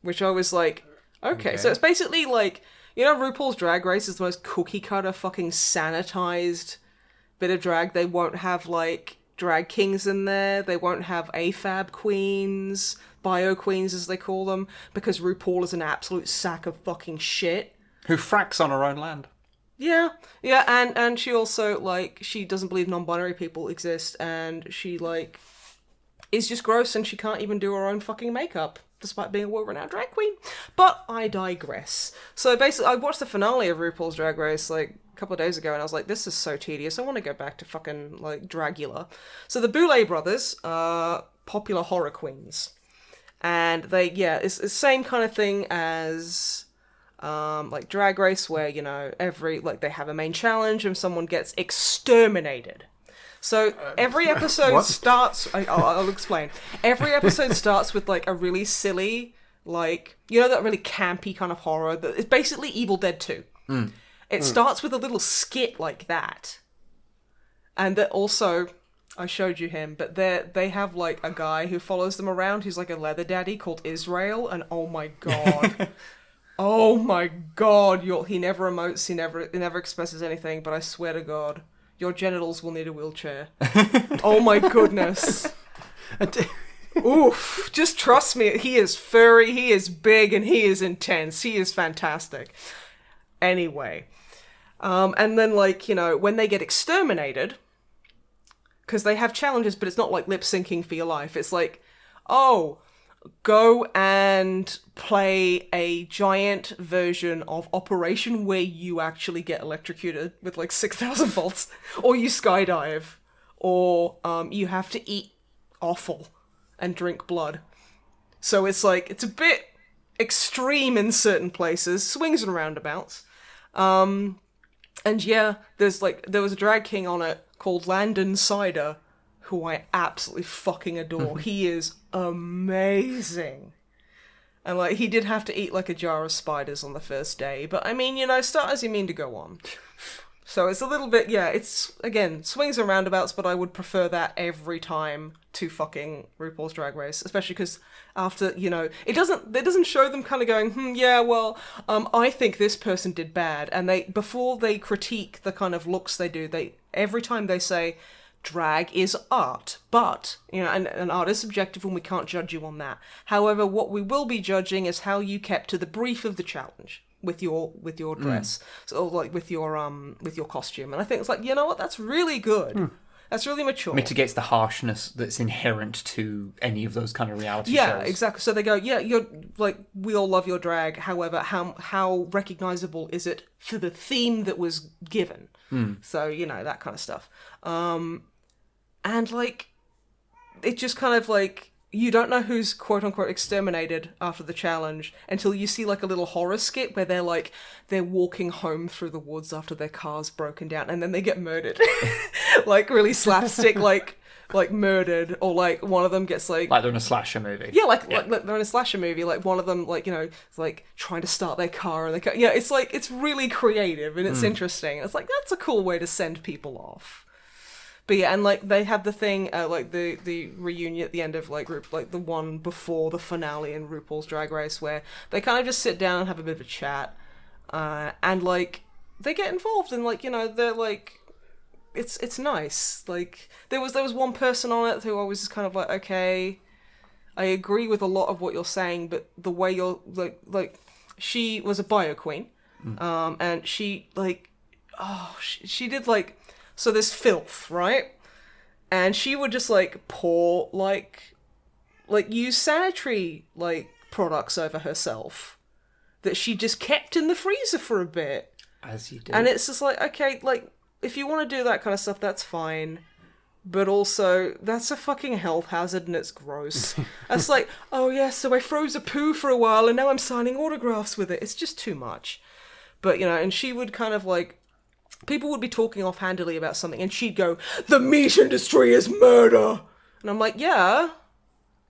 Which I was like, okay. So it's basically like... You know, RuPaul's Drag Race is the most cookie-cutter fucking sanitized bit of drag. They won't have, like, drag kings in there. They won't have AFAB queens, bio queens as they call them, because RuPaul is an absolute sack of fucking shit. Who fracks on her own land. Yeah, and she also, like, she doesn't believe non-binary people exist, and she, like, is just gross, and she can't even do her own fucking makeup. despite being a world-renowned drag queen. But I digress. So basically, I watched the finale of RuPaul's Drag Race like a couple of days ago, and I was like, this is so tedious. I want to go back to fucking like Dragula. So the Boulet brothers are popular horror queens, and it's the same kind of thing as like Drag Race, where they have a main challenge and someone gets exterminated. So every episode starts... I'll explain. Every episode starts with, like, a really silly, like... You know that really campy kind of horror? It's basically Evil Dead 2. It starts with a little skit like that. And that also... I showed you him, but they have, like, a guy who follows them around who's, like, a leather daddy called Israel, and oh my god... oh my god, he never emotes, he never expresses anything, but I swear to god... Your genitals will need a wheelchair. Oh my goodness. Oof. Just trust me. He is furry, he is big, and he is intense. He is fantastic. Anyway. And then, like, when they get exterminated, because they have challenges, but it's not like lip syncing for your life. It's like, go and play a giant version of Operation where you actually get electrocuted with like 6,000 volts, or you skydive, or you have to eat offal and drink blood. So it's like, it's a bit extreme in certain places, swings and roundabouts. And yeah, there was a drag king on it called Landon Cider, who I absolutely fucking adore. He is amazing. And, like, he did have to eat, like, a jar of spiders on the first day. But, I mean, start as you mean to go on. So it's a little bit, it's, again, swings and roundabouts, but I would prefer that every time to fucking RuPaul's Drag Race. Especially because after, it doesn't show them kind of going, I think this person did bad. And before they critique the kind of looks they do, every time they say... Drag is art, but, and art is subjective and we can't judge you on that. However, what we will be judging is how you kept to the brief of the challenge with your dress. So, like, with your costume. And I think it's like, you know what, that's really good. That's really mature. Mitigates the harshness that's inherent to any of those kind of reality shows. Yeah, exactly. So they go, you're, like, we all love your drag, however, how recognizable is it for the theme that was given? So, that kind of stuff. And, like, it just kind of, like, you don't know who's quote-unquote exterminated after the challenge until you see, like, a little horror skit where they're walking home through the woods after their car's broken down, and then they get murdered. Like, really slapstick, like murdered, or, like, one of them gets, like... Like they're in a slasher movie. Yeah, like they're in a slasher movie, like, one of them, like, it's, like, trying to start their car, and it's, like, it's really creative, and it's interesting. It's, like, that's a cool way to send people off. But yeah, and, like, they have the thing, like, the reunion at the end of, like, the one before the finale in RuPaul's Drag Race, where they kind of just sit down and have a bit of a chat, and, like, they get involved, and, like, they're, like, it's nice. Like, there was one person on it who I was just kind of like, okay, I agree with a lot of what you're saying, but the way you're, like, she was a bio queen, and she, like, she did, like, so there's filth, right? And she would just, like, pour, like, use sanitary, like, products over herself that she just kept in the freezer for a bit. As you do. And it's just like, okay, like, if you want to do that kind of stuff, that's fine. But also, that's a fucking health hazard and it's gross. It's like, oh yeah, so I froze a poo for a while and now I'm signing autographs with it. It's just too much. But, and she would kind of, like, people would be talking offhandedly about something and she'd go, the meat industry is murder! And I'm like, yeah,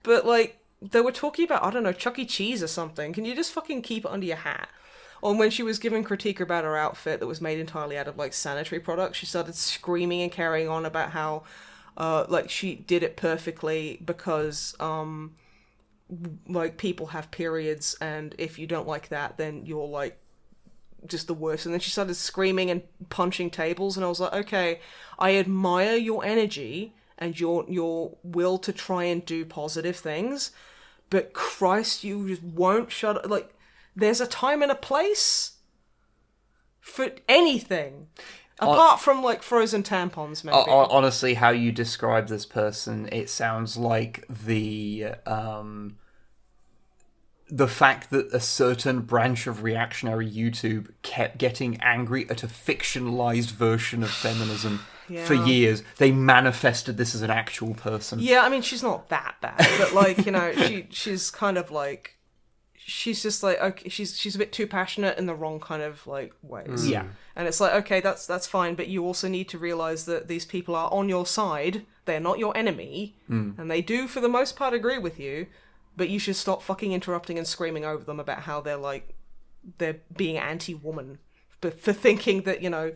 but, like, they were talking about, I don't know, Chuck E. Cheese or something. Can you just fucking keep it under your hat? Or when she was giving critique about her outfit that was made entirely out of, like, sanitary products, she started screaming and carrying on about how, like, she did it perfectly because, like, people have periods, and if you don't like that, then you're, like, just the worst. And then she started screaming and punching tables, and I was like, okay, I admire your energy and your will to try and do positive things, but Christ, you just won't shut up. Like, there's a time and a place for anything. Apart from, like, frozen tampons, maybe. Honestly, how you describe this person, it sounds like the the fact that a certain branch of reactionary YouTube kept getting angry at a fictionalized version of feminism for years. They manifested this as an actual person. Yeah, I mean, she's not that bad, but like, you know, she's kind of like, she's just like, okay, she's a bit too passionate in the wrong kind of like ways. Yeah. And it's like, okay, that's fine, but you also need to realize that these people are on your side. They're not your enemy, and they do for the most part agree with you. But you should stop fucking interrupting and screaming over them about how they're being anti-woman for thinking that, you know,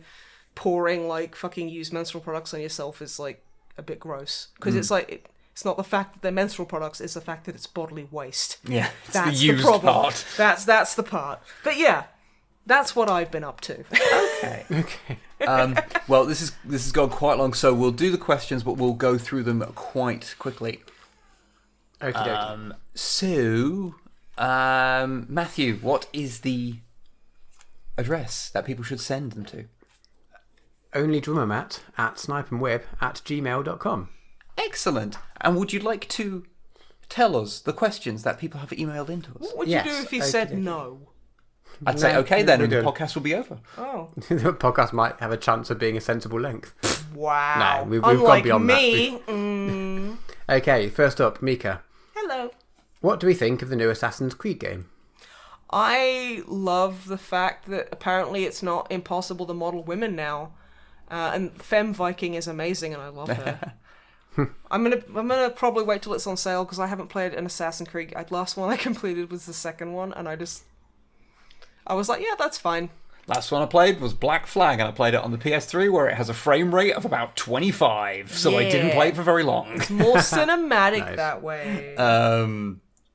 pouring like fucking used menstrual products on yourself is like a bit gross. Because it's like, it's not the fact that they're menstrual products, it's the fact that it's bodily waste. Yeah, it's that's the used problem. part. That's the part. But yeah, that's what I've been up to. Okay. Well, this has gone quite long, so we'll do the questions, but we'll go through them quite quickly. Okie So, Matthew, what is the address that people should send them to? onlydrummermatt at snipeandweb@gmail.com. Excellent. And would you like to tell us the questions that people have emailed into us? What would you do if he said no? I'd say okay then, we and the don't. podcast will be over. Oh. The podcast might have a chance of being a sensible length. Wow. No, we've gone Unlike beyond me. that. Okay, first up, Mika. Hello. What do we think of the new Assassin's Creed game? I love the fact that apparently it's not impossible to model women now. And Femme Viking is amazing and I love her. I'm gonna probably wait till it's on sale because I haven't played an Assassin's Creed. The last one I completed was the second one, and I was like, yeah, that's fine. Last one I played was Black Flag, and I played it on the PS3 where it has a frame rate of about 25, so I didn't play it for very long. It's more cinematic Nice. that way.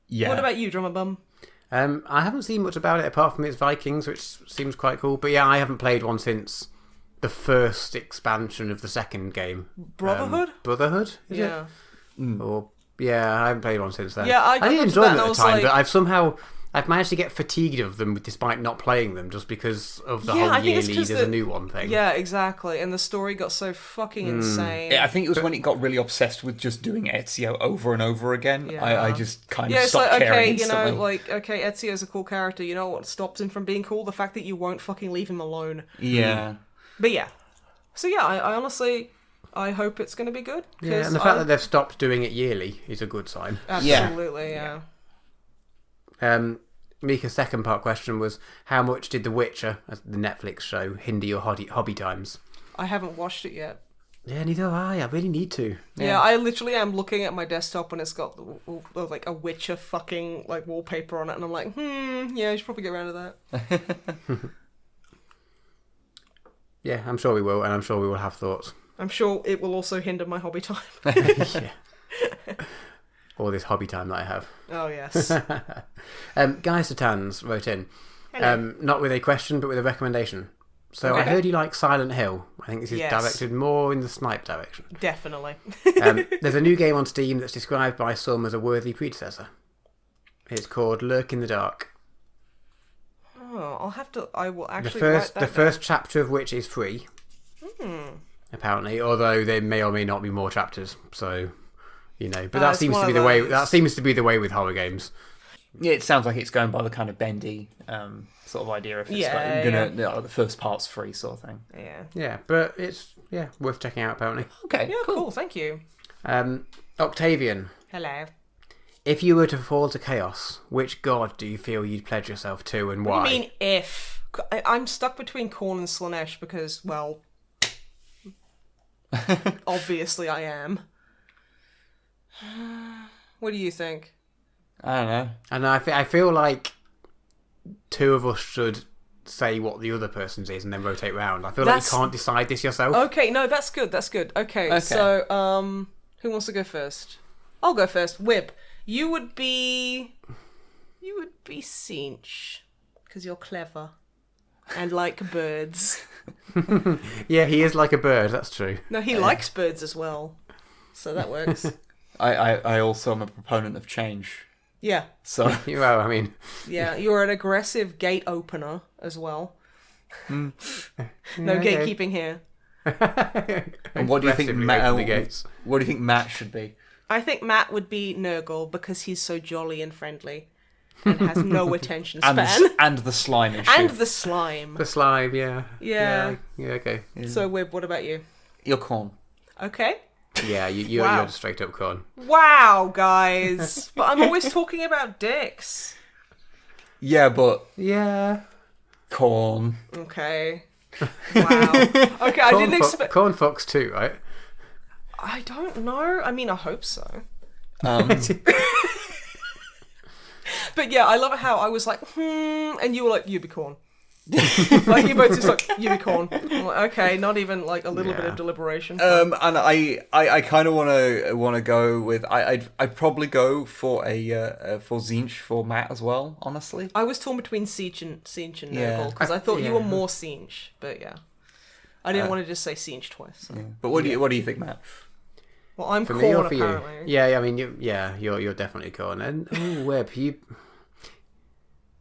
Yeah. What about you, Drummer Bum? I haven't seen much about it apart from its Vikings, which seems quite cool. But yeah, I haven't played one since the first expansion of the second game. Brotherhood? Brotherhood? Is Yeah. it? Or I haven't played one since then. Yeah, I got did into enjoy that them and at I the was time, like- but I've managed to get fatigued of them despite not playing them, just because of the Yeah, I whole think it's yearly 'cause there's a new one thing. Yeah, exactly. And the story got so fucking insane. I think it was when it got really obsessed with just doing Ezio over and over again. Yeah. I just kind of Yeah, it's stopped like, caring okay, instantly. okay, Ezio's a cool character. You know what stops him from being cool? The fact that you won't fucking leave him alone. Yeah. But yeah. So yeah, I honestly, I hope it's going to be good. Yeah, and the fact that they've stopped doing it yearly is a good sign. Absolutely, yeah. Mika's second part question was, how much did The Witcher, as the Netflix show, hinder your hobby times? I haven't watched it yet. Yeah, neither have I. I really need to. Yeah, I literally am looking at my desktop and it's got like a Witcher fucking like wallpaper on it, and I'm like, yeah, I should probably get around to that. Yeah, I'm sure we will, and I'm sure we will have thoughts. I'm sure it will also hinder my hobby time. Yeah. All this hobby time that I have. Oh yes. Guy Satans wrote in, Hello. not with a question, but with a recommendation. So I Okay. heard you like Silent Hill. I think this is Yes. directed more in the Snipe direction. Definitely. There's a new game on Steam that's described by some as a worthy predecessor. It's called Lurk in the Dark. Oh, I will The actually first, write the that first chapter of which is free. Apparently, although there may or may not be more chapters. So, but that it's seems to one be of the way. those. That seems to be the way with horror games. Yeah, it sounds like it's going by the kind of bendy sort of idea. If it's the first part's free sort of thing. down. Yeah. Yeah, but it's worth checking out. Apparently, Okay, Yeah, cool. Thank you. Octavian. Hello. If you were to fall to chaos, which god do you feel you'd pledge yourself to, and why? What do you mean if? I'm stuck between Khorne and Slanesh because, well, obviously I am. What do you think? I don't know. And I feel like two of us should say what the other person's is and then rotate round. I feel like you can't decide this yourself. Okay, no, that's good. Okay, so, who wants to go first? I'll go first. Wib, you would be Cinch, because you're clever and like birds. Yeah, he is like a bird, that's true. No, he likes birds as well, so that works. I also am a proponent of change. Yeah, So Well, I mean, yeah, you're an aggressive gate opener as well. No okay. gatekeeping here. and what do you think Aggressively open the gates. What do you think Matt should be? I think Matt would be Nurgle because he's so jolly and friendly. and has no attention And span. and the slime issue. And the slime. The slime, yeah. Yeah. Yeah, okay. So, Wib, what about you? Your corn. Okay. Yeah, you're Wow. just straight up corn. Wow, guys. But I'm always talking about dicks. Yeah, but Yeah. corn. Okay. Wow. Okay, I didn't expect... Corn fucks too, right? I don't know. I mean, I hope so. But yeah, I love how I was like, and you were like, unicorn. Like, you both just like, unicorn. I'm like, okay, not even like a little bit of deliberation. And I kind of want to go with I'd probably go for for Zinch for Matt as well. Honestly, I was torn between Siege and Yeah. Nurgle because I thought you yeah. were more Siege, but yeah, I didn't want to just say Siege twice. So. but what do you think, Matt? Well, I'm For corn me or for apparently. you? Yeah, I mean, you're definitely corn. And Web,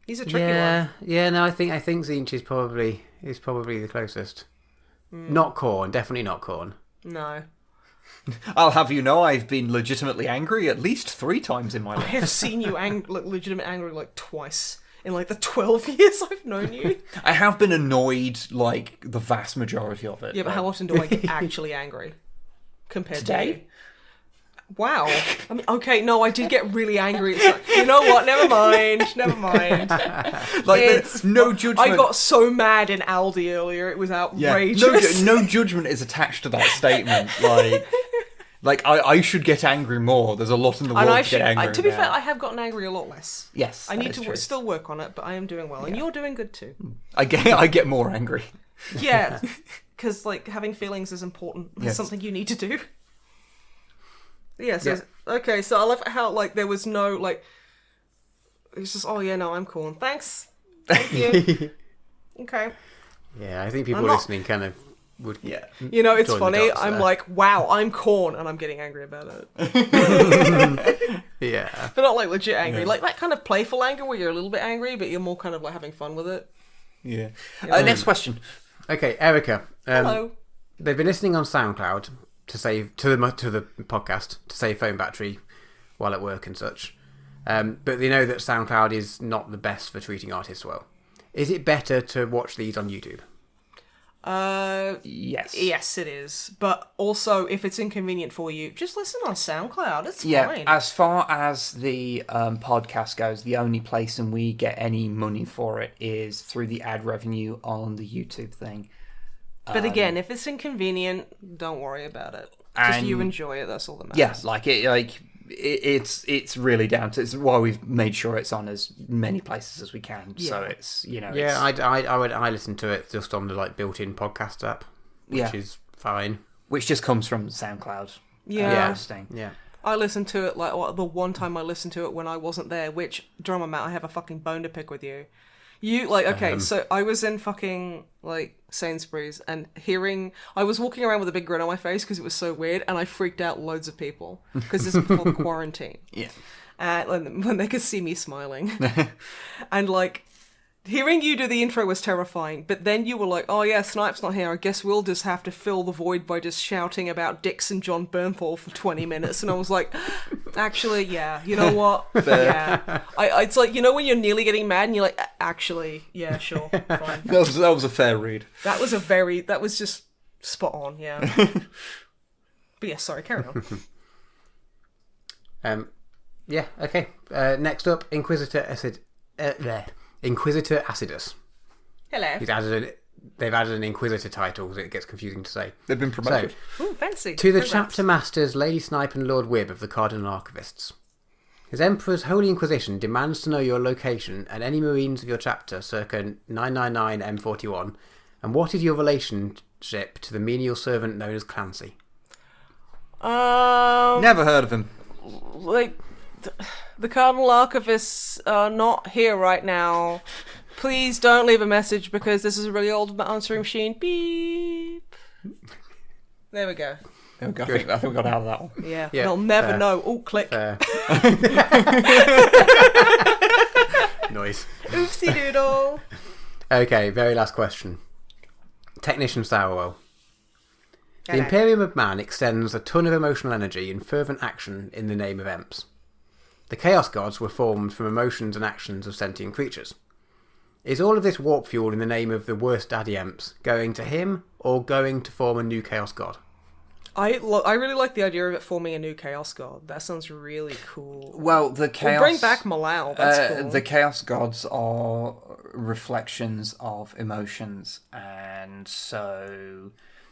He's a tricky one. Yeah. No, I think Zinch is probably the closest. Not corn, definitely not corn. No, I'll have you know I've been legitimately angry at least 3 times in my I life. have seen you legitimate angry like twice in like the 12 years I've known you. I have been annoyed like the vast majority of it. Yeah, but how often do I get actually angry compared Today? to you? Wow. I mean, okay, no, I did get really angry. It's like, you know what? Never mind. Like It's- no judgment. I got so mad in Aldi earlier. It was outrageous. No judgment is attached to that statement. Like I should get angry more. There's a lot in the world And I to should. get angry To be about. fair, I have gotten angry a lot less. Yes, I that need is to true. still work on it, but I am doing well, and you're doing good too. I get more angry. Yeah, because like having feelings is important. It's Yes. something you need to do. Yeah. So okay. So I love how like there was no like. It's just no, I'm cool. Thanks. Thank you. Okay. Yeah, I think people I'm not- listening kind of would. Yeah. You know, it's Join the funny. dots I'm there. like, wow, I'm corn, and I'm getting angry about it. Yeah. But not like legit angry. Like that kind of playful anger where you're a little bit angry, but you're more kind of like having fun with it. Yeah. Next question. Okay, Erica. Hello. They've been listening on SoundCloud to save to the podcast to save phone battery while at work and such. But they know that SoundCloud is not the best for treating artists well. Is it better to watch these on YouTube? Yes. Yes, it is. But also, if it's inconvenient for you, just listen on SoundCloud. It's Yeah, fine. as far as the podcast goes, the only place and we get any money for it is through the ad revenue on the YouTube thing. But again, if it's inconvenient, don't worry about it. Just And- you enjoy it. That's all that matters. Yeah, it's really down to. It's why we've made sure it's on as many places as we can. So Yeah. it's it's, Yeah, I listen to it just on the built-in podcast app, which is fine. which just comes from SoundCloud. Yeah. Hosting. Yeah. I listened to it the one time I listened to it when I wasn't there. Which drama, Matt? I have a fucking bone to pick with you. So I was in fucking Sainsbury's and I was walking around with a big grin on my face because it was so weird, and I freaked out loads of people because this is before the quarantine. Yeah. When they could see me smiling, and hearing you do the intro was terrifying. But then you were like, "Oh yeah, Snipe's not here. I guess we'll just have to fill the void by just shouting about Dix and John Bernthal for 20 minutes." And I was like, "Actually, yeah. You know what? Yeah." It's like, you know when you're nearly getting mad and you're like, "Actually, yeah, sure, fine." That was a fair read. That was just spot on. Yeah. But yeah, sorry. Carry on. Yeah. Okay. Next up, Inquisitor Acidus. Hello. They've added an Inquisitor title because it gets confusing to say. They've been promoted. So, Ooh, fancy. to the Congrats. chapter masters, Lady Snipe and Lord Wib of the Cardinal Archivists. His Emperor's Holy Inquisition demands to know your location and any Marines of your chapter circa 999 M41, and what is your relationship to the menial servant known as Clancy? Never heard of him. The Cardinal Archivists are not here right now. Please don't leave a message because this is a really old answering machine. Beep. There we go. There we go. I think we got out of that one. Yeah, Yeah, they'll never fair. know. Oh, click. Noise. Oopsie doodle. Okay, very last question. Technician Sourwell. The Hello. Imperium of Man extends a ton of emotional energy and fervent action in the name of EMPs. The Chaos Gods were formed from emotions and actions of sentient creatures. Is all of this warp fuel in the name of the worst daddy amps going to him, or going to form a new Chaos God? I really like the idea of it forming a new Chaos God. That sounds really cool. Well, the Chaos... We'll bring back Malal, that's cool. The Chaos Gods are reflections of emotions, and so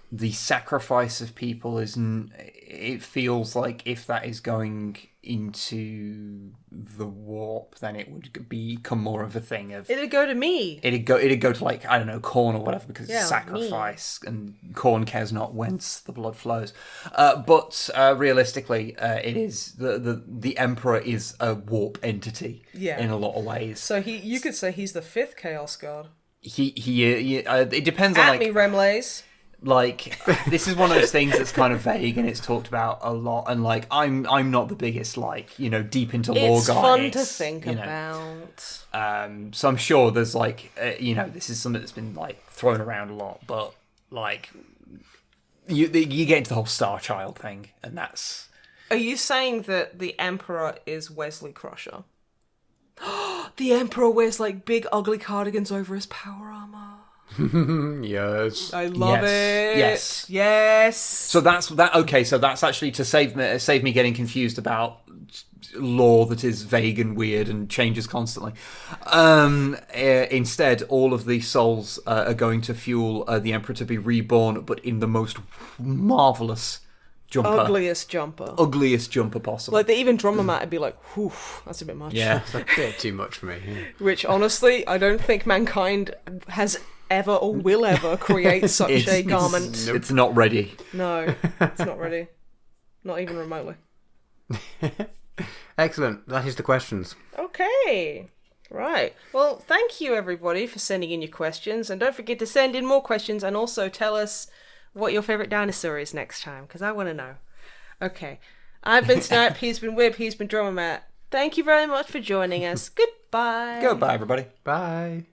the sacrifice of people it feels like if that is going into the warp, then it would become more of a thing of... It'd go to me. It'd go to, like, I don't know, Khorne or whatever, because it's Yeah, sacrifice, and Khorne cares not whence the blood flows. But realistically, it is the Emperor is a warp entity in a lot of ways. So you could say he's the 5th Chaos God. It depends on, like... At me, Remlays. Like, this is one of those things that's kind of vague and it's talked about a lot, and like I'm not the biggest, like, deep into lore guy. It's fun to think about. So I'm sure there's like this is something that's been like thrown around a lot, but like you get into the whole Star Child thing, and that's... Are you saying that the Emperor is Wesley Crusher? The Emperor wears like big ugly cardigans over his power armor. Yes. I love it. Yes. So that's that. Okay, so that's actually to save me getting confused about lore that is vague and weird and changes constantly. Instead, all of the souls are going to fuel the Emperor to be reborn, but in the most marvelous jumper. Ugliest jumper possible. Like, they even drum him out and be like, whew, that's a bit much. Yeah, it's a bit too much for me. Yeah. Which, honestly, I don't think mankind has ever or will ever create such a garment. It's not ready. No, it's not ready. Not even remotely. Excellent. That is the questions. Okay. Right. Well, thank you, everybody, for sending in your questions. And don't forget to send in more questions, and also tell us what your favourite dinosaur is next time, because I want to know. Okay. I've been Snipe, he's been Wib, he's been Drummer Matt. Thank you very much for joining us. Goodbye. Goodbye, everybody. Bye.